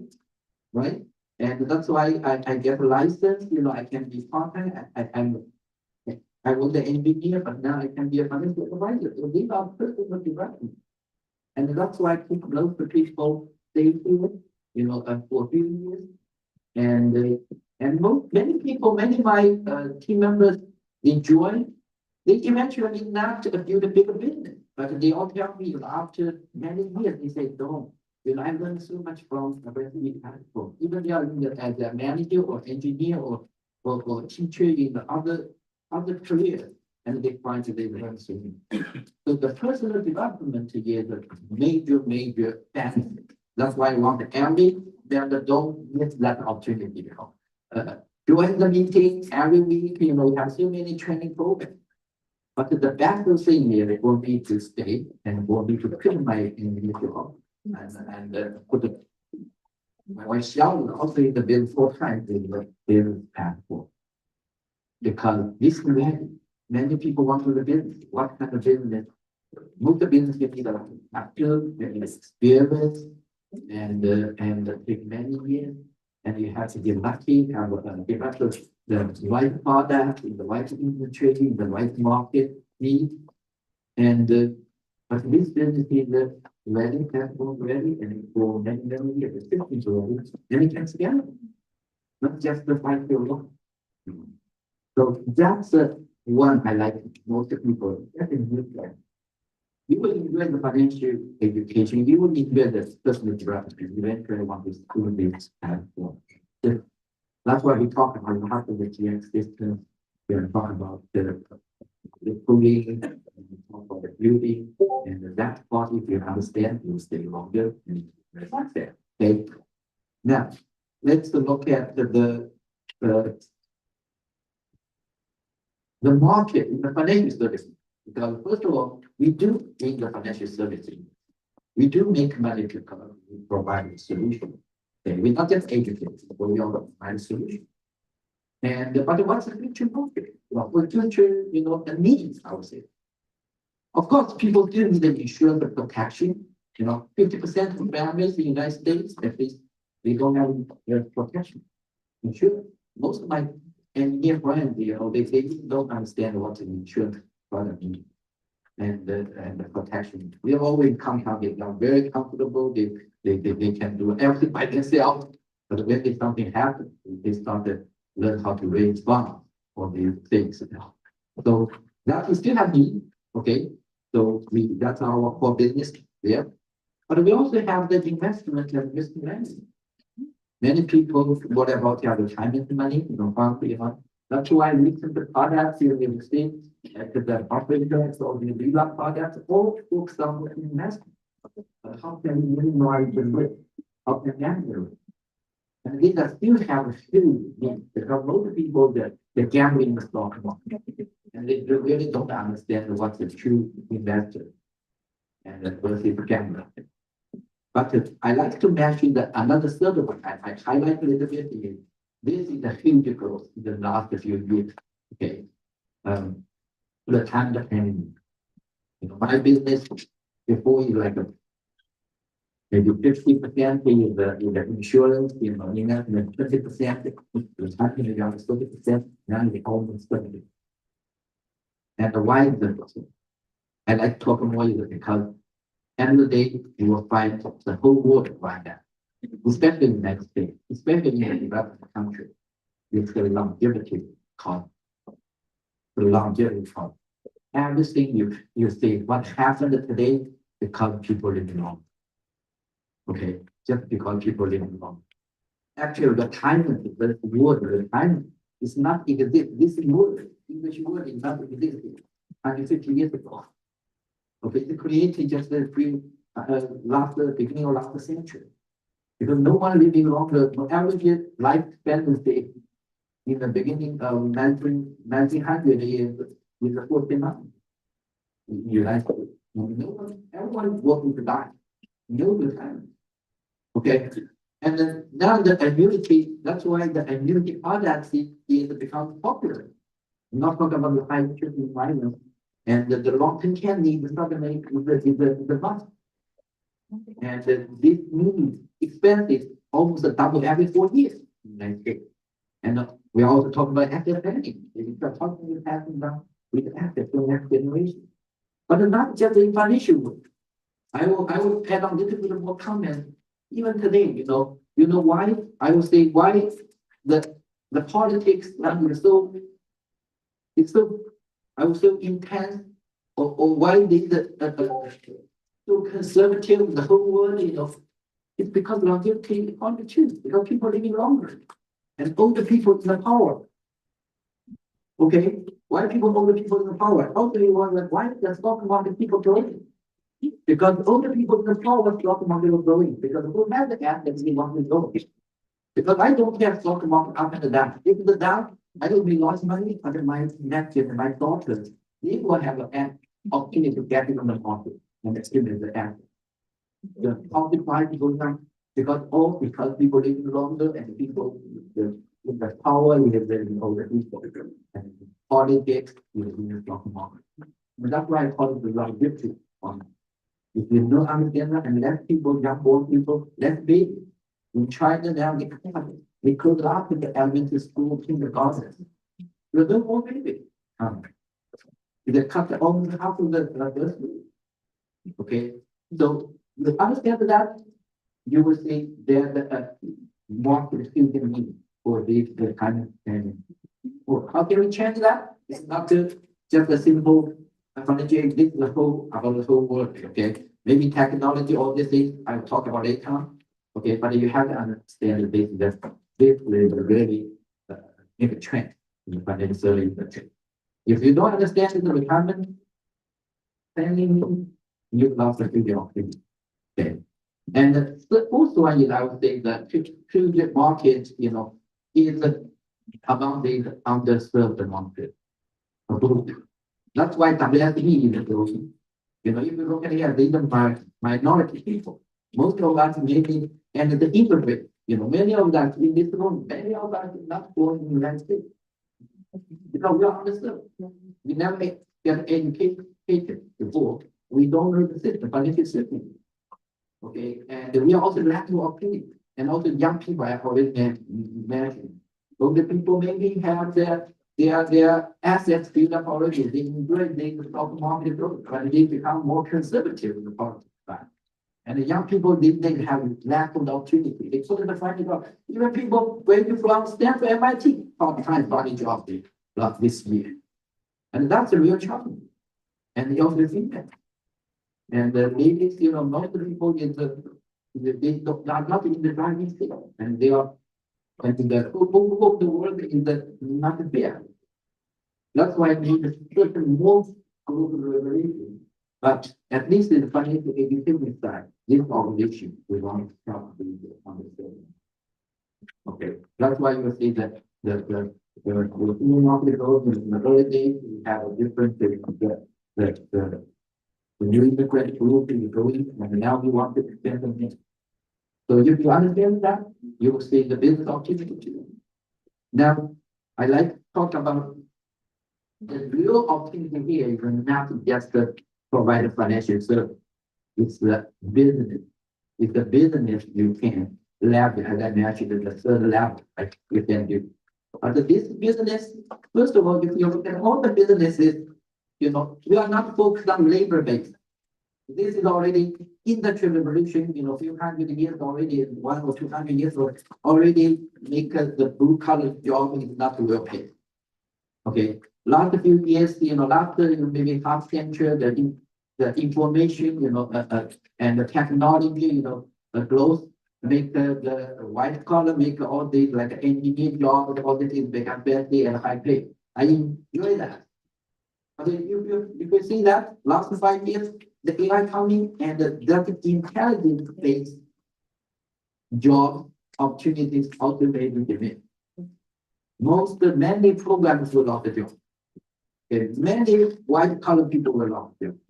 right? And that's why I get a license, I can be part-time. I was the engineer, but now I can be a financial supervisor. So these are personal development. And that's why I keep close to people safely, for a few years. And many people, many of my team members enjoy. They eventually not build a bigger business, but they all tell me after many years, they say, don't. I learned so much from the Western people. Even they are as a manager or engineer or teacher in the other careers, and they find that they learn so much. So the personal development is a major benefit. That's why I want every member don't miss that opportunity. Join the meeting every week. We have so many training programs. But the best thing here it will be to stay and will be to put my individual and put myself also in the bill 4 times in the bill passport. Because this many people want to do business. What kind of business? Most the business you need a capital, you need experience, and take many years, and you have to get lucky, give up the right product in the right industry, in the right market need. And but this business is ready, platform ready, and for many years, the systems ready, then it can scale. Not just the 5 year. So that's one I like most people. That's a new plan. You will enjoy the financial education, you will enjoy the personal development, you eventually want to school this platform. That's why we talk about how the GX system. We are talking about the cooling, talk about the beauty, and that part, if you understand, you'll stay longer. And that's it. Okay. Now, let's look at the market in the financial services. Because first of all, we do in the financial services, we do make money to provide a solution. Okay, we're not just educators, but we also provide a solution. And but what's the future market? Well, for future, the needs, I would say. Of course, people do need an insurance protection. 50% of families in the United States, at least, they don't have their protection. Insurance. Most of my engineer friends, they don't understand what an insurance product means. And the protection. We have always come out, they are very comfortable, they can do everything by themselves. But when something happens, they start to learn how to raise funds for these things. So that we still have need, okay? So that's our core business there. But we also have the investment and risk management. Many people, what about their retirement money? That's why we listen to products in the state, the operators or the real products, all focus on investment. How can we minimize the risk? How can we handle it? And these are still have a huge need because most people they're gambling in the stock market and they really don't understand what's the true investor and versus gambler. But I like to mention that another third one I highlight a little bit is this is a huge growth in the last few years. Okay. The time depending. My business before is like maybe 50% in the insurance, and then 20% retirement around 30%, now it's almost 30%. And why is that? I like to talk more is because end of the day, you will find the whole world right now, especially in the United States, especially in the developed country, it's the longevity cost. The longevity cost. Everything you see, what happened today because people live long. Okay, just because people live long. Actually, retirement, the word retirement is not exist. This word, English word is not existing 150 years ago. Okay, it's created just beginning of last century. Because no one living longer, the average life expectancy in the beginning of 1900 years is 49. United States. No one, everyone is working to die. No retirement. Okay, and then now the immunity, that's why the immunity product is become popular. I'm not talking about the high nutrition environment and the long-term care need is not gonna make the must. And this means expenses almost double every 4 years in the United States. And we also talk about asset planning. We start talking about passing down with assets to the next generation. But not just the financial work. I will add on a little bit more comment. Even today, you know why? I will say why the politics is so I would say intense or why they so conservative the whole world, it's because longevity is on the truth, because people are living longer and older people in the power. Okay, why older people in the power? How do you want that? Why the stock market people growing? Because older people in the power, stock market is growing, because who has the assets we want to go. Because I don't care stock market up and down. If the down, I will be lost money under my nephew and my daughters. They will have an opportunity to get it on the market and experience the asset. The profit price goes down because people living longer and people with the power we have very older people and politics is in the stock market. And that's why I call it the longevity on. If you don't understand that and less people, young old people, less baby. In China now they could laugh at the elementary school kindergarten. You don't want baby. They cut almost half of the nursery. Okay, so you understand that you will see there's a market student need for this kind of training. Well, how can we change that? It's not just a simple technology exists about the whole world. Okay, maybe technology, all these things I'll talk about later. Okay, but you have to understand the basic that this will really make a trend in the financial industry. If you don't understand the retirement planning, you lost the future of it. Okay. And the fourth one is I would say that future market, is among the underserved market. That's why WSE is growing. If you look at here, these are minority people. Most of us maybe and the immigrant, many of us in this room, many of us not born in the United States. Because we are underserved. We never get educated before. We don't know the system, financial system. Okay, and we are also lacking opportunity. And also young people have already mentioned. So the people maybe have their assets built up already. They enjoy the stock market growth, but they become more conservative in the politics side. And the young people they have lack of opportunity. They couldn't find a job. Even people waiting from Stanford, MIT, can't find a job like this year. And that's a real challenge. And they also think that. And the ladies, most of the people they are not in the driving field, and they are, and the whole the world is not there. That's why we need a certain more global revelation. But at least in the financial education side, this organization we want to start understanding. Okay, that's why you see that the market growth in the early days we have a different the new immigrant group is growing, and now we want to expand them. So if you understand that, you will see the business opportunity too. Now, I like to talk about the real opportunity here is not just to provide a financial service. It's the business. It's the business you can leverage, as I mentioned, the third level, like you can do. But this business, first of all, if you look at all the businesses, we are not focused on labor based. This is already industrial revolution, a few hundred years already, 100 or 200 years already make the blue collar job is not well paid. Okay, last few years, last maybe half century, the information, and the technology, growth make the white collar, make all the like engineer job, all the things become better and high pay. I enjoy that. I mean, you can see that last 5 years, the AI coming and the intelligence based job opportunities automated demand. Many programs will lost the job. Okay, many white collar people will lost them.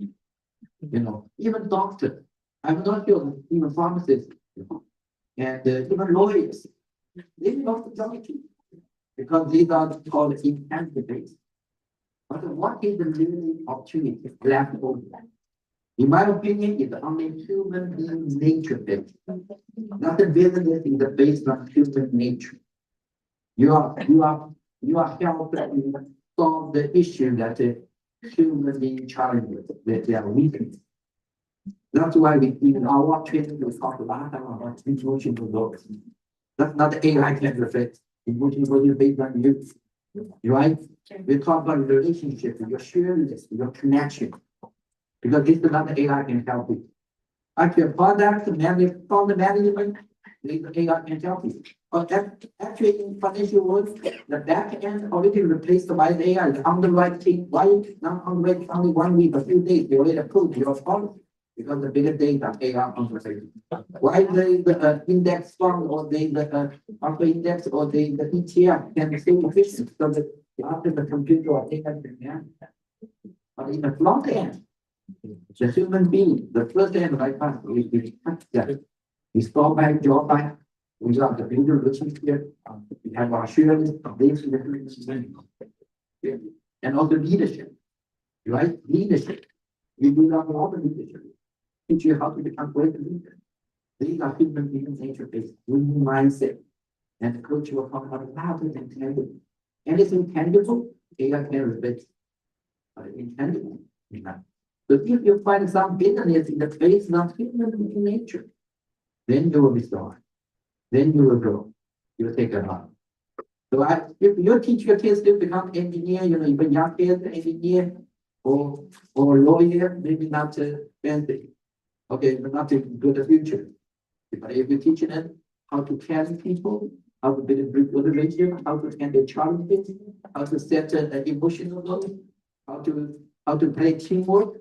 You know, even doctor, I'm not sure, even pharmacists, and even lawyers, they lost the job too. Because these are called intelligence based. But what is the really opportunity left over? In my opinion, it's only human being nature based. Not the business is based on human nature. You are helping solve the issue that the human being challenges, that they are weakened. That's why we in our training we talk a lot about emotional growth. That's not the AI can reflect. Emotional growth is based on you. Right? We talk about relationship, your sharedness, your connection. Because this is not the AI can help you. Actually, product management, from the management, the AI can help you. But that actually in financial world, the back end already replaced by the AI. The underwriting, why not underwriting only 1 week, a few days, they already approved your policy. Because the bigger data AI underwriting. Why the index fund or the upper index or the ETF can be so efficient so that after the computer or data can. But in the front end, the human being, the first end right path, we store back, draw back, we got the builder relationship, we have our assurance of this, and also leadership, right? Leadership. We do not all the leadership. Teach you how to become great leader. These are human being nature based, winning mindset, and the coach will talk about how to intangible. Anything tangible, AI can replace. But intangible, not. So if you find some business in the face of human nature, then you will be strong. Then you will grow. You will take a lot. So if you teach your kids to become engineer, you know, even young kids, engineer or lawyer, maybe not fancy. Okay, but not to go to the future. But if you teach them how to carry people, how to build a good relationship, how to handle challenges, how to set an emotional goal, how to play teamwork,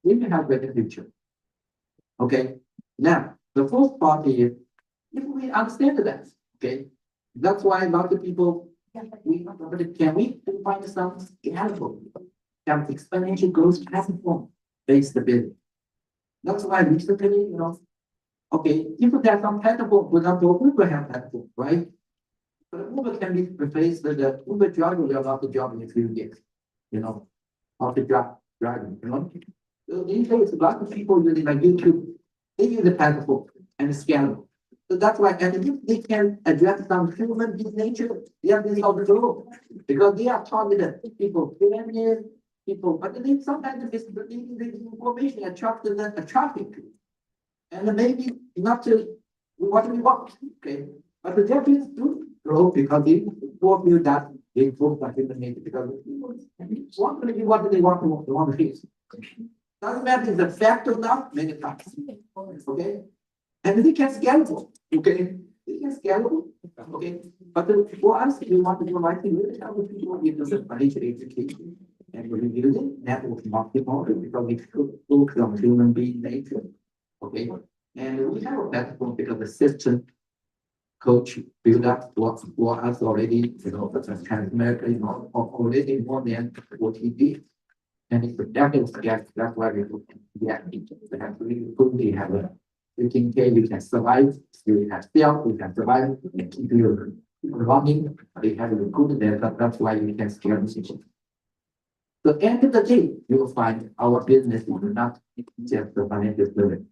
we can have a better future. Okay. Now, the fourth part is if we understand that, okay, that's why a lot of people can we find some scalable, have exponential growth platform based business. That's why recently, you know, okay, if there's some platform, for example, Uber have platform, right? But Uber can be replaced with the Uber driver will have the job in a few years, you know, of the driving, you know. So these days, a lot of people using like YouTube, they use the platform and it's scalable. So that's why, and if they can address some human nature, they are this all the world. Because they are targeted people, people, but they sometimes the information attracted the traffic. And maybe not to what we want, okay? But the Japanese do grow because they feel that they vote like human nature because what do they want to face? Doesn't matter if the fact or not, many facts. Okay? And they can scalable, okay? They can scalable, okay? But for us, we want to provide the really help people give them financial education. And we're using network marketing model because we focus on human being nature. Okay. And we have a platform because the system coach build up for us already, you know, Transamerica, you know, already more than what he did. And it's a decade gap, that's why we have we have a 15K, we can survive, we have sales, we can survive, and keep you running, we have a good data, that's why we can scale this issue. So at the end of the day, you will find our business is not just the financial service.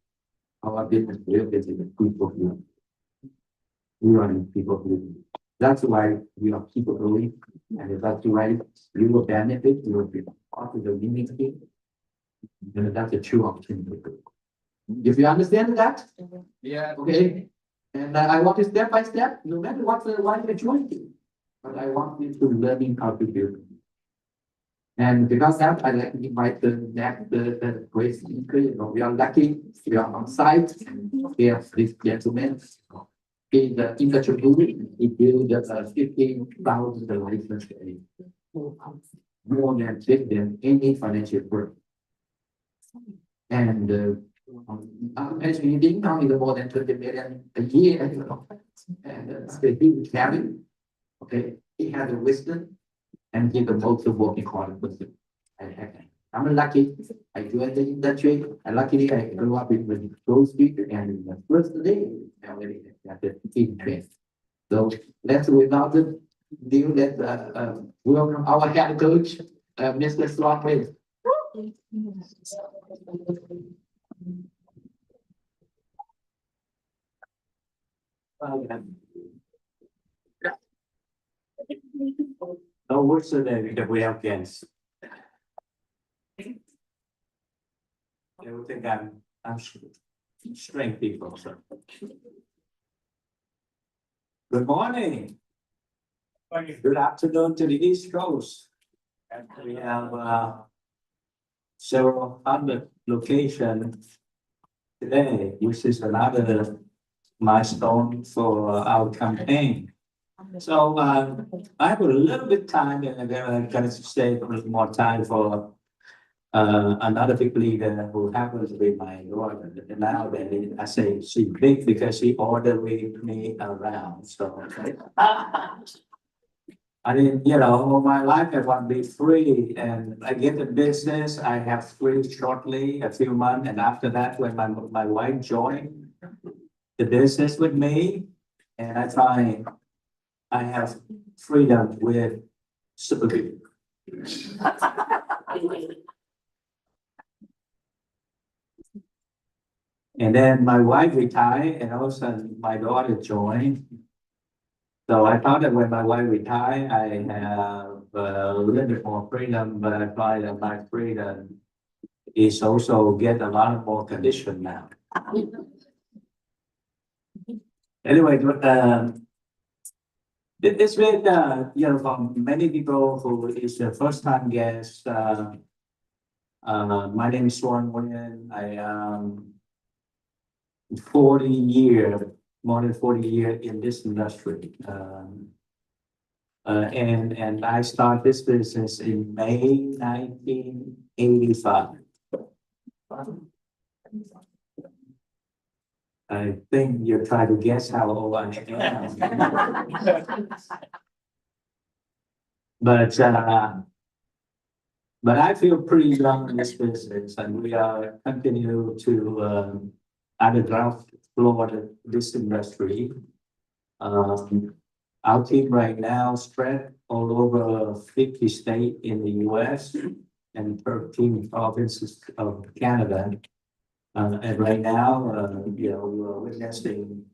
Our business is a people here. We are people here. That's why we are people growing, and that's why you will benefit, you will be part of the winning team. And that's a true opportunity. If you understand that, Yeah. okay. And I want to step by step, no matter what the maturity, but I want you to learning how to build. And because that, I like to invite the great speaker, we are lucky, we are on site, we have this gentleman. In the industry, he built 15,000 license a year. More than big than any financial firm. And as we didn't know, it's more than 20 million a year. And the huge value. Okay, he had the wisdom and he the most working hard person. I'm lucky. I joined the industry. And luckily, I grew up with those people. And the first day, I already had the team train. So let's without the deal. Let's welcome our head coach, Mr. Sloan. No worse than that we have against. I would think I'm strength people, so. Good morning. Good afternoon to the East Coast. And we have several hundred locations today, which is another milestone for our campaign. So I have a little bit time and I'm gonna save a little more time for another big leader who happens to be my daughter. And now that I say she big because she ordered me around. So I didn't, all my life I want to be free, and I get the business. I have free shortly, a few months, and after that, when my wife joined the business with me, and I find I have freedom with super good. And then my wife retired, and also my daughter joined. So I thought that when my wife retired, I have a little bit more freedom, but I find that my freedom is also get a lot more condition now. Anyway, it's been, from many people who is the first time guest. My name is Swan Nguyen. I am 40 years, more than 40 years in this industry. And I started this business in May 1985. I think you're trying to guess how old I am. But I feel pretty young in this business, and we are continue to underground floor this industry. Our team right now spread all over 50 states in the US and 13 provinces of Canada. And right now, we're witnessing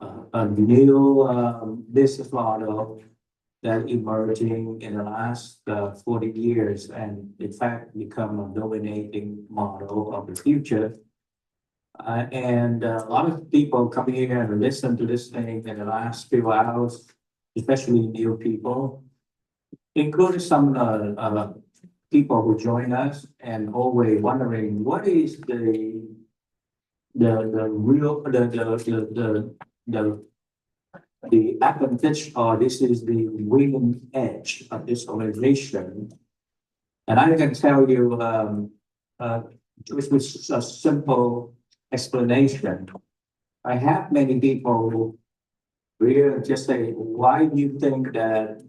a new business model that emerging in the last 40 years, and in fact become a dominating model of the future. And a lot of people come here and listen to this thing in the last few hours, especially new people, including some people who join us and always wondering what is the advantage, or this is the winning edge of this organization. And I can tell you just with a simple explanation. I have many people who will just say, why do you think that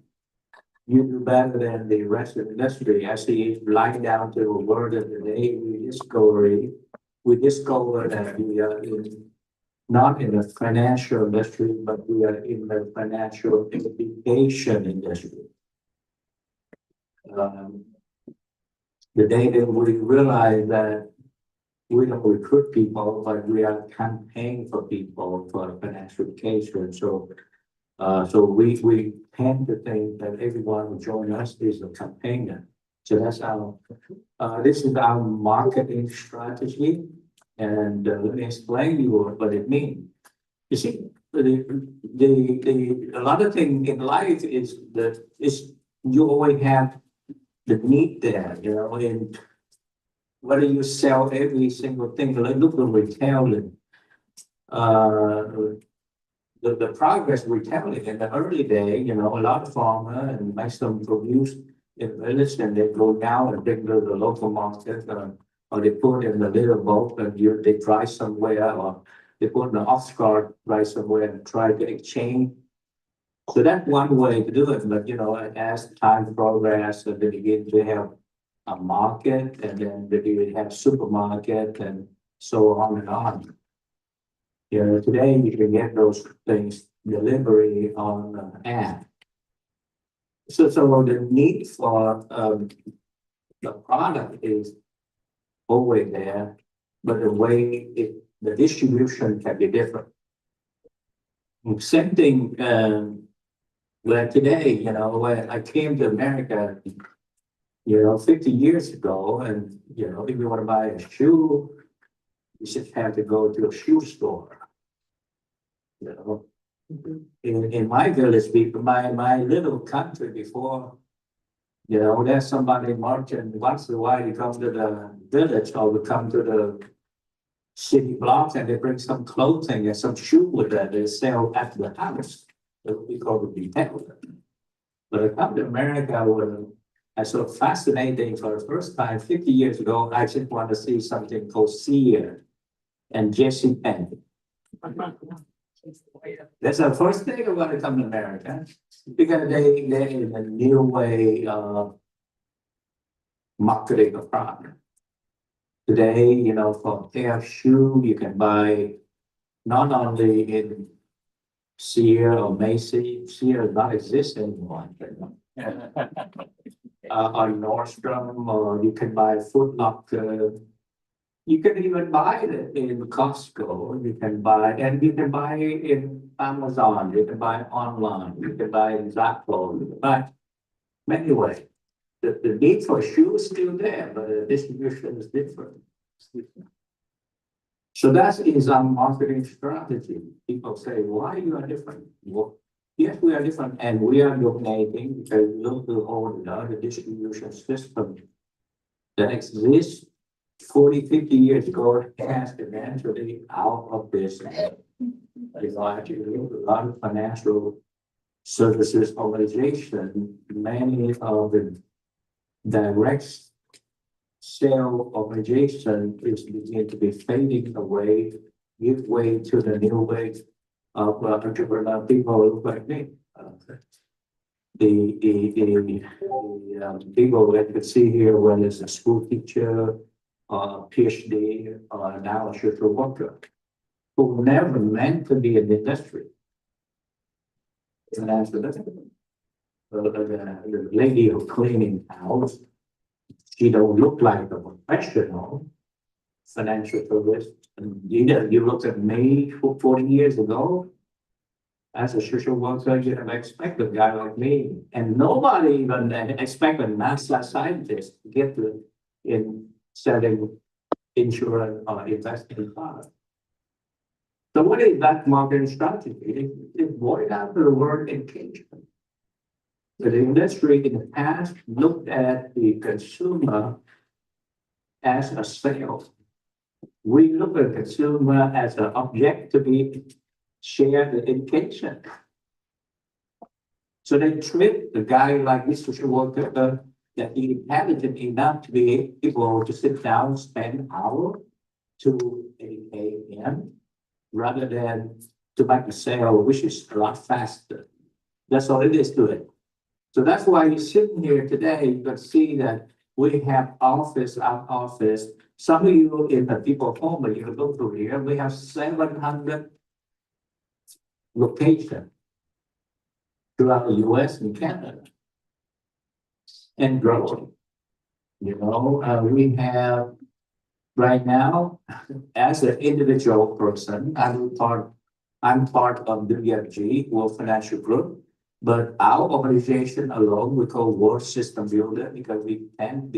you do better than the rest of the industry? I see lying down to a word of the day, we discover that we are not in the financial industry, but we are in the financial education industry. The day that we realize that we don't recruit people, but we are campaigning for people for financial education. So we tend to think that everyone who joins us is a campaigner. So that's our, this is our marketing strategy. And let me explain to you what it means. You see, a lot of things in life is that you always have the need there, you know, and whether you sell every single thing, like look at retailing. The progress retailing in the early day, you know, a lot of farmer and make some produce in village and they go down and bring to the local market, or they put in the little boat and they dry somewhere, or they put in the ox cart, dry somewhere and try to exchange. So that's one way to do it, but you know, as time progresses, they begin to have a market and then they will have supermarket and so on and on. You know, today you can get those things delivery on app. So the need for the product is always there, but the way the distribution can be different. Same thing, where today, you know, when I came to America, you know, 50 years ago, and you know, if you want to buy a shoe, you just have to go to a shoe store. You know, in my village, my little country before, you know, there's somebody marching once in a while. You come to the village or we come to the city block and they bring some clothing and some shoe that they sell at the house. We call it retailer. But I come to America when I saw fascinating for the first time 50 years ago. I just want to see something called Sears and JCPenney. That's the first thing I want to come to America because they in a new way of marketing a product. Today, you know, for a pair of shoes, you can buy not only in Sears or Macy's. Sears does not exist anymore. On Nordstrom, or you can buy Foot Locker. You can even buy it in Costco. You can buy in Amazon. You can buy online. You can buy in Zappos. You can buy many ways. The need for shoes is still there, but the distribution is different. So that is our marketing strategy. People say, why you are different? Well, yes, we are different, and we are dominating because we look to all the distribution system that exists 40, 50 years ago has eventually out of business. You know, actually, a lot of financial services organization, many of the direct sale organization is beginning to be fading away, give way to the new way of entrepreneur people who look like me. The people that could see here, whether it's a school teacher, PhD, or now a social worker, who never meant to be in the industry. And that's the lady who cleaning house, she don't look like a professional financial service. And either you look at me 40 years ago, as a social worker, you have expect a guy like me, and nobody even expect a NASA scientist to get to in selling insurance or investing products. So what is that marketing strategy? It boils down to the word engagement. So the industry in the past looked at the consumer as a sale. We look at the consumer as an object to be shared the education. So they treat the guy like this social worker that he intelligent enough to be able to sit down, spend an hour to educate him, rather than to make a sale, which is a lot faster. That's all it is to it. So that's why you're sitting here today. You can see that we have office, our office. Some of you in the people home, but you look through here, we have 700 locations throughout the US and Canada. And growing. You know, we have right now, as an individual person, I'm part of WFG, World Financial Group, but our organization alone, we call World System Builder because we can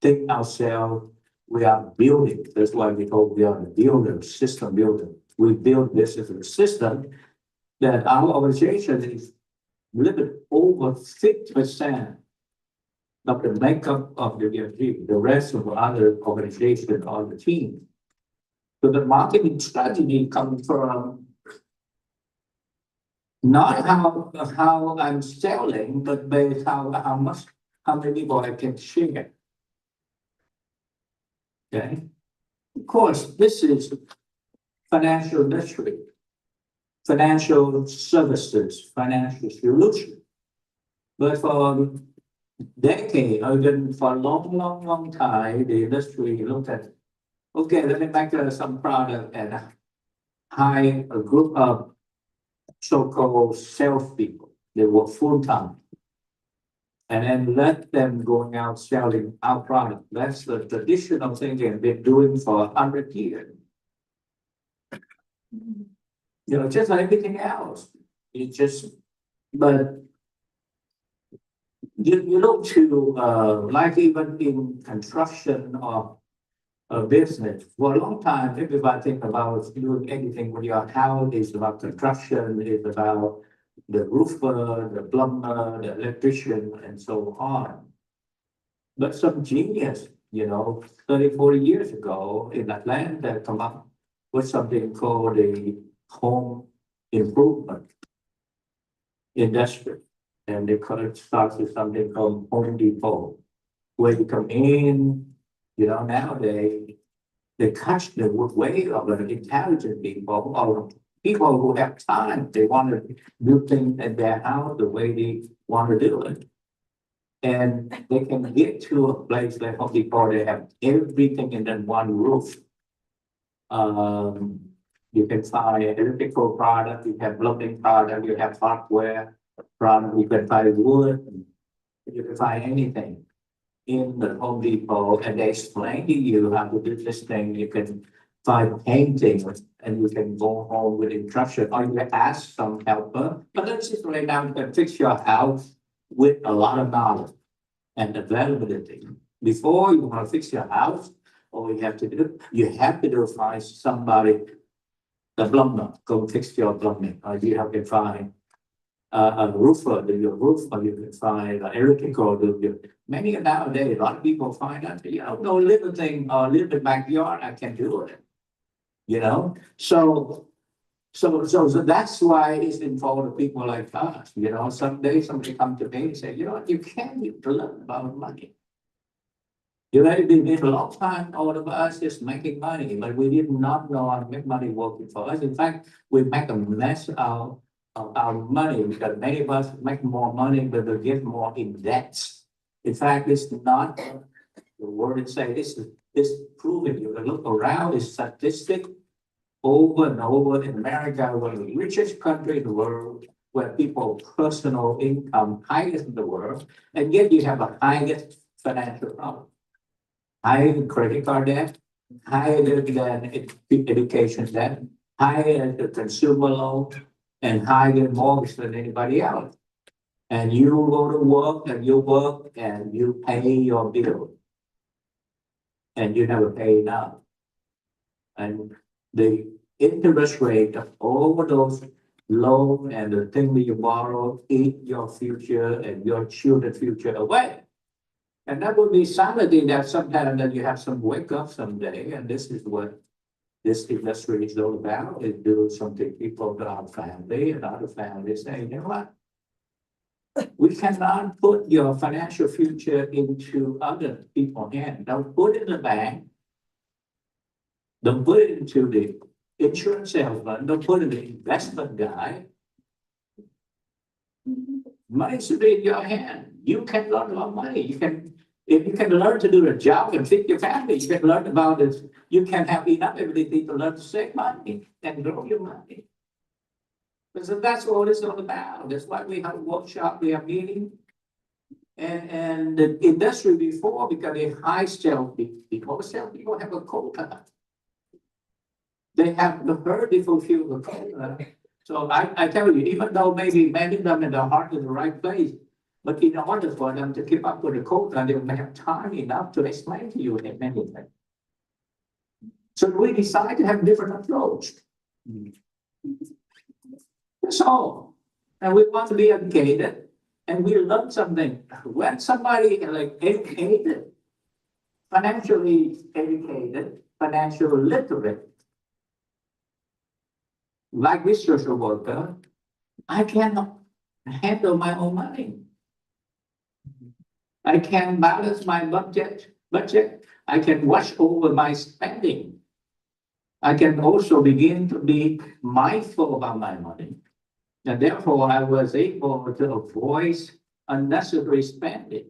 think ourselves, we are building. That's why we are the builder, system builder. We build this as a system that our organization is a little bit over 50% of the makeup of the VFG, the rest of the other organization on the team. So the marketing strategy comes from not how I'm selling, but based how many people I can share. Okay, of course, this is financial industry, financial services, financial solution. But for decade, or even for a long time, the industry looked at, okay, let me make some product and hire a group of so-called salespeople. They work full-time. And then let them going out selling our product. That's the traditional thing they've been doing for 100 years. You know, just like everything else. It just, but you look to, like even in construction or business, for a long time, everybody think about doing anything with your house is about construction, is about the roofer, the plumber, the electrician, and so on. But some genius, 30, 40 years ago in Atlanta come up with something called the home improvement industry. And they start with something called Home Depot, where you come in, nowadays, they catch the way of the intelligent people or people who have time. They want to do things at their house the way they want to do it. And they can get to a place like Home Depot, they have everything in that one roof. You can find electrical product, you have plumbing product, you have hardware product, you can find wood, you can find anything in the Home Depot, and they explain to you how to do this thing. You can find painting and you can go home with instruction, or you ask some helper. But let's just right now, you can fix your house with a lot of knowledge and availability. Before you want to fix your house, all you have to do find somebody, the plumber, go fix your plumbing, or you have to find a roofer, do your roof, or you can find an electrical, many nowadays, a lot of people find that, no little thing, or little backyard, I can do it. So that's why it's important for people like us, someday somebody come to me and say, you can't learn about money. We've been a long time, all of us is making money, but we did not know how to make money working for us. In fact, we make a mess out of our money because many of us make more money, but we get more in debts. In fact, it's not the word it say. This is proven. You can look around. It's statistic over and over in America, one of the richest country in the world, where people personal income highest in the world, and yet you have a highest financial problem, higher credit card debt, higher than education debt, higher than the consumer loan, and higher mortgage than anybody else. And you go to work and you pay your bill. And you never pay enough. And the interest rate of all those loans and the thing that you borrow eat your future and your children's future away. And that would be something that sometimes that you have some wake up someday, and this is what this industry is all about, is doing something people to our family and other families say, you know what? We cannot put your financial future into other people's hands. Don't put it in the bank. Don't put it into the insurance salesman. Don't put it in the investment guy. Money should be in your hand. You can learn about money. If you can learn to do a job and feed your family, you can learn about this. You can have enough ability to learn to save money and grow your money. So that's what it's all about. That's why we have a workshop, we have meeting. And the industry before, because they high sell people have a quota. They have the herd to fulfill the quota. So I tell you, even though maybe many of them in their heart in the right place, but in order for them to keep up with the quota, they may have time enough to explain to you in many things. So we decide to have a different approach. That's all. And we want to be educated. And we learn something, when somebody like educated, financially educated, financially literate, like this social worker, I cannot handle my own money. I can balance my budget. I can watch over my spending. I can also begin to be mindful about my money. And therefore, I was able to avoid unnecessary spending.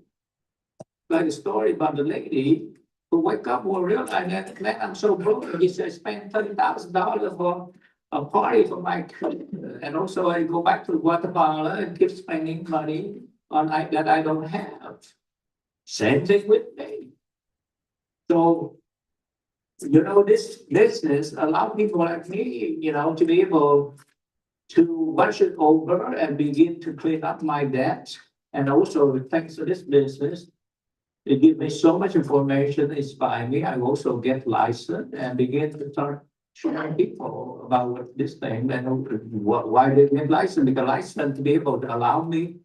Like a story about the lady who wake up and realize that, man, I'm so broke. He said, spend $30,000 for a party for my kid. And also I go back to Guatemala and keep spending money on that I don't have. Same thing with me. So, you know, this business allow people like me, you know, to be able to watch it over and begin to clean up my debt. And also, thanks to this business, it gives me so much information, inspire me. I also get licensed and begin to start sharing people about what this thing and why they get licensed. Because license to be able to allow me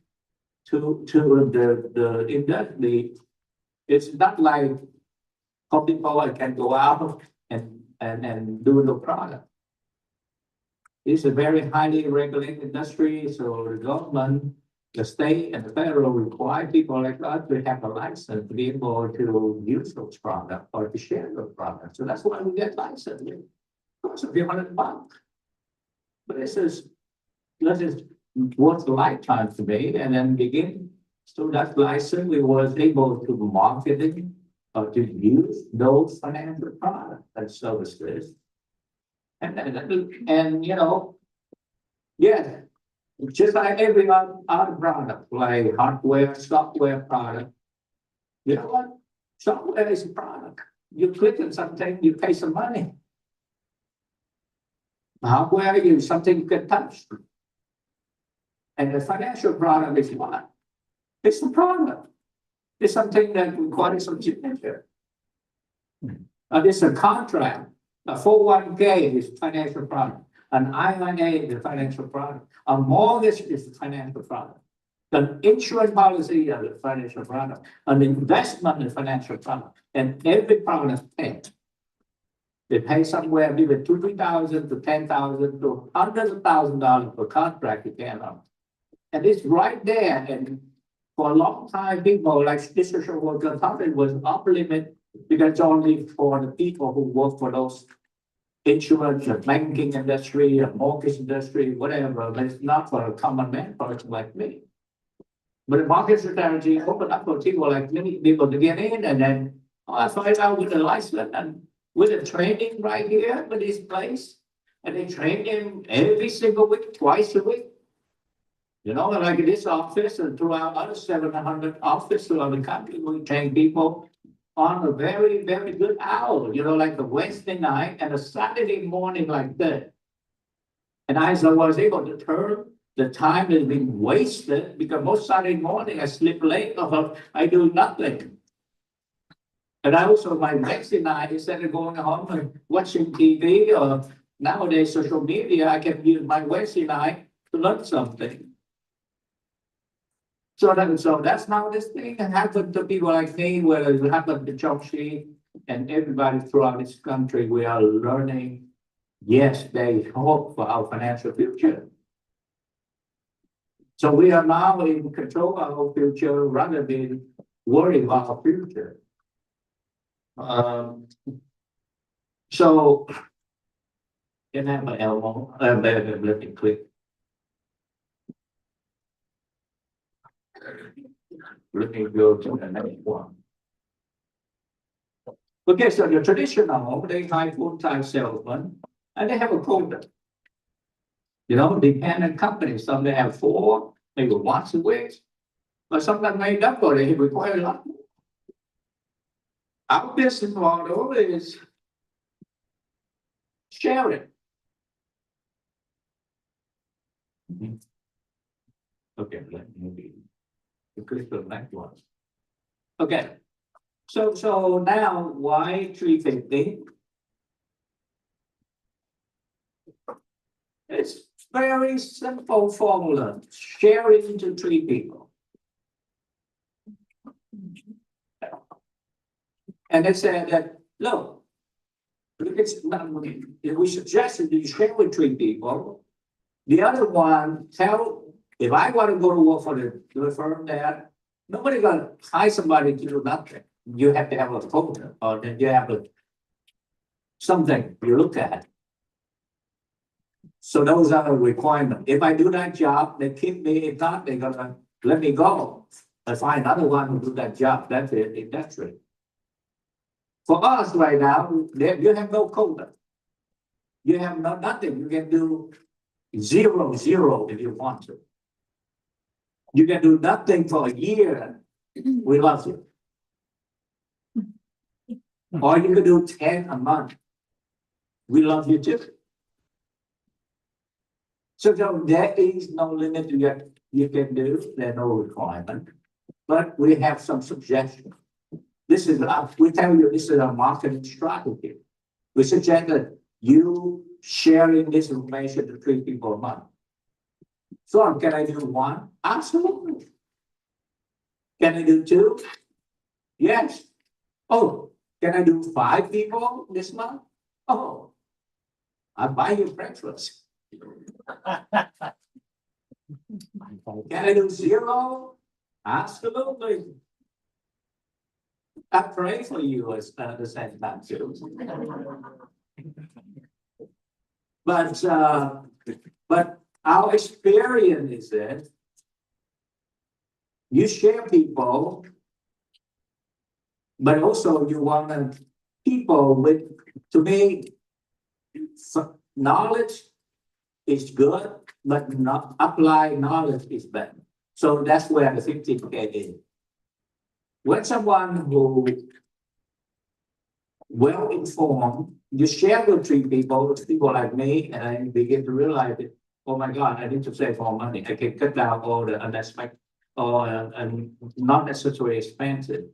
to the industry. It's not like people can go out and do the product. It's a very highly regulated industry, so the government, the state and the federal require people like us to have a license to be able to use those products or to share those products. So that's why we get licensed. It costs a few $100. But this is worth a lifetime to me, and then begin. So that license, we was able to marketing or to use those financial products and services. And you know, yeah, just like every other product, like hardware, software product. You know what? Software is a product. You click on something, you pay some money. Hardware is something you can touch. And the financial product is what? It's a product. It's something that requires some signature. It's a contract. A 401k is financial product. An IRA is a financial product. A mortgage is a financial product. An insurance policy is a financial product. An investment is a financial product. And every product paid. They pay somewhere between $2,000 to $10,000 to hundreds of $1,000s per contract you can have. And it's right there. And for a long time, people like this social worker thought it was off limit because it's only for the people who work for those insurance, the banking industry, the mortgage industry, whatever, but it's not for a common man person like me. But the market strategy opened up for people like me, people to get in, and then I find out with the license and with the training right here with this place, and they train him every single week, twice a week. You know, like in this office and throughout other 700 offices around the country, we train people on a very, very good hour, you know, like a Wednesday night and a Saturday morning like that. And I was able to turn the time that has been wasted because most Saturday morning I sleep late or I do nothing. And I also, my Wednesday night, instead of going home and watching TV or nowadays social media, I can use my Wednesday night to learn something. So that's how this thing happened to people like me, where it happened to Chokshi and everybody throughout this country. We are learning. Yes, they hope for our financial future. So we are now in control of our future rather than worry about our future. So can I have my elbow? Let me click. Let me go to the next one. Okay, so the traditional, they hire full-time salesman, and they have a quota. You know, dependent companies, some they have 4, maybe once a week, but sometimes they double, they require a lot more. Our business model is sharing. Okay, let me click the next one. Okay, so now why 350? It's very simple formula, sharing to 3 people. And they said that, look, we suggested you share with 3 people. The other one, if I want to go to work for the firm there, nobody gonna hire somebody to do nothing. You have to have a quota, or then you have something you look at. So those are the requirements. If I do that job, they keep me. If not, they're gonna let me go. I find another one who do that job. That's it, industry. For us right now, you have no quota. You have nothing. You can do 0 if you want to. You can do nothing for a year. We love you. Or you can do 10 a month. We love you too. So there is no limit to what you can do. There's no requirement. But we have some suggestions. We tell you this is a marketing strategy. We suggest that you sharing this information to 3 people a month. So can I do 1? Absolutely. Can I do 2? Yes. Oh, can I do 5 people this month? Oh, I'll buy you breakfast. Can I do 0? Absolutely. I pray for you at the same time too. But our experience is that you share people, but also you want people with, to me, knowledge is good, but not applied knowledge is better. So that's where the 15K is. When someone who well informed, you share with 3 people like me, and I begin to realize that, oh my God, I need to save more money. I can cut down all the unexpected or not necessary expenses.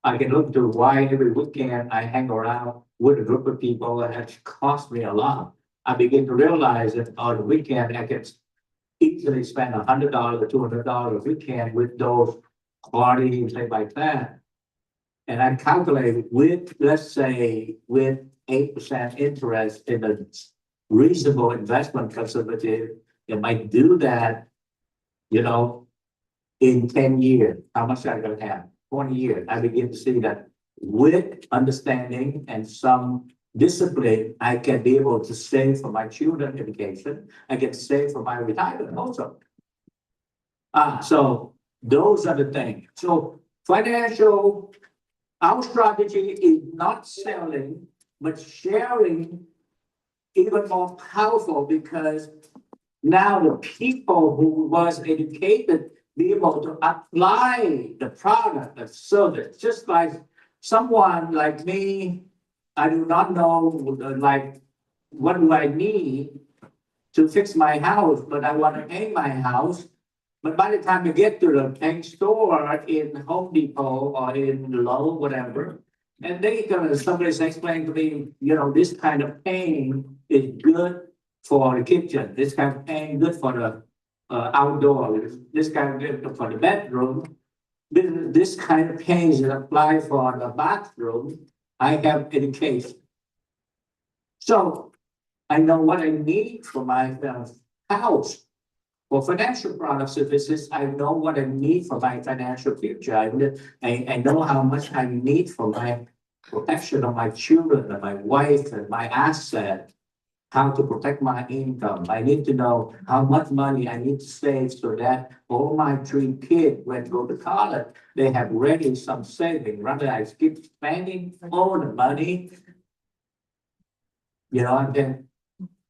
I can look to why every weekend I hang around with a group of people that has cost me a lot. I begin to realize that on the weekend I can easily spend $100 or $200 a weekend with those parties, things like that. And I calculate with, let's say, with 8% interest in a reasonable investment conservative, it might do that, in 10 years. How much are you going to have? 20 years. I begin to see that with understanding and some discipline, I can be able to save for my children's education. I can save for my retirement also. So those are the things. So financial, our strategy is not selling, but sharing even more powerful, because now the people who was educated be able to apply the product and service. Just like someone like me, I do not know like what do I need to fix my house, but I want to paint my house. But by the time you get to the paint store in Home Depot or in Lowe's, whatever, and somebody's explaining to me, this kind of paint is good for the kitchen. This kind of paint good for the outdoor. This kind of good for the bedroom. This kind of paint is applied for the bathroom. I have education. So I know what I need for my house. For financial product services, I know what I need for my financial future. I know how much I need for my protection of my children and my wife and my asset, how to protect my income. I need to know how much money I need to save so that all my 3 kids, when they go to college, they have ready some saving. Rather, I keep spending all the money, and then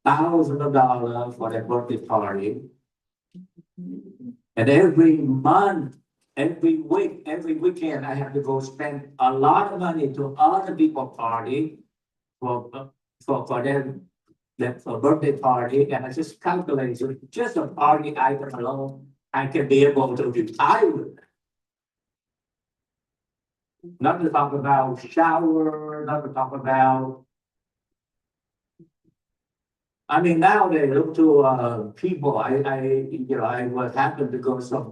thousands of dollars for their birthday party. And every month, every week, every weekend, I have to go spend a lot of money to other people's party for their birthday party. And I just calculate just a party item alone, I can be able to retire with that. Not to talk about shower, not to talk about. I mean, now they look to people. I was happened to go to some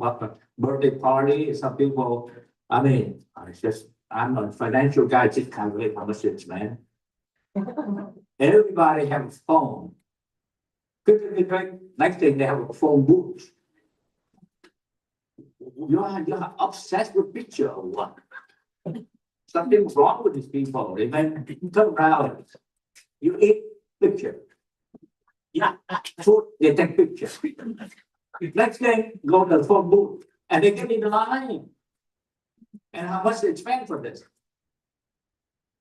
birthday party. Some people, it's just I'm a financial guy, just calculate how much it's, man. Everybody have a phone. Next thing, they have a phone booth. You're obsessed with picture or what? Something's wrong with these people. They turn around. You eat picture. Yeah, food, they take picture. Next thing, go to the phone booth and they get in the line. And how much they spend for this?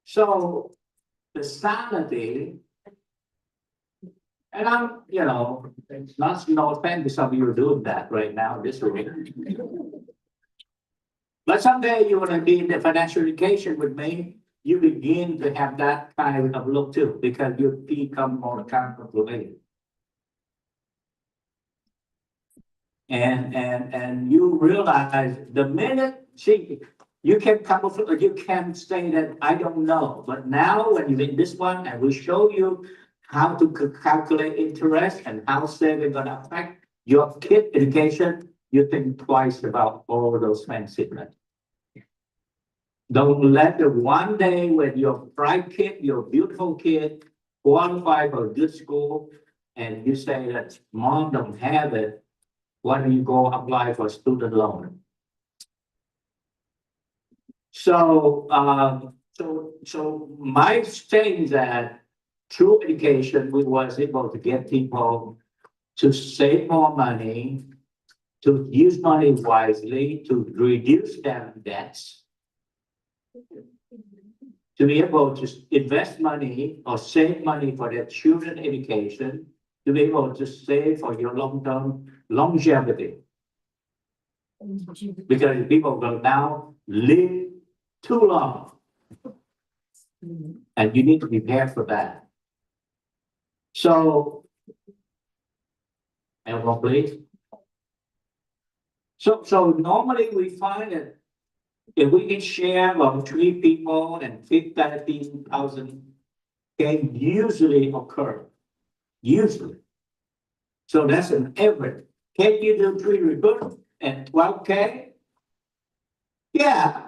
So the sanity, and I'm, it's not no offense to some of you doing that right now, this way. But someday you want to be in the financial education with me, you begin to have that kind of look too, because you become more accountable later. And you realize the minute, see, you can come up, you can say that I don't know, but now when you're in this one and we show you how to calculate interest and how saving gonna affect your kid education, you think twice about all those fancy things. Don't let the one day when your bright kid, your beautiful kid, qualify for a good school, and you say that mom don't have it, why don't you go apply for a student loan? So, so my saying that through education, we was able to get people to save more money, to use money wisely, to reduce their debts, to be able to invest money or save money for their children's education, to be able to save for your long-term longevity. Because people will now live too long. And you need to prepare for that. So, everyone please. So normally we find that if we can share about 3 people and 15,000 can usually occur. Usually. So that's an average. Can you do 3 recruits and 12K? Yeah.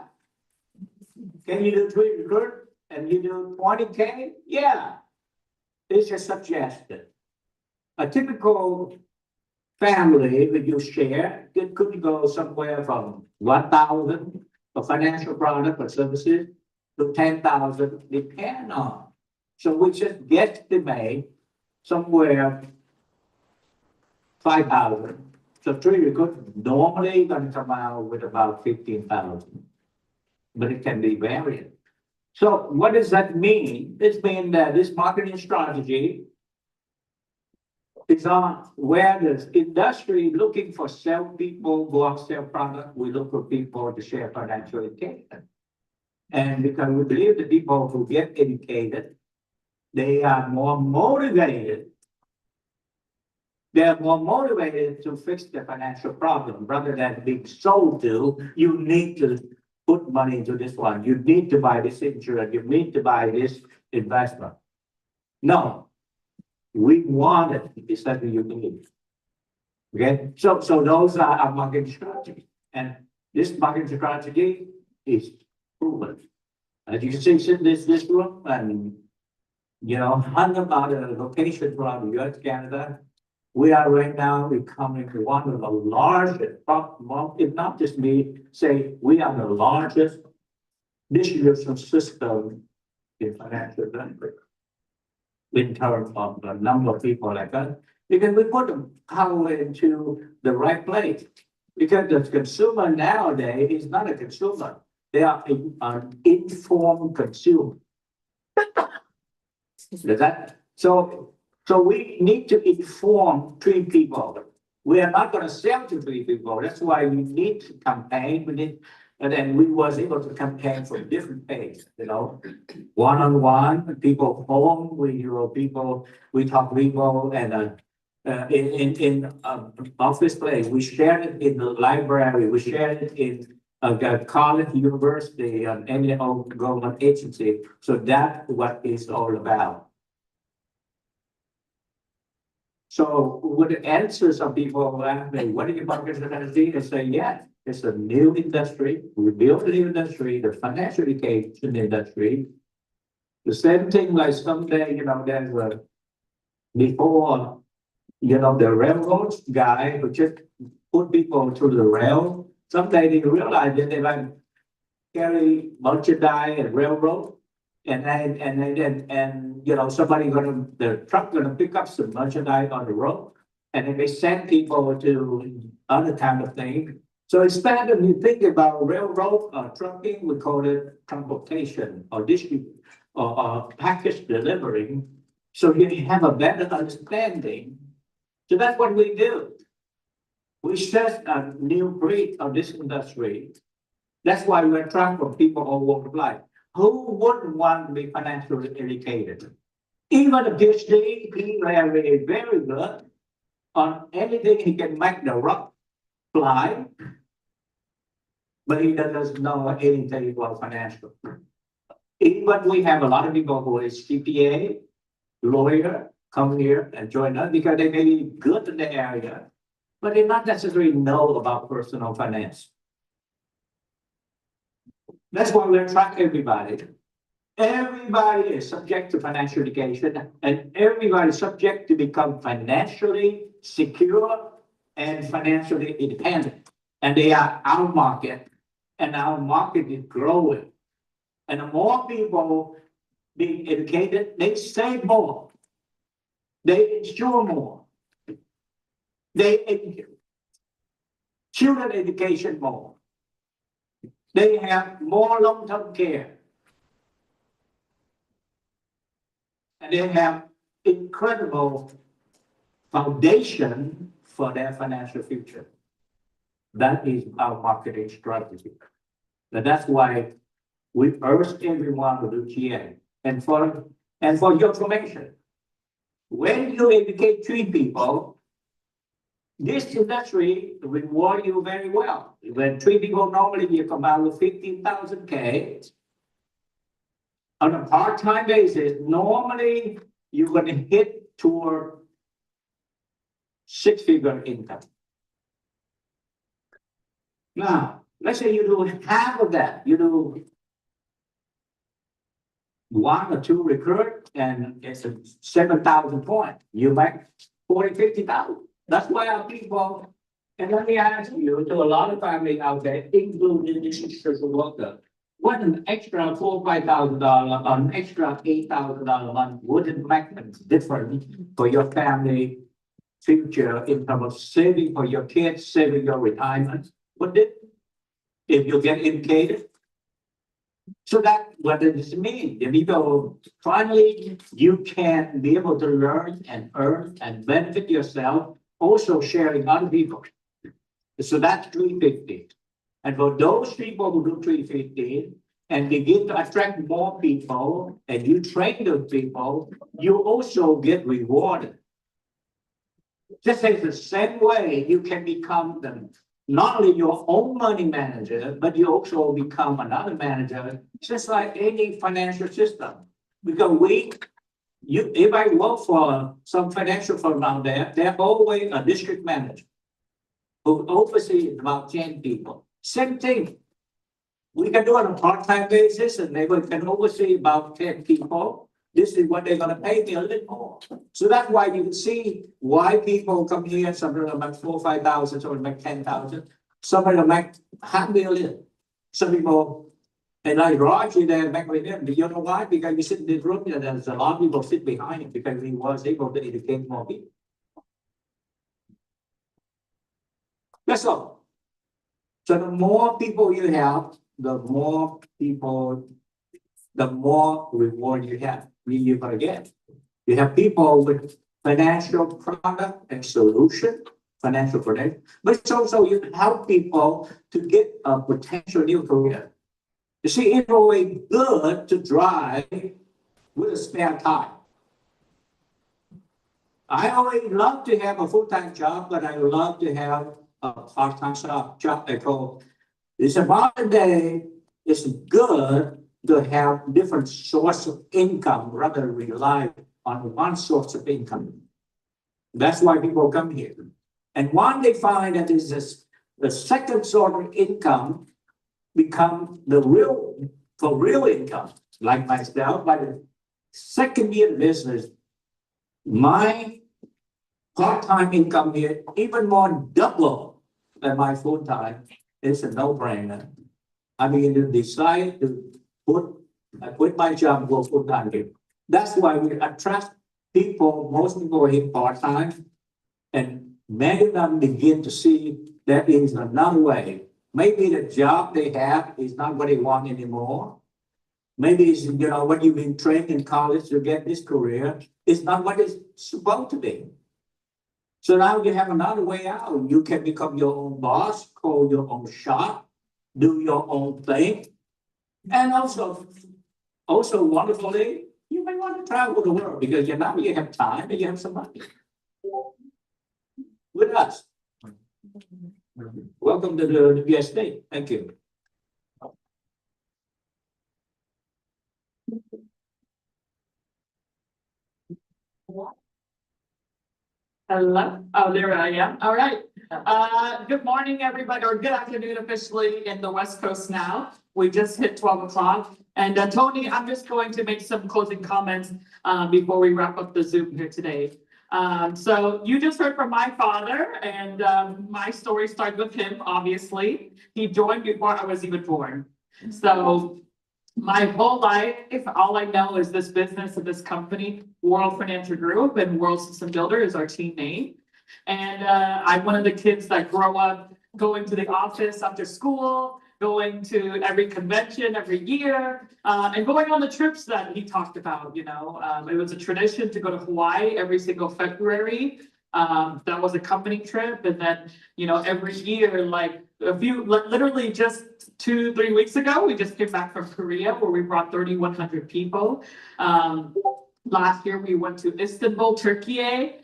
Can you do 3 recruits and you do 20K? Yeah. It's just suggested. A typical family that you share, it could go somewhere from 1,000 for financial product or services to 10,000, depend on. So we just guesstimate somewhere 5,000. So 3 recruits normally gonna come out with about 15,000, but it can be varied. So what does that mean? It means that this marketing strategy is on where the industry looking for salespeople, go out sell product. We look for people to share financial education. And because we believe the people who get educated, they are more motivated. They're more motivated to fix the financial problem rather than being sold to, you need to put money into this one. You need to buy this insurance. You need to buy this investment. No, we want it. It's something you need. Okay, so those are our marketing strategies, and this marketing strategy is proven. As you can see, in this room, and 100 other locations around the US, Canada. We are right now becoming one of the largest, if not just me, say we are the largest distribution system in financial country in terms of the number of people like us, because we put them power into the right place. Because the consumer nowadays is not a consumer; they are an informed consumer. So we need to inform 3 people. We are not going to sell to 3 people. That's why we need to campaign. And then we was able to campaign for different pages, one-on-one, people home, we talk people, and in office place, we share it in the library, we share it in college, university, and any government agency. So that's what it's all about. So with the answers of people ask me, what are your marketing strategy? They say, yes, It's a new industry. We built a new industry, the financial education industry. The same thing like someday, there's a, before, the railroads guy who just put people through the rail. Someday they realize that they like carry merchandise and railroad. And somebody the truck gonna pick up some merchandise on the road. And then they send people to other kind of thing. So instead of you think about railroad or trucking, we call it transportation or or package delivering. So you have a better understanding. So that's what we do. We set a new breed of this industry. That's why we attract from people all walks of life. Who wouldn't want to be financially educated? Even a PhD, he very, very good on anything he can make the rock fly, but he doesn't know anything about financial. Even we have a lot of people who is CPA, lawyer, come here and join us because they may be good in the area, but they not necessarily know about personal finance. That's why we attract everybody. Everybody is subject to financial education and everybody is subject to become financially secure and financially independent. And they are our market and our market is growing. And the more people being educated, they save more. They insure more. They children education more. They have more long-term care. And they have incredible foundation for their financial future. That is our marketing strategy. And that's why we urge everyone to do GA. And for your information, when you educate 3 people, this industry reward you very well. When 3 people normally you come out with 15,000 K. On a part-time basis, normally you're going to hit toward 6-figure income. Now, let's say you do half of that. You do 1 or 2 recruit and it's a 7,000 point. You make 40, 50,000. That's why our people, and let me ask you, to a lot of families out there, including the social worker, what an extra $4,000 or $5,000 or an extra $8,000 a month wouldn't make a difference for your family future in terms of saving for your kids, saving your retirement? Would it? If you get educated? So that what does this mean? The people finally you can be able to learn and earn and benefit yourself, also sharing other people. So that's 350. And for those people who do 350 and begin to attract more people and you train those people, you also get rewarded. Just as the same way you can become not only your own money manager, but you also become another manager, just like any financial system. Because if I work for some financial firm out there, they're always a district manager who oversees about 10 people. Same thing. We can do it on a part-time basis and they can oversee about 10 people. This is what they're going to pay me a little more. So that's why you can see why people come here. Some of them make 4,000 or 5,000, some of them make 10,000. Some of them make $500,000. Some people, and like Roger, they make with him. Do you know why? Because we sit in this room, there's a lot of people sit behind him because he was able to educate more people. That's all. So the more people you have, the more reward you have. You're going to get. You have people with financial product and solution, financial product, but it's also you help people to get a potential new career. You see, it's always good to drive with a spare time. I always love to have a full-time job, but I love to have a part-time job. I call it's about a day. It's good to have different source of income rather than rely on one source of income. That's why people come here. And when they find that there's this the second source of income become for real income, like myself, by the second year business, my part-time income here, even more double than my full-time, is a no-brainer. I mean, to decide to quit my job, go full-time here. That's why we attract people, most people here part-time, and many of them begin to see there is another way. Maybe the job they have is not what they want anymore. Maybe it's, when you've been trained in college to get this career, it's not what it's supposed to be. So now you have another way out. You can become your own boss, call your own shop, do your own thing. And also wonderfully, you may want to travel the world because now you have time and you have some money. With us. Welcome to the PSD. Thank you. Hello. Oh, there I am. All right. Good morning, everybody, or good afternoon officially in the West Coast now. We just hit 12 o'clock. And Tony, I'm just going to make some closing comments before we wrap up the Zoom here today. So you just heard from my father, and my story started with him, obviously. He joined before I was even born. So my whole life, all I know is this business and this company, World Financial Group, and World System Builder is our team name. And I'm one of the kids that grow up going to the office after school, going to every convention every year, and going on the trips that he talked about. It was a tradition to go to Hawaii every single February. That was a company trip. And then, every year, literally just 2-3 weeks ago, we just came back from Korea where we brought 3,100 people. Last year, we went to Istanbul, Turkey,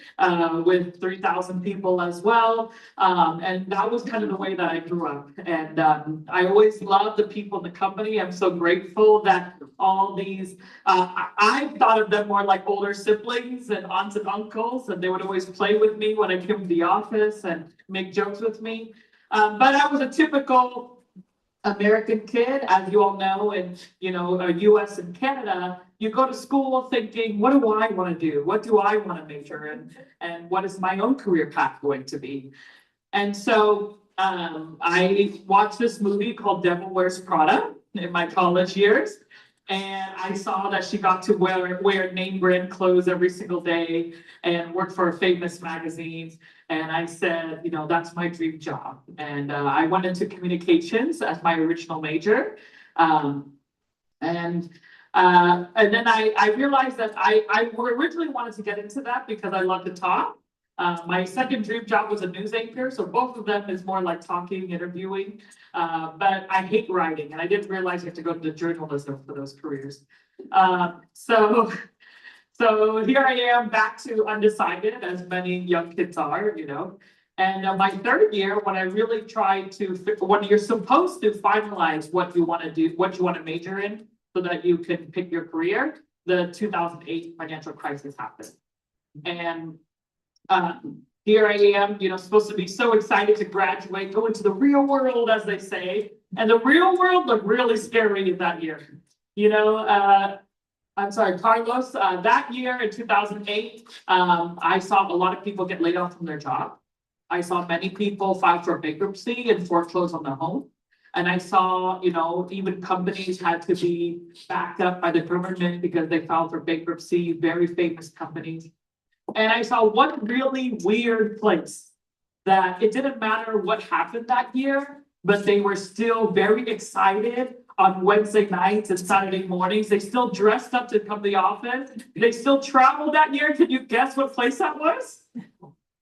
with 3,000 people as well. And that was kind of the way that I grew up. And I always loved the people in the company. I'm so grateful that all these, I thought of them more like older siblings and aunts and uncles, and they would always play with me when I came to the office and make jokes with me. But I was a typical American kid, as you all know, in US and Canada. You go to school thinking, what do I want to do? What do I want to major in? And what is my own career path going to be? And so I watched this movie called Devil Wears Prada in my college years. And I saw that she got to wear name brand clothes every single day and work for a famous magazine. And I said, that's my dream job. And I went into communications as my original major. And then I realized that I originally wanted to get into that because I love to talk. My second dream job was a news anchor, so both of them is more like talking, interviewing. But I hate writing, and I didn't realize you have to go to journalism for those careers. So here I am back to undecided, as many young kids are, And my third year, when I really tried when you're supposed to finalize what you want to do, what you want to major in, so that you can pick your career, the 2008 financial crisis happened. And here I am, supposed to be so excited to graduate, go into the real world, as they say. And the real world looked really scary that year. I'm sorry, Carlos, that year in 2008, I saw a lot of people get laid off from their job. I saw many people file for bankruptcy and foreclose on their home. And I saw, even companies had to be backed up by the government because they filed for bankruptcy, very famous companies. And I saw one really weird place that it didn't matter what happened that year, but they were still very excited on Wednesday nights and Saturday mornings. They still dressed up to come to the office. They still traveled that year. Can you guess what place that was?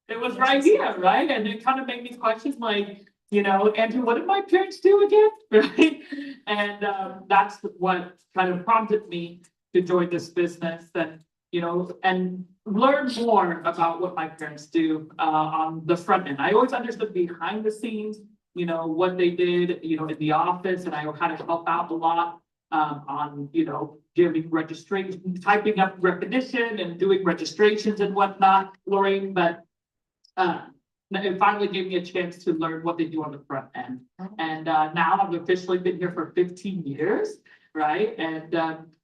It was right here, right? And it kind of made me question, Andrew, what did my parents do again? Right? And that's what kind of prompted me to join this business and learn more about what my parents do on the front end. I always understood behind the scenes, what they did, in the office, and I had to help out a lot on, giving registration, typing up recognition and doing registrations and whatnot, Lorraine. But it finally gave me a chance to learn what they do on the front end. And now I've officially been here for 15 years, right? And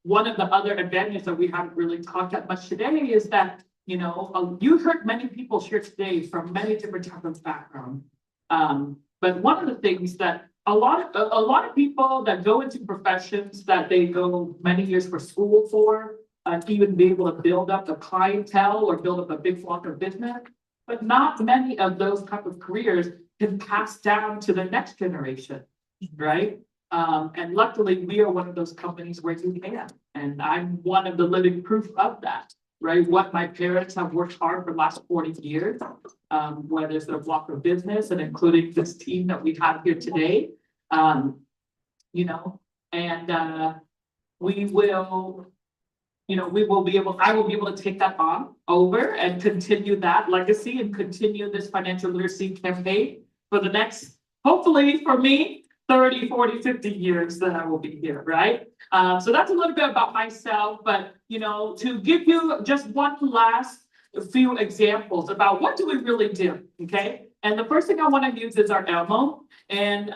one of the other advantages that we haven't really talked that much today is that, you know, you heard many people share today from many different types of backgrounds. But one of the things that a lot of people that go into professions that they go many years for school for, to even be able to build up a clientele or build up a big flock of business, but not many of those type of careers can pass down to the next generation, right? And luckily, we are one of those companies where you can, and I'm one of the living proof of that, right? What my parents have worked hard for the last 40 years, whether it's their block of business and including this team that we have here today, you know, and we will, you know, I will be able to take that on over and continue that legacy and continue this financial literacy campaign for the next, hopefully for me, 30, 40, 50 years that I will be here, right? So that's a little bit about myself, but, you know, to give you just one last few examples about what do we really do, okay? And the first thing I want to use is our Elmo. And,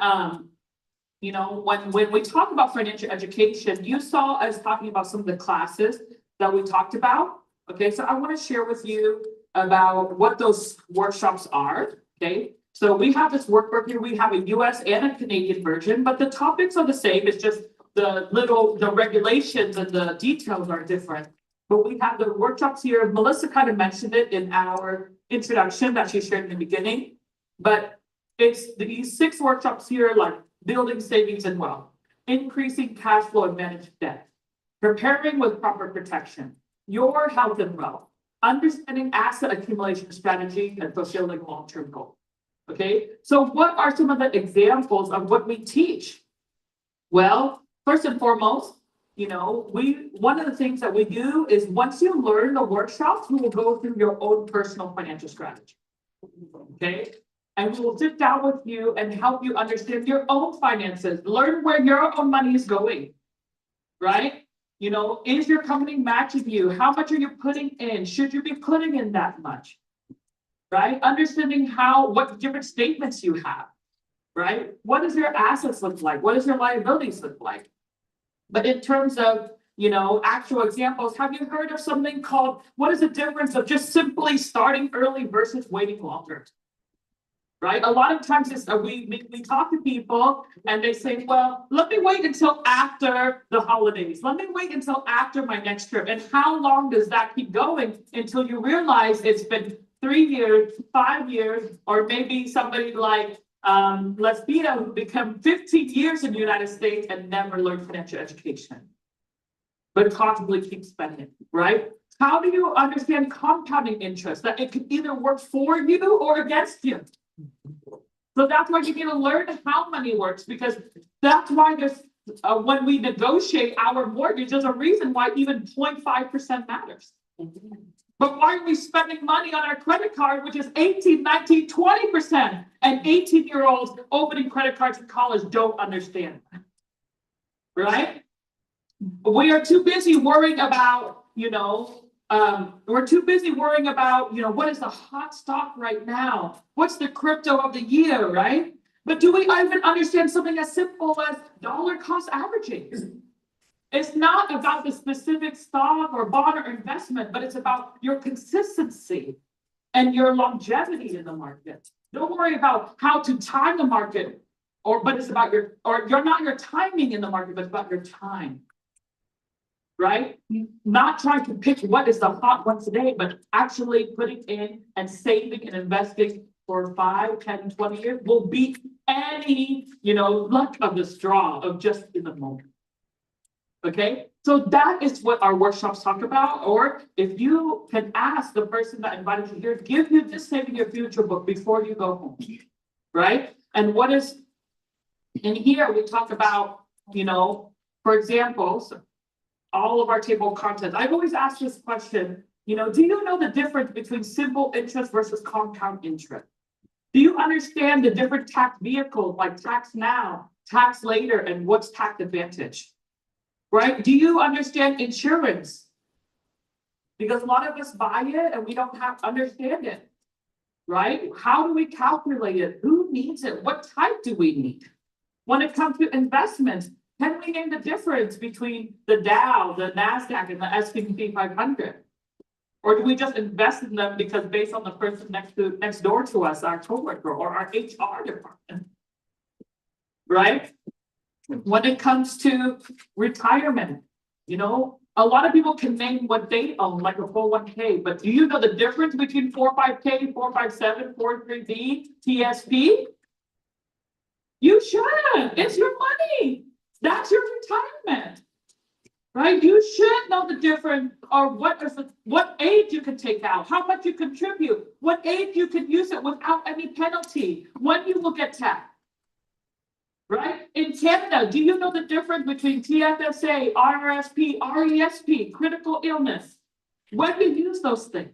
you know, when we talk about financial education, you saw us talking about some of the classes that we talked about, okay? So I want to share with you about what those workshops are, okay? So we have this workbook here. We have a US and a Canadian version, but the topics are the same. It's just the regulations and the details are different. But we have the workshops here. Melissa kind of mentioned it in our introduction that she shared in the beginning, but it's these 6 workshops here, like building savings and wealth, increasing cash flow and managed debt, preparing with proper protection, your health and wealth, understanding asset accumulation strategy and fulfilling long-term goals. Okay, so what are some of the examples of what we teach? Well, first and foremost, you know, one of the things that we do is once you learn the workshops, we will go through your own personal financial strategy. Okay, and we will sit down with you and help you understand your own finances, learn where your own money is going, right? You know, is your company matching you? How much are you putting in? Should you be putting in that much? Right? Understanding what different statements you have, right? What does your assets look like? What does your liabilities look like? But in terms of, you know, actual examples, have you heard of something called, what is the difference of just simply starting early versus waiting longer? Right? A lot of times we talk to people and they say, well, let me wait until after the holidays. Let me wait until after my next trip. And how long does that keep going until you realize it's been 3 years, 5 years, or maybe somebody like Lesbia who become 15 years in the United States and never learned financial education, but constantly keep spending, right? How do you understand compounding interest? That it can either work for you or against you. So that's why you need to learn how money works, because that's why there's when we negotiate our mortgage, there's a reason why even 0.5% matters. But why are we spending money on our credit card, which is 18, 19, 20%? And 18-year-olds opening credit cards in college don't understand, right? We are too busy worrying about, you know, we're too busy worrying about, you know, what is the hot stock right now? What's the crypto of the year, right? But do we even understand something as simple as dollar cost averaging? It's not about the specific stock or bond or investment, but it's about your consistency and your longevity in the market. Don't worry about how to time the market, but it's about your timing in the market, but it's about your time. Right? Not trying to pick what is the hot one today, but actually putting in and saving and investing for 5, 10, 20 years will beat any, you know, luck of the straw of just in the moment. Okay, so that is what our workshops talk about. Or if you can ask the person that invited you here, give you this Saving Your Future book before you go home, right? And what is in here, we talk about, you know, for example, so all of our table of contents. I've always asked this question, you know, do you know the difference between simple interest versus compound interest? Do you understand the different tax vehicles like tax now, tax later, and what's tax advantage? Right? Do you understand insurance? Because a lot of us buy it and we don't understand it. right? How do we calculate it? Who needs it? What type do we need? When it comes to investments, can we name the difference between the Dow, the NASDAQ, and the S&P 500? Or do we just invest in them because based on the person next door to us, our coworker or our HR department? Right? When it comes to retirement, you know, a lot of people can name what they own, like a 401k, but do you know the difference between 401k, 457, 403b, TSP? You should. It's your money. That's your retirement. Right? You should know the difference or what age you can take out, how much you contribute, what age you can use it without any penalty, when you will get taxed. Right? In Canada, do you know the difference between TFSA, RRSP, RESP, critical illness? When you use those things?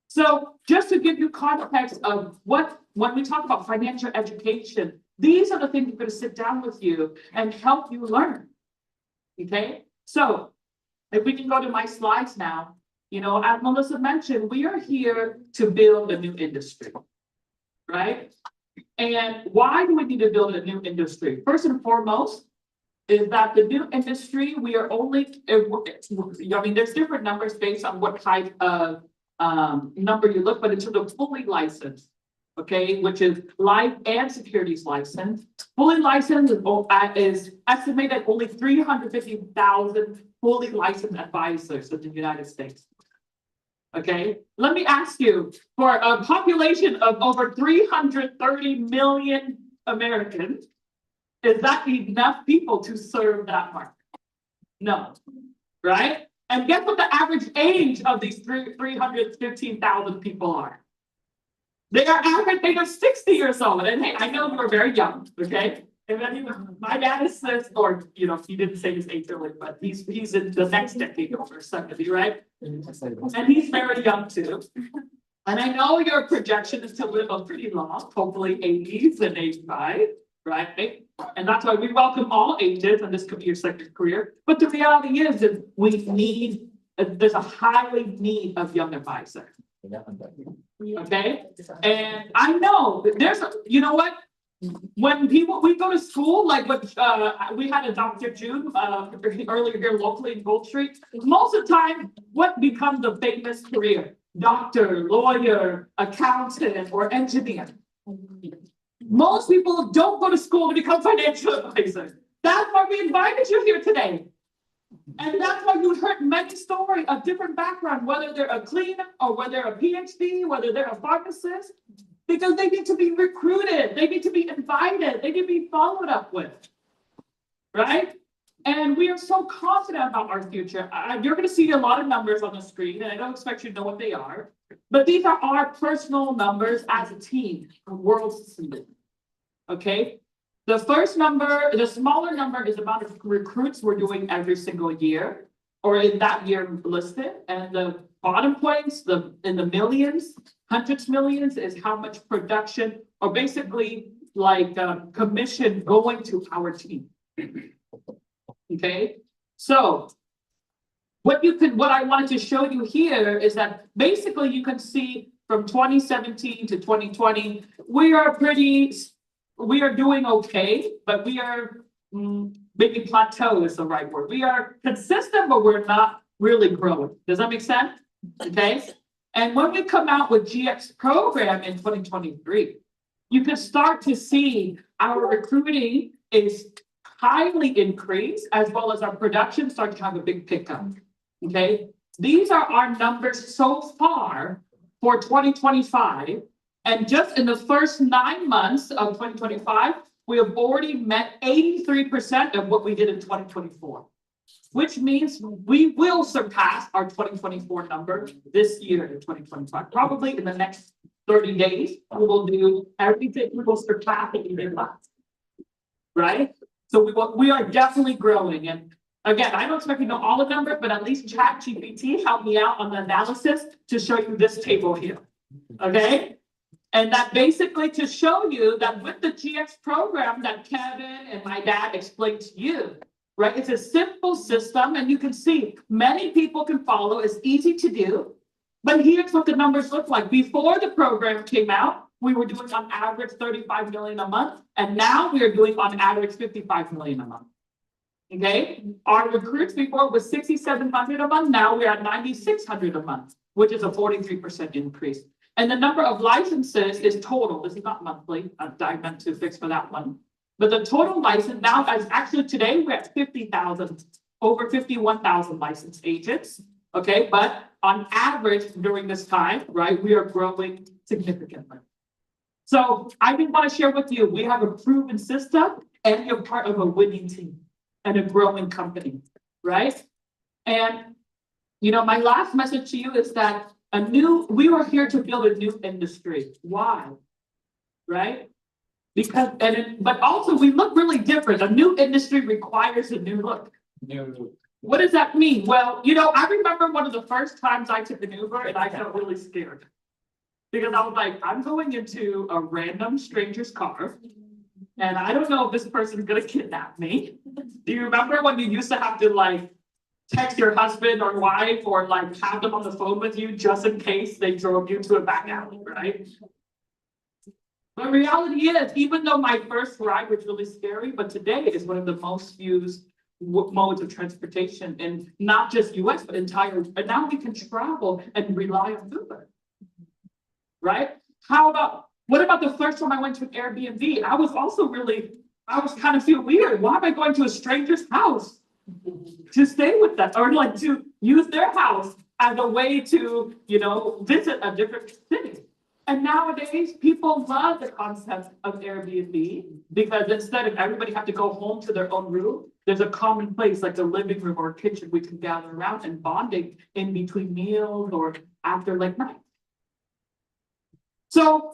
So just to give you context of when we talk about financial education, these are the things we're going to sit down with you and help you learn. Okay? So if we can go to my slides now, you know, as Melissa mentioned, we are here to build a new industry, right? And why do we need to build a new industry? First and foremost, is that the new industry, we are only, I mean, there's different numbers based on what type of number you look, but in terms of fully licensed, okay, which is life and securities license. Fully licensed is estimated at only 350,000 fully licensed advisors in the United States. Okay, let me ask you, for a population of over 330 million Americans, is that enough people to serve that market? No, right? And guess what the average age of these 315,000 people are? They are average, they are 60 years old. And hey, I know we're very young, okay? And then my dad is this, or you know, he didn't say his age earlier, but he's in the next decade over 70, right? And he's very young too. And I know your projection is to live a pretty long, hopefully 80s and 85, right? And that's why we welcome all ages, and this could be your second career. But the reality is that we need, there's a highly need of young advisors. Okay, and I know there's, you know what? When we go to school, like what we had a Dr. June earlier here locally in Gold Street. Most of the time, what becomes a famous career? Doctor, lawyer, accountant, or engineer. Most people don't go to school to become financial advisors. That's why we invited you here today. And that's why you heard many stories of different backgrounds, whether they're a cleaner or whether a PhD, whether they're a pharmacist, because they need to be recruited, they need to be invited, they need to be followed up with, right? And we are so confident about our future. You're going to see a lot of numbers on the screen, and I don't expect you to know what they are, but these are our personal numbers as a team, world system. Okay? The first number, the smaller number is about the recruits we're doing every single year, or in that year listed. And the bottom points, in the millions, hundreds millions, is how much production, or basically like commission going to our team. Okay, so what I wanted to show you here is that basically you can see from 2017 to 2020, we are doing okay, but we are maybe plateau is the right word. We are consistent, but we're not really growing. Does that make sense? Okay. And when we come out with GX program in 2023, you can start to see our recruiting is highly increased, as well as our production starts to have a big pickup. Okay. These are our numbers so far for 2025. And just in the first 9 months of 2025, we have already met 83% of what we did in 2024, which means we will surpass our 2024 number this year in 2025. Probably in the next 30 days, we will do everything. We will surpass it even last, right? So we are definitely growing. And again, I don't expect you to know all the numbers, but at least ChatGPT helped me out on the analysis to show you this table here, okay? And that basically to show you that with the GX program that Kevin and my dad explained to you, right? It's a simple system, and you can see many people can follow. It's easy to do. But here's what the numbers look like. Before the program came out, we were doing on average 35 million a month, and now we are doing on average 55 million a month. Okay, our recruits before was 6,700 a month, now we're at 9,600 a month, which is a 43% increase. And the number of licenses is total, this is not monthly, I meant to fix for that one. But the total license now, as actually today, we're at 50,000, over 51,000 licensed agents. Okay, but on average during this time, right, we are growing significantly. So I did want to share with you, we have a proven system and you're part of a winning team and a growing company, right? And, you know, my last message to you is that we are here to build a new industry. Why? Right? Because, but also we look really different. A new industry requires a new look. What does that mean? Well, you know, I remember one of the first times I took an Uber and I felt really scared. Because I was like, I'm going into a random stranger's car and I don't know if this person's gonna kidnap me. Do you remember when you used to have to like text your husband or wife or like have them on the phone with you just in case they drove you to a back alley, right? The reality is, even though my first ride was really scary, but today is one of the most used modes of transportation in not just US, but entire, and now we can travel and rely on Uber. Right? What about the first time I went to an Airbnb? I was kind of feel weird. Why am I going to a stranger's house to stay with them or like to use their house as a way to, you know, visit a different city? And nowadays, people love the concept of Airbnb because instead of everybody have to go home to their own room, there's a common place like the living room or kitchen we can gather around and bonding in between meals or after like night. So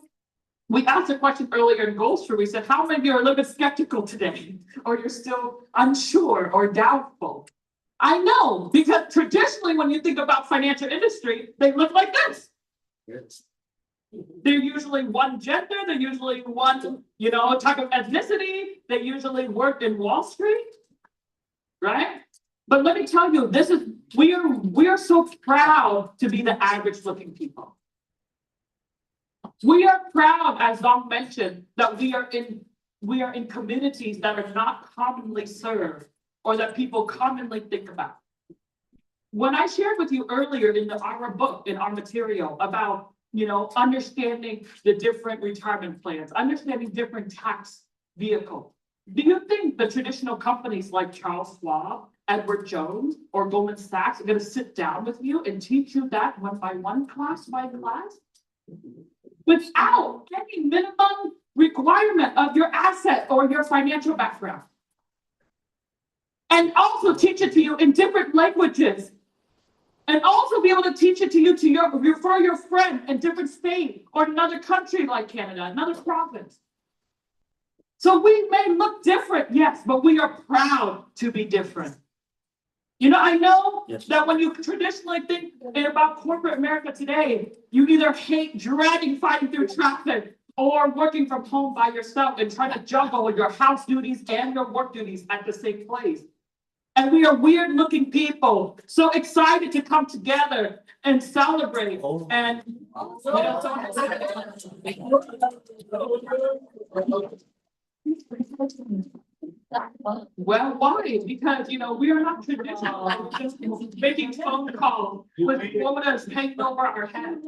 we asked a question earlier in Goldster. We said, how many of you are a little bit skeptical today? Or you're still unsure or doubtful? I know, because traditionally when you think about financial industry, they look like this. Yes. They're usually one gender, they're usually one, you know, type of ethnicity. They usually work in Wall Street, right? But let me tell you, we are so proud to be the average looking people. We are proud, as Dong mentioned, that we are in communities that are not commonly served or that people commonly think about. When I shared with you earlier in our book, in our material about, you know, understanding the different retirement plans, understanding different tax vehicles. Do you think the traditional companies like Charles Schwab, Edward Jones, or Goldman Sachs are going to sit down with you and teach you that one by one, class by class? Without any minimum requirement of your asset or your financial background. And also teach it to you in different languages. And also be able to teach it to you for your friend in different state or another country like Canada, another province. So we may look different, yes, but we are proud to be different. You know, I know that when you traditionally think about corporate America today, you either hate dreading fighting through traffic or working from home by yourself and trying to juggle your house duties and your work duties at the same place. And we are weird looking people, so excited to come together and celebrate. And well, why? Because, you know, we are not traditional. We're just making phone calls with quotas hanging over our head,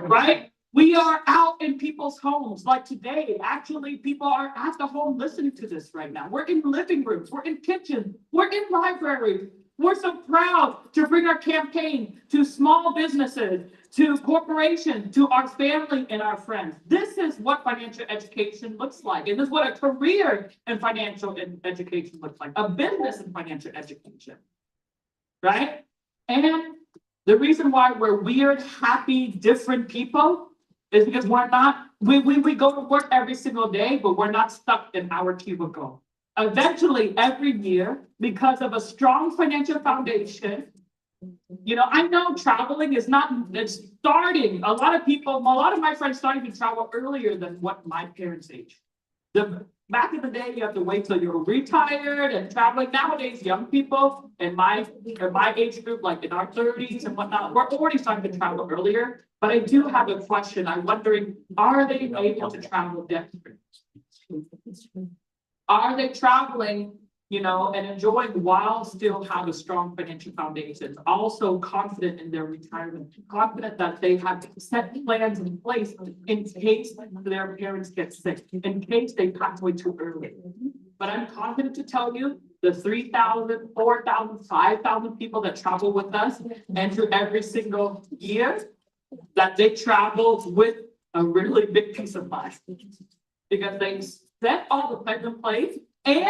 right? We are out in people's homes. Like today, actually, people are at the home listening to this right now. We're in living rooms, we're in kitchens, we're in libraries. We're so proud to bring our campaign to small businesses, to corporations, to our family and our friends. This is what financial education looks like. And this is what a career in financial education looks like, a business in financial education, right? And the reason why we're weird, happy, different people is because we're not, we go to work every single day, but we're not stuck in our cubicle. Eventually, every year, because of a strong financial foundation, you know, I know traveling is not, it's starting. A lot of my friends started to travel earlier than what my parents' age. Back in the day, you have to wait till you're retired and traveling. Nowadays, young people in my age group, like in our thirties and whatnot, we're already starting to travel earlier. But I do have a question. I'm wondering, are they able to travel debt-free? Are they traveling, you know, and enjoying while still have a strong financial foundation, also confident in their retirement, confident that they have set plans in place in case their parents get sick, in case they pass away too early. But I'm confident to tell you, the 3,000, 4,000, 5,000 people that travel with us and through every single year, that they travel with a really big peace of mind. Because they set all the plans in place, and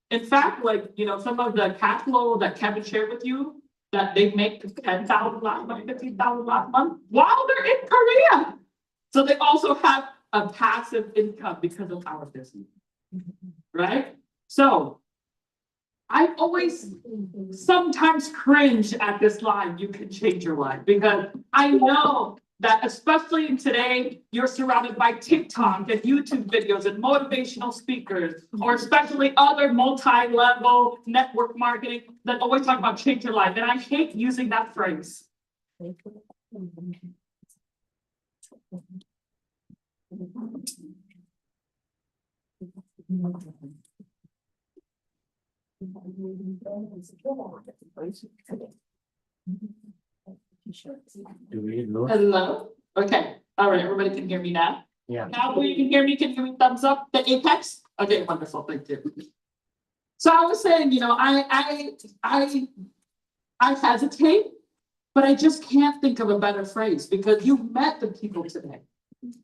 in fact, like, you know, some of the cash flow that Kevin shared with you, that they make 10,000 last month, 15,000 last month, while they're in Korea. So they also have a passive income because of our business, right? So I always sometimes cringe at this line, you can change your life, because I know that especially in today, you're surrounded by TikTok and YouTube videos and motivational speakers, or especially other multi-level network marketing that always talk about change your life. And I hate using that phrase. Hello? Okay, all right, everybody can hear me now? Yeah. Now you can hear me, can you give me thumbs up, the apex? Okay, wonderful, thank you. So I was saying, you know, I hesitate, but I just can't think of a better phrase, because you met the people today.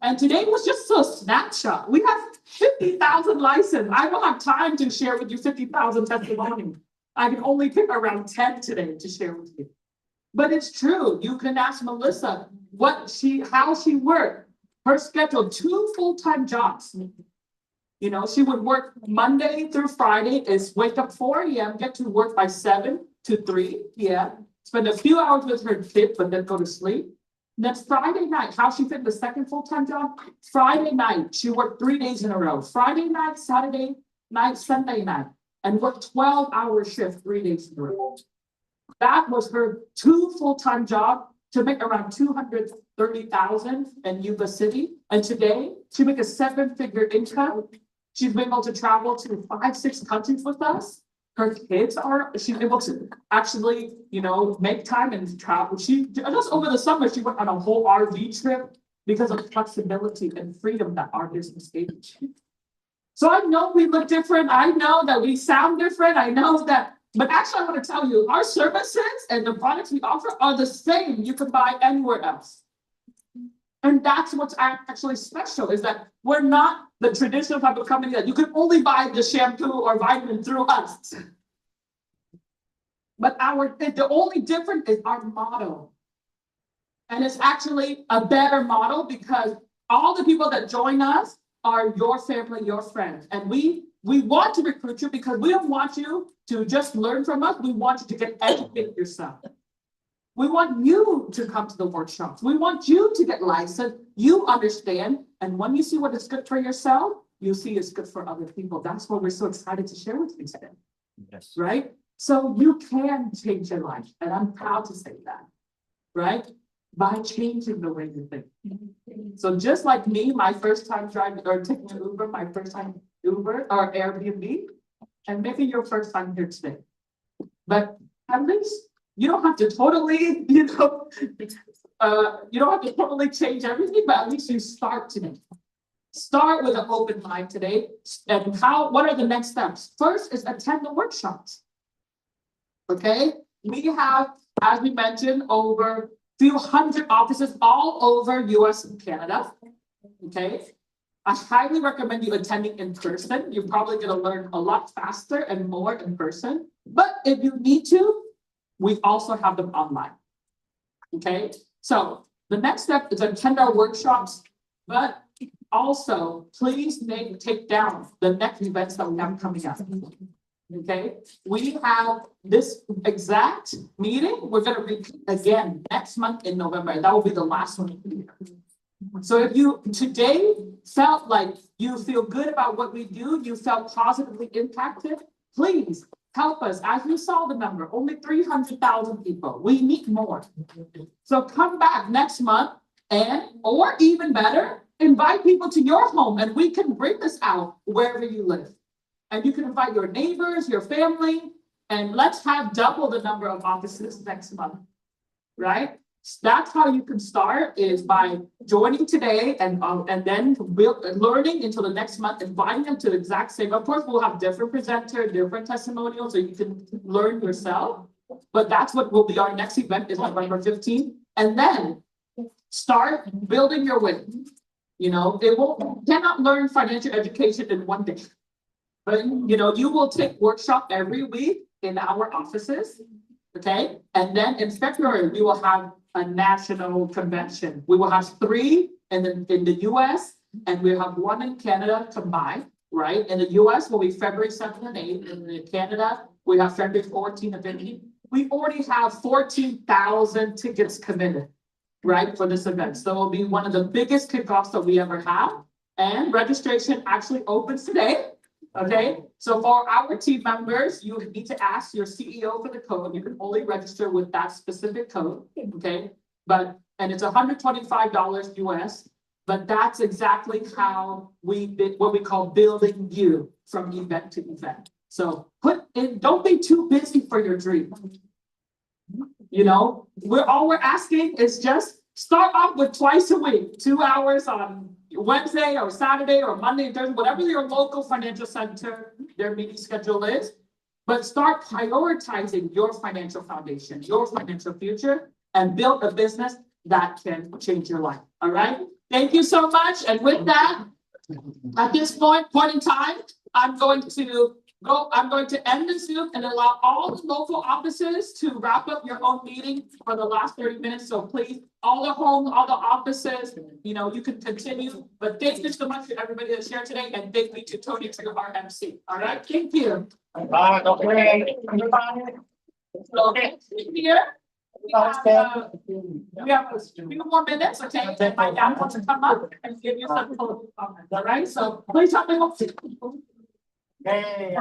And today was just a snapshot. We have 50,000 licenses. I don't have time to share with you 50,000 testimonies. I can only pick around 10 today to share with you. But it's true. You can ask Melissa how she worked. Her schedule, 2 full-time jobs. You know, she would work Monday through Friday, is wake up 4 a.m., get to work by 7 to 3 p.m., spend a few hours with her kids, but then go to sleep. Next Friday night, how she fit the second full-time job? Friday night, she worked 3 days in a row. Friday night, Saturday night, Sunday night, and worked 12-hour shift 3 days in a row. That was her 2 full-time job to make around $230,000 in Yuba City. And today, she makes a 7-figure income. She's been able to travel to 5, 6 countries with us. Her kids she's able to actually, you know, make time and travel. She just over the summer, she went on a whole RV trip because of flexibility and freedom that our business gave her. So I know we look different. I know that we sound different. I know that, but actually I want to tell you, our services and the products we offer are the same. You can buy anywhere else. And that's what's actually special, is that we're not the traditional type of company that you can only buy the shampoo or vitamin through us. But the only difference is our model. And it's actually a better model, because all the people that join us are your family, your friends. And we want to recruit you because we don't want you to just learn from us. We want you to get educated yourself. We want you to come to the workshops. We want you to get licensed. You understand. And when you see what is good for yourself, you see it's good for other people. That's what we're so excited to share with you today. Yes. Right? So you can change your life. And I'm proud to say that. Right? By changing the way you think. So just like me, my first time driving or taking an Uber, my first time Uber or Airbnb, and maybe your first time here today. But at least you don't have to totally, you don't have to totally change everything, but at least you start today. Start with an open mind today. And what are the next steps? First is attend the workshops. Okay? We have, as we mentioned, over few hundred offices all over US and Canada. Okay? I highly recommend you attending in person. You're probably going to learn a lot faster and more in person. But if you need to, we also have them online. Okay, so the next step is attend our workshops, but also please take down the next events that we have coming up. Okay, we have this exact meeting. We're going to repeat again next month in November, and that will be the last one. So if you today felt like you feel good about what we do, you felt positively impacted, please help us. As you saw the number, only 300,000 people. We need more. So come back next month and, or even better, invite people to your home and we can bring this out wherever you live. And you can invite your neighbors, your family, and let's have double the number of offices next month, right? That's how you can start, is by joining today and then learning until the next month, inviting them to the exact same. Of course, we'll have different presenter, different testimonials, so you can learn yourself. But that's what will be our next event, is November 15th. And then start building your way. You know, cannot learn financial education in one day. But you know, you will take workshop every week in our offices. Okay, and then in February, we will have a national convention. We will have 3 in the US and we have 1 in Canada combined, right? In the US will be February 7th and 8th. In Canada, we have February 14th and 15th. We already have 14,000 tickets committed, right, for this event. So it will be one of the biggest kickoffs that we ever have. And registration actually opens today. Okay, so for our team members, you need to ask your CEO for the code. You can only register with that specific code, okay? And it's $125 US, but that's exactly how we did what we call building you from event to event. So don't be too busy for your dream. You know, all we're asking is just start off with twice a week, 2 hours on Wednesday or Saturday or Monday and Thursday, whatever your local financial center, their meeting schedule is. But start prioritizing your financial foundation, your financial future, and build a business that can change your life. All right. Thank you so much. And with that, at this point in time, I'm going to end the Zoom and allow all the local offices to wrap up your own meeting for the last 30 minutes. So please, all the offices, you know, you can continue. But thank you so much to everybody that shared today, and thank you to Tony, to our MC. All right, thank you. Okay, here. We have a few more minutes, okay? And my dad wants to come up and give you some closing comments. All right, so please help me up. Hey,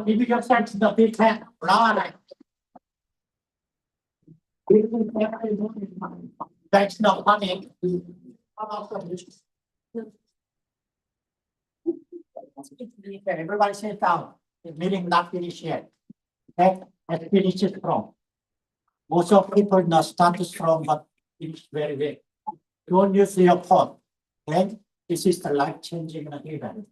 maybe just send the big hand, right? That's not funny. Everybody sit down. The meeting not finished yet. Okay, let's finish it strong. Most of people not start strong, but finish very well. Don't use your phone. Okay, this is the life-changing event.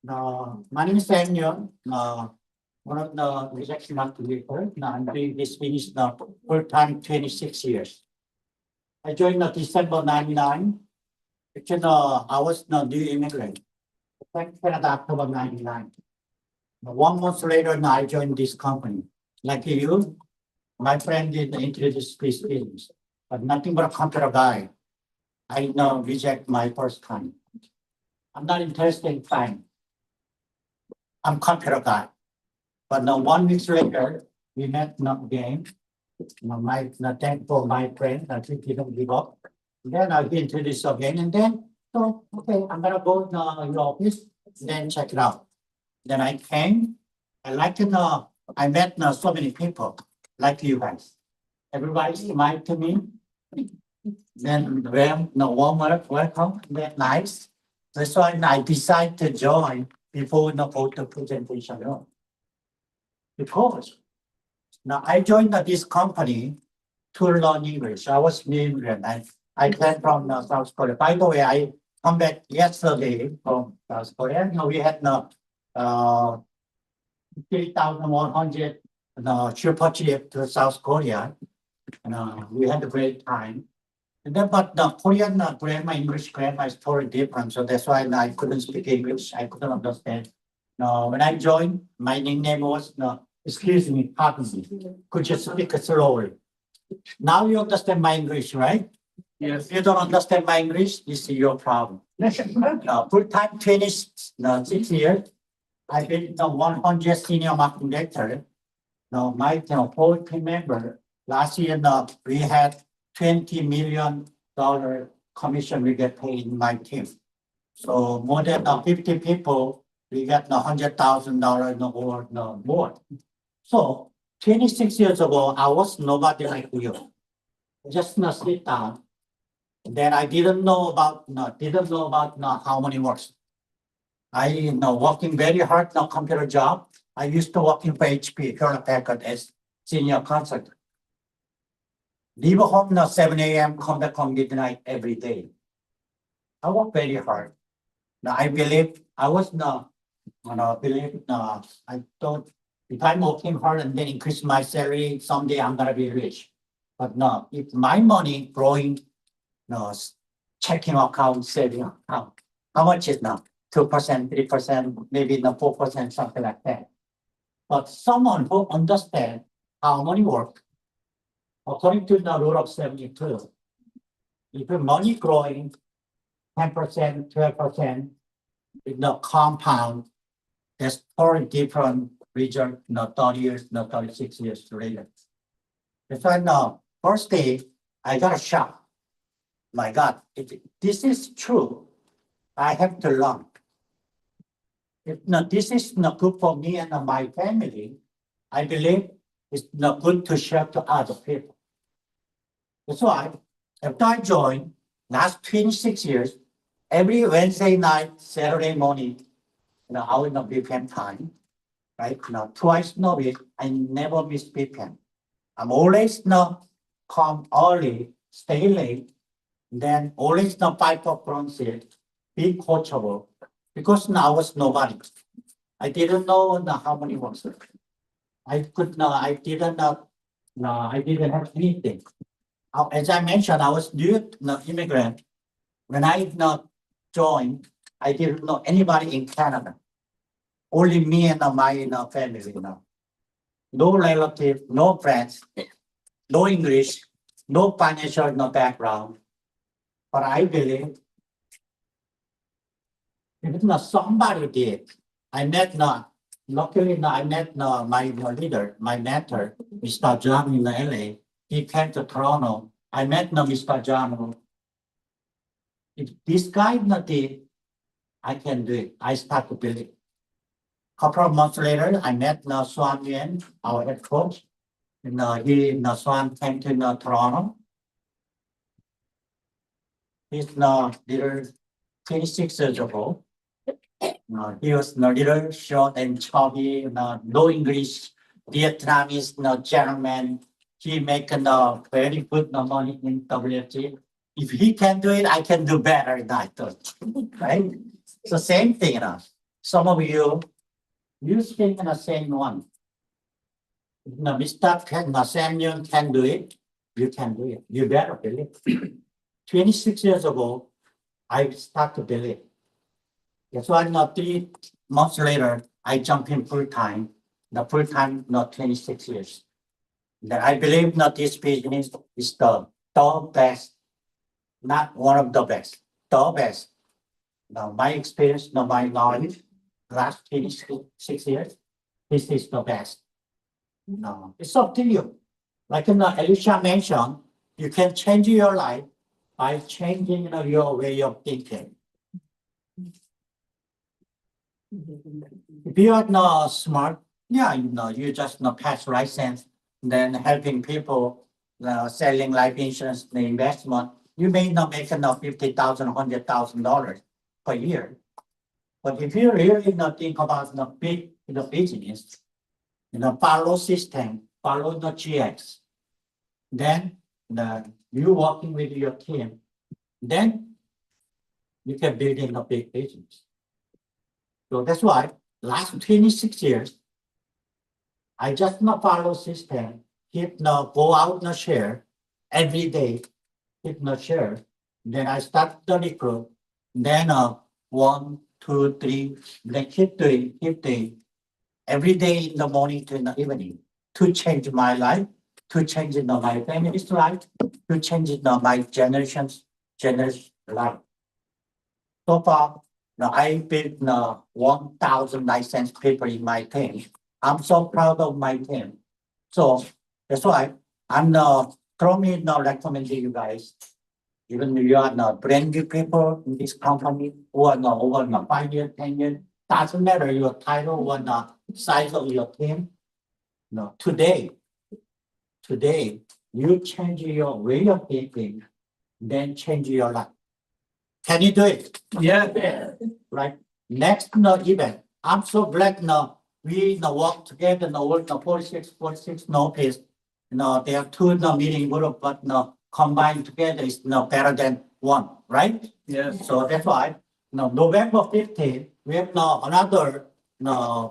Now, my name is Daniel. One of the executive people. Now, I'm doing this business now full-time 26 years. I joined in December 99. Actually, I was not new immigrant. I Canada October 99. 1 month later, now I joined this company. Like you, my friend did introduce this business, but nothing but a computer guy. I now reject my first time. I'm not interested in time. I'm computer guy. But now 1 week later, we met again. Thankful my friend that he didn't give up. Then I introduced again, and then okay, I'm gonna go to your office, then check it out. Then I came. I like to know. I met so many people like you guys. Everybody smiled to me. Then warm welcome, very nice. That's why I decided to join before go to presentation. Because now I joined this company to learn English. I was new immigrant. I came from South Korea. By the way, I come back yesterday from South Korea. We had 3,100 super trip to South Korea. We had a great time. And then, but the Korean grammar, English grammar is totally different. So that's why I couldn't speak English. I couldn't understand. When I joined, my nickname was, excuse me, pardon me. Could you speak slowly? Now you understand my English, right? Yes. If you don't understand my English, this is your problem. Full-time 26 years. I've been 100 senior marketing director. Now, my whole team member, last year we had 20 million dollar commission we get paid in my team. So more than 50 people, we get $100,000 or no more. So 26 years ago, I was nobody like you. Just sit down. Then I didn't know about how money works. I working very hard computer job. I used to working for HP, Hewlett Packard as senior consultant. Leave home 7 a.m., come back home midnight every day. I work very hard. Now I believe I was I thought if I'm working hard and then increase my salary, someday I'm gonna be rich. But no, if my money growing, checking account, saving account, how much is now? 2%, 3%, maybe 4%, something like that. But someone who understands how money works, according to the rule of 72, if your money growing 10%, 12%, with the compound, that's totally different result, 30 years, 36 years later. That's why now, first day, I got a shock. My God, if this is true, I have to learn. If this is not good for me and my family, I believe it's not good to share to other people. That's why, after I joined, last 26 years, every Wednesday night, Saturday morning, I will not BPM time, right? Twice a week, I never miss BPM. I'm always come early, stay late, then always fight for bronze, be coachable, because now I was nobody. I didn't know how many works. I didn't have anything. As I mentioned, I was new immigrant. When I joined, I didn't know anybody in Canada. Only me and my family now. No relative, no friends, no English, no financial background. But I believe if somebody did, I met luckily I met my leader, my mentor, Mr. John in LA. He came to Toronto. I met Mr. John. If this guy did, I can do it. I start to believe. Couple of months later, I met Swan Nguyen, our head coach. Swan came to Toronto. He's little 26 years old. He was little short and chubby, no English, Vietnamese, German. He make very good money in WFG. If he can do it, I can do better than I thought, right? So same thing, some of you speak in the same one. Mr. Samuel can do it, you can do it. You better believe. 26 years ago, I start to believe. That's why 3 months later, I jump in full time. The full time, 26 years. That I believe this business is the best, not one of the best, the best. Now, my experience, my knowledge, last 26 years, this is the best. No, it's up to you. Like Alicia mentioned, you can change your life by changing your way of thinking. If you are not smart, you just pass license, then helping people selling life insurance, the investment, you may not make enough $50,000, $100,000 per year. But if you really think about the big business, follow system, follow the GX, then you working with your team, then you can build in a big business. So that's why last 26 years, I just follow system, go out share every day, share. Then I start the recruit, then 1, 2, 3, then keep doing every day in the morning to in the evening to change my life, to change my family's life, to change my generation's life. So far, I built 1,000 license paper in my team. I'm so proud of my team. So that's why I'm strongly recommending you guys Even you are not brand new people in this company, who are not over 5 years, 10 years, doesn't matter your title or the size of your team. No, today, you change your way of thinking, then change your life. Can you do it? Yeah. Right? Next event, I'm so glad we work together, work 46 notice. There are two meeting group, but combined together is better than one, right? Yeah. So that's why November 15th, we have another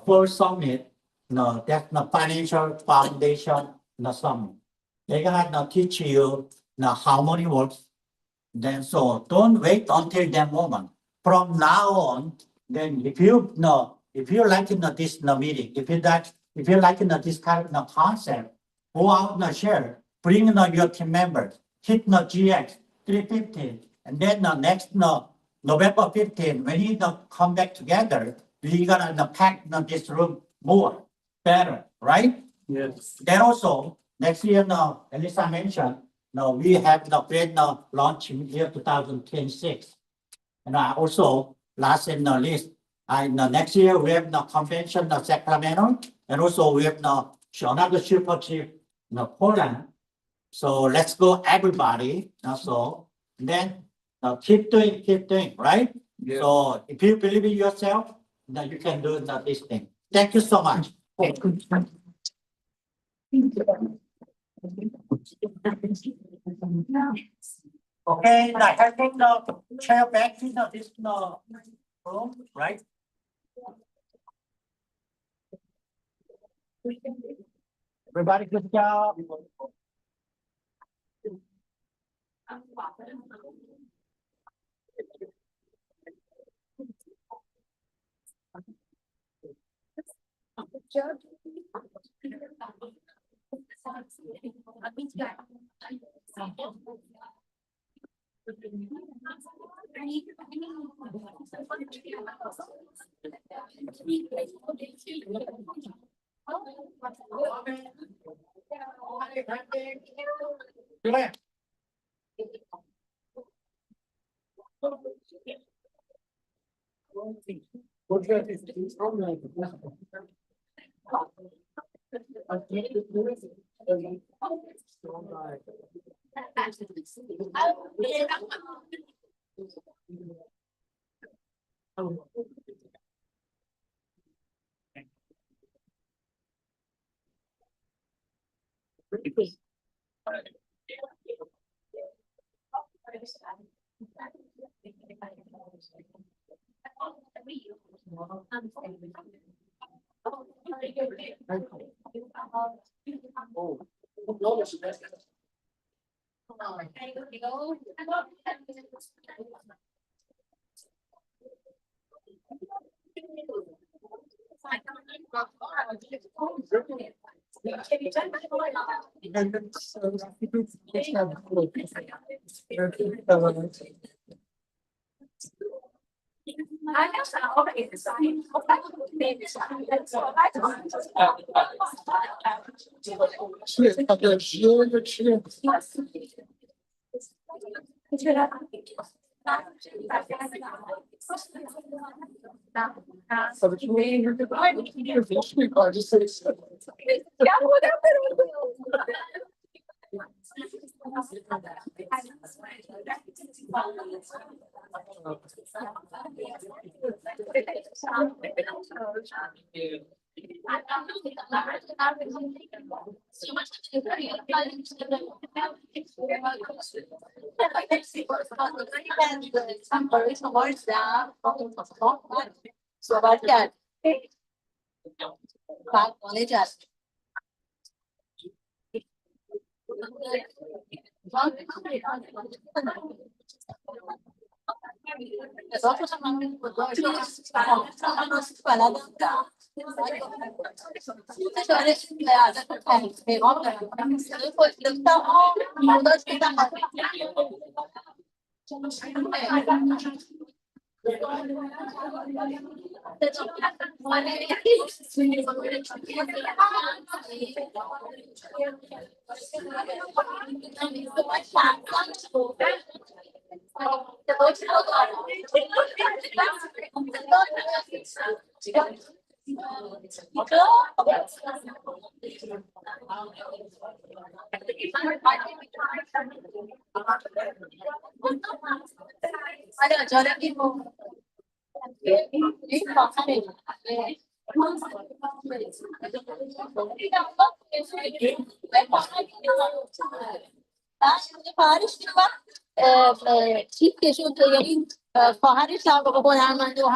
first summit. That's the financial foundation summit. They're gonna teach you harmony works. Then so don't wait until that moment. From now on, then if you like this meeting, if you like this kind of concept, go out and share, bring your team members, hit GX 350, and then next November 15, when you come back together, we're gonna pack this room more, better, right? Yes. Then also next year Elisa mentioned, we have the great launch in year 2026. And also last and not least, next year we have the convention of Sacramento, and also we have another super chief Poland. So let's go everybody. So then keep doing, right? Yeah. So if you believe in yourself, then you can do this thing. Thank you so much. Okay, now having the chair back to this room, right? Everybody, good job. چیف که شد یعنی خواهرش در واقع هنرمند و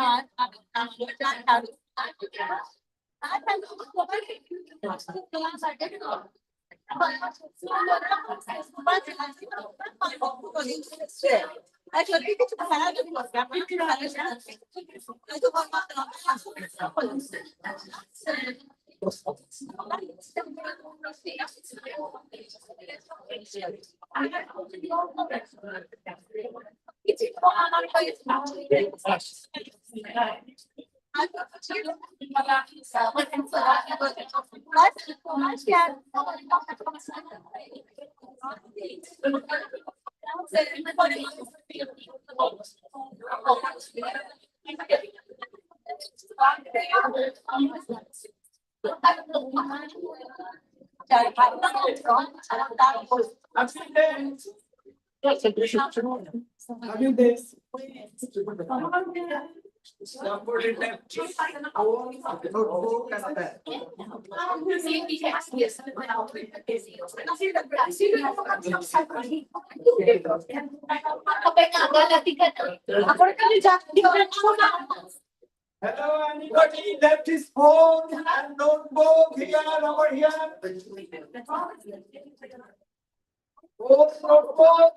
Hello, anybody left his phone and notebook here, over here? Oh, notebook.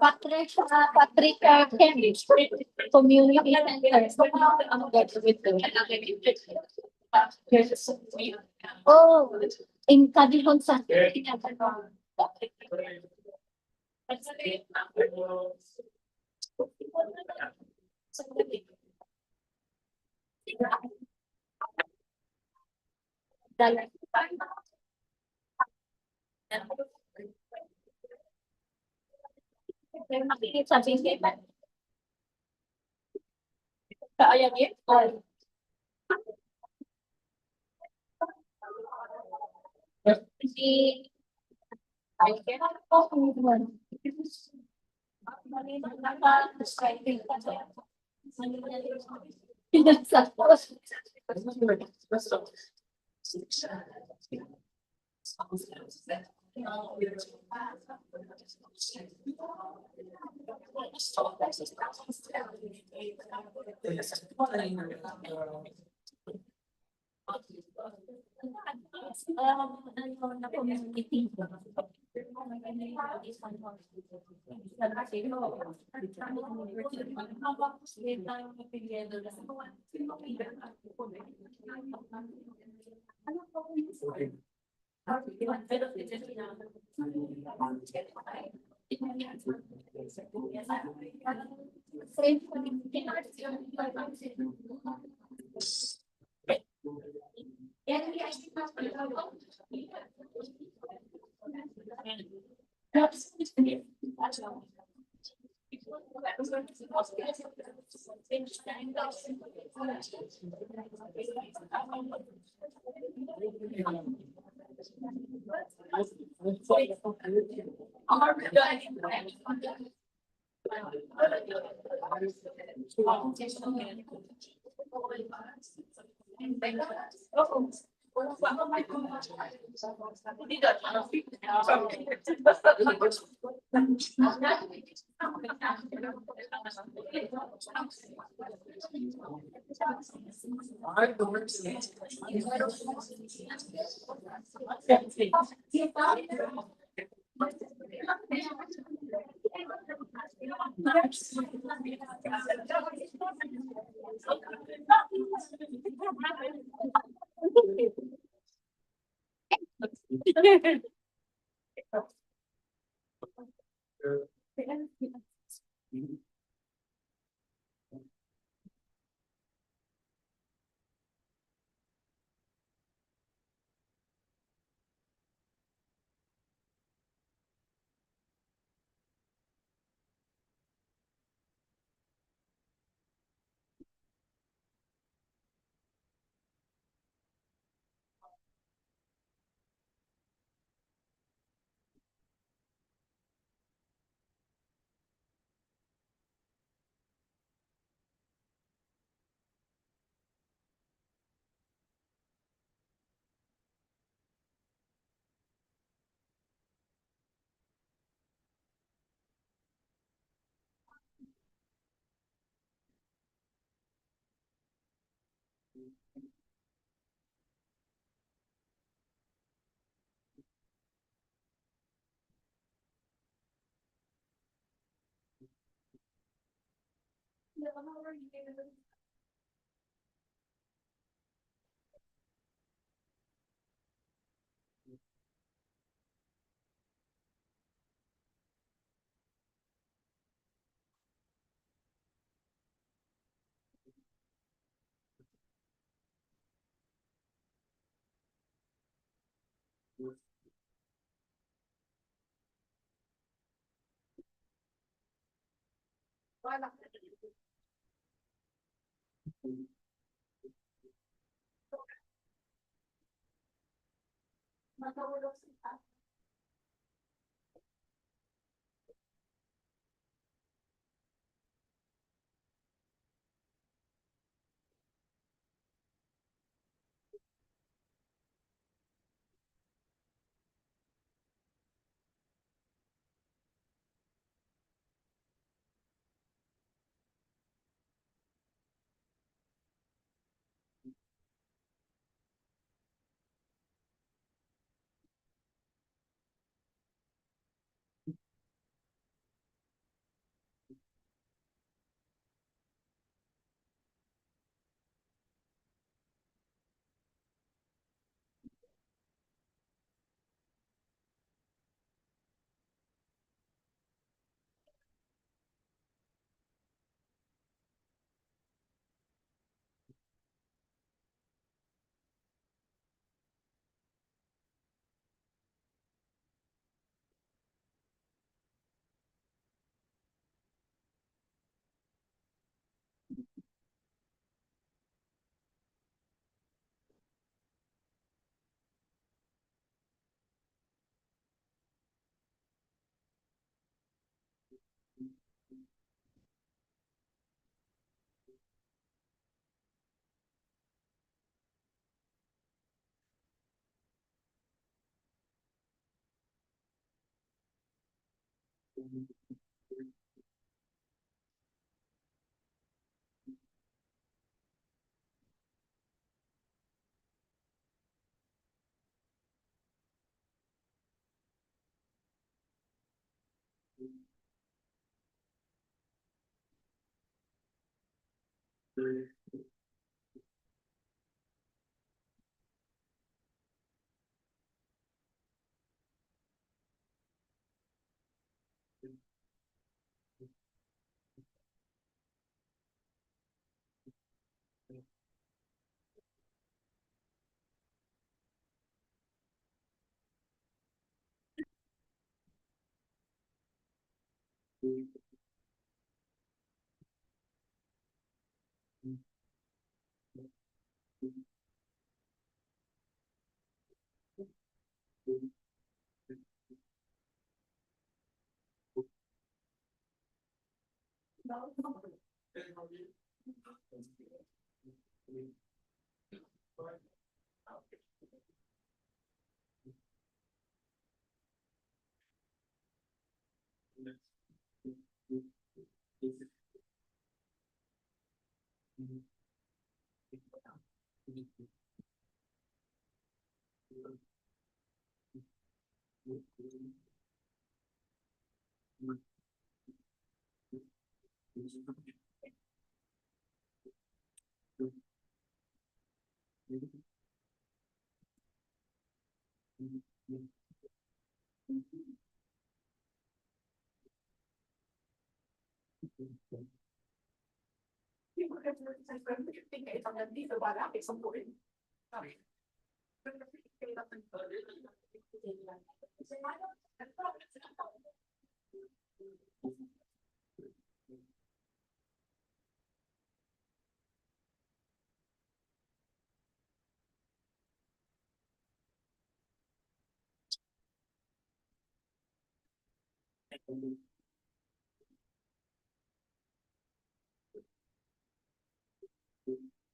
Patrick Cambridge Community Center. Oh, in Cadillac Center.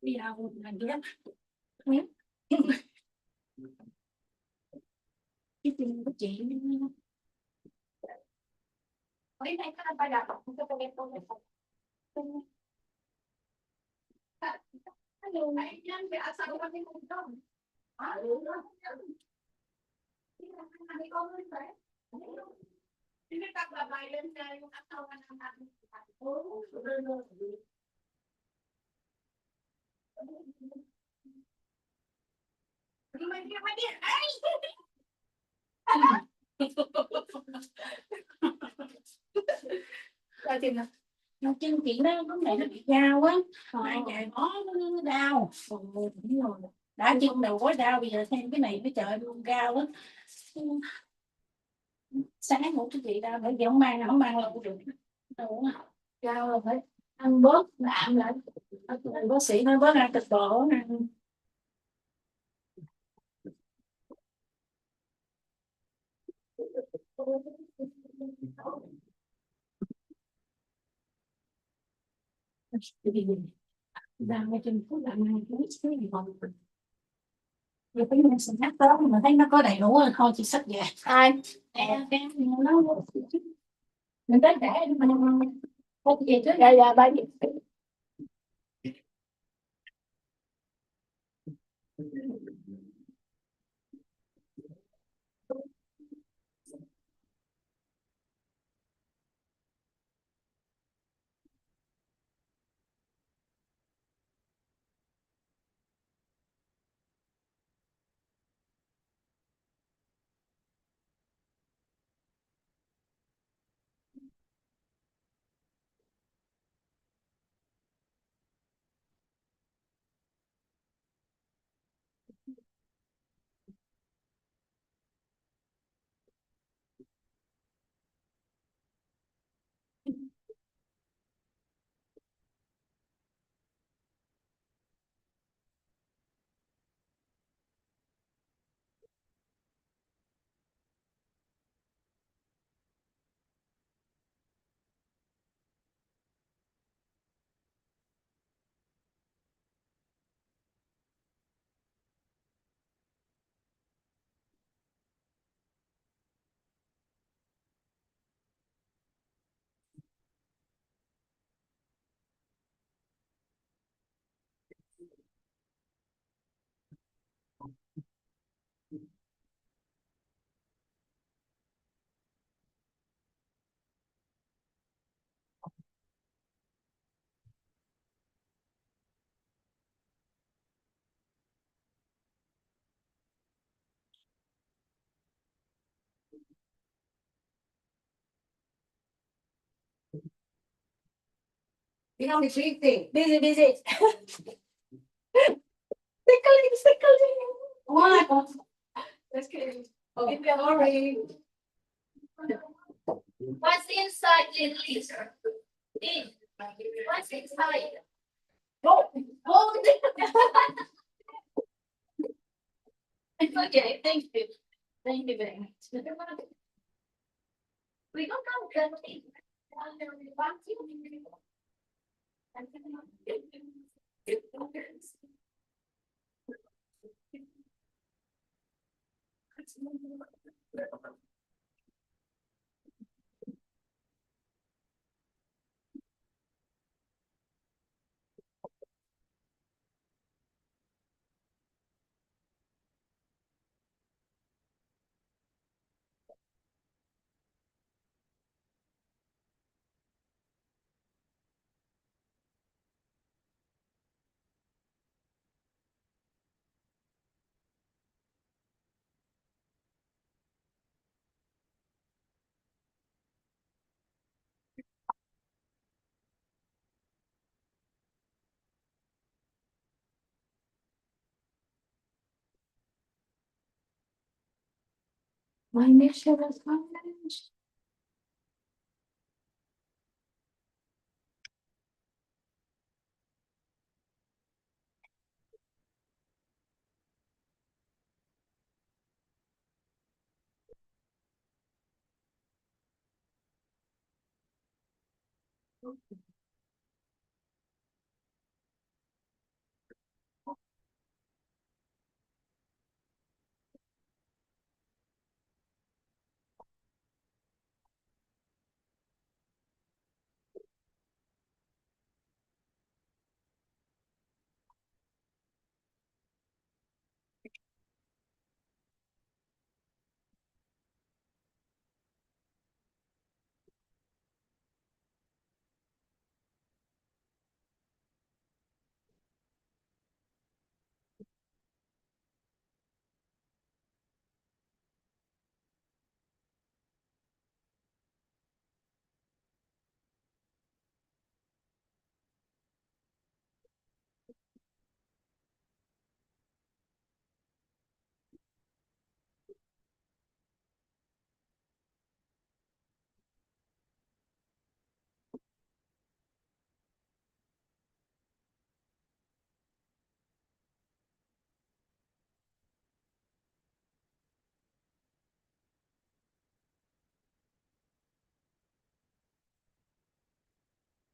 Đi đâu là ghét. Cái chuyện của chị Mấy anh ta phải đặt cho tôi nghe câu này không? Hello, anh nhân về sao con đi cùng không? Anh có lên đấy. Thì cái cặp là bài lên đây cũng ăn sau ăn ăn ăn. Nhưng mà đi là thì nó chân chị nó lúc này nó bị đau quá, ai chạy nó đau. Đã chân đầu quá đau, bây giờ thêm cái này mới trời luôn cao lắm. Sáng ngủ cái chị đau, bởi vì không mang là cũng được. Cao là phải ăn bớt đạm lại. Bác sĩ nói bớt ăn thịt bò ăn. Đang ở trên phố làm này cũng biết cái gì còn. Giờ cái này sẽ nhắc tới mà thấy nó có đầy đủ rồi thôi chị xách về. Ai? Em nó mình tới để mình không gì trước đây là ba gì. You know, busy. Busy. Tickling. What? Just kidding. Okay, sorry. What's inside the laser? What's inside? Oh, Okay, thank you. Thank you very much. We don't know that. My mission is accomplished.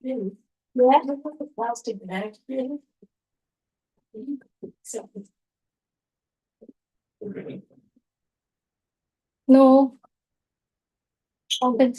Really? Yeah, the plastic bag, really? So. No. Open.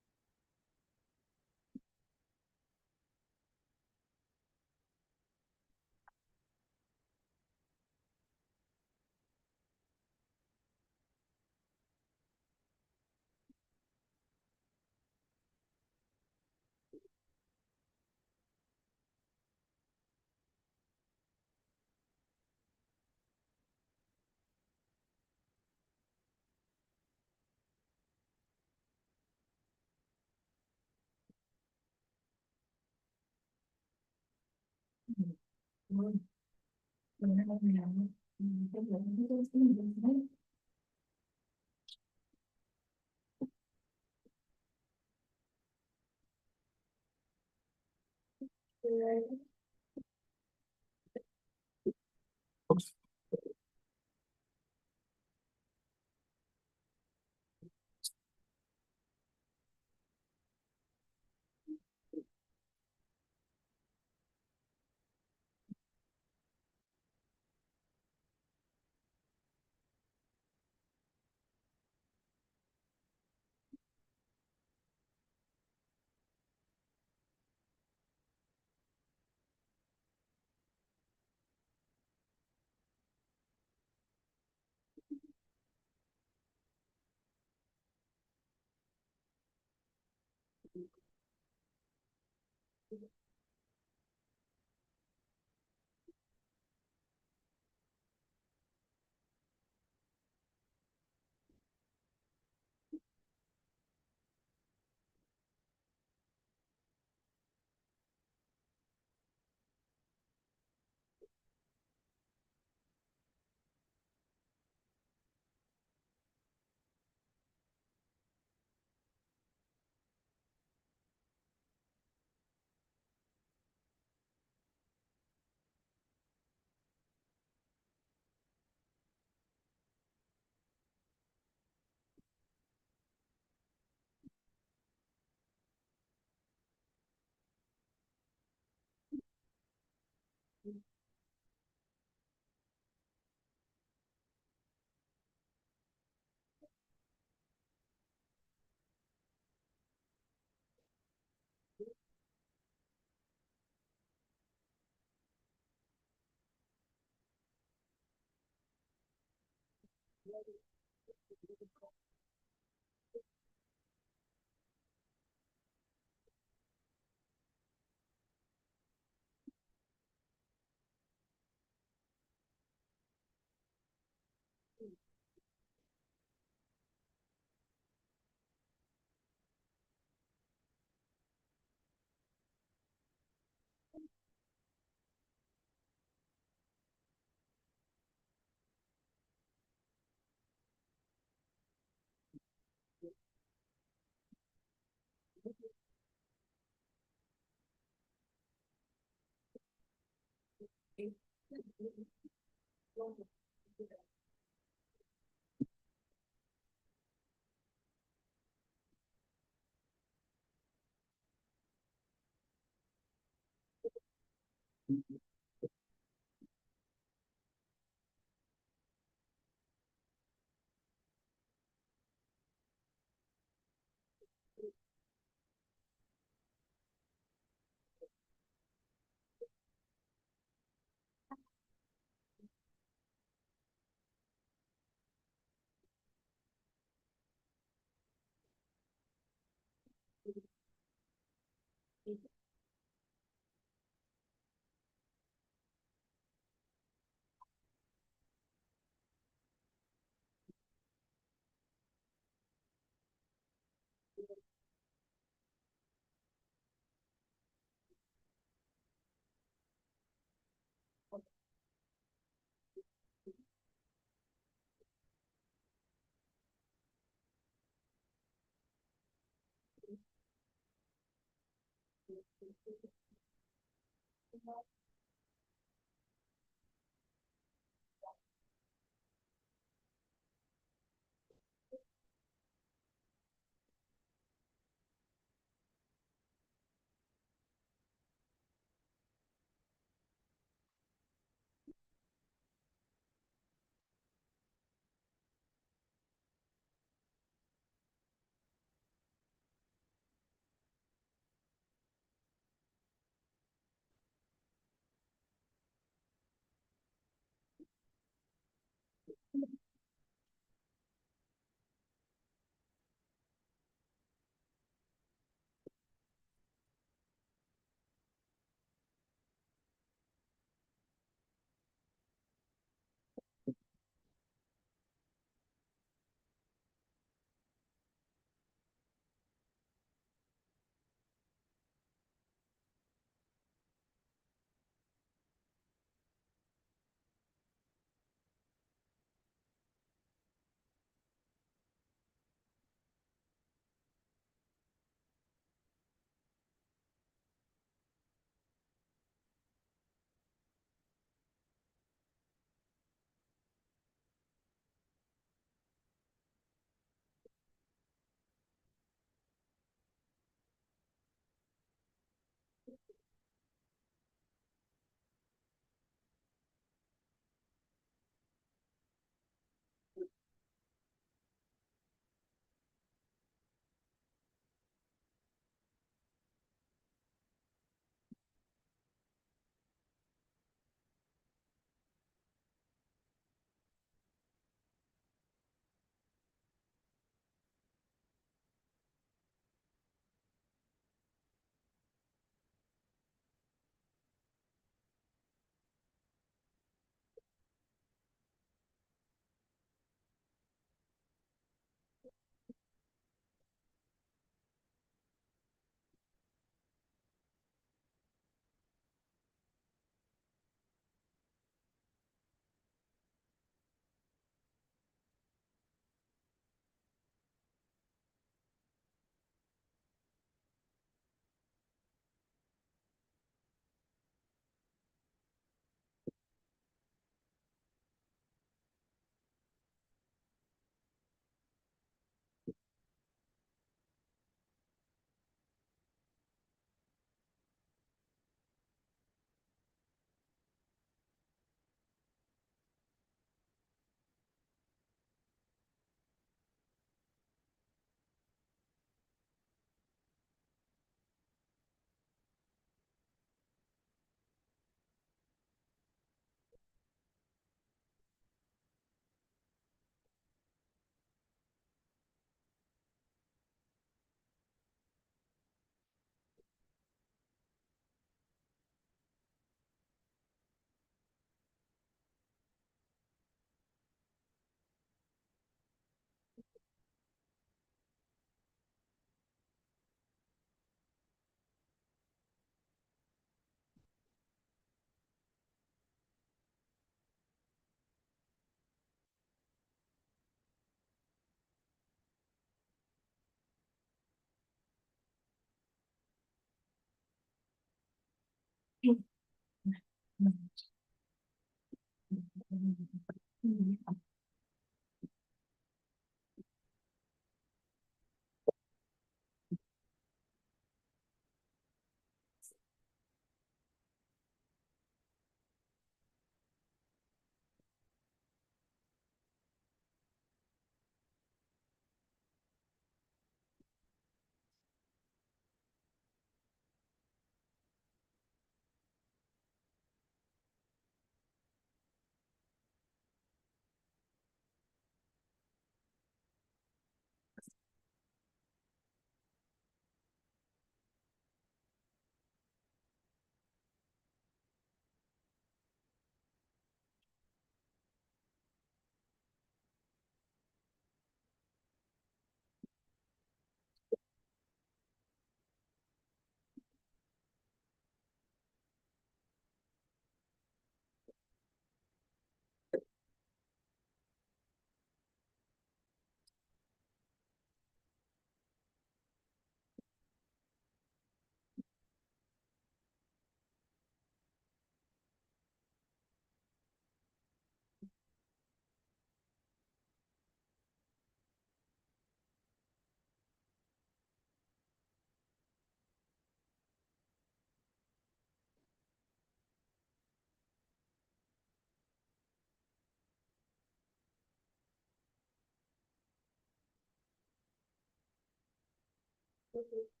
Okay.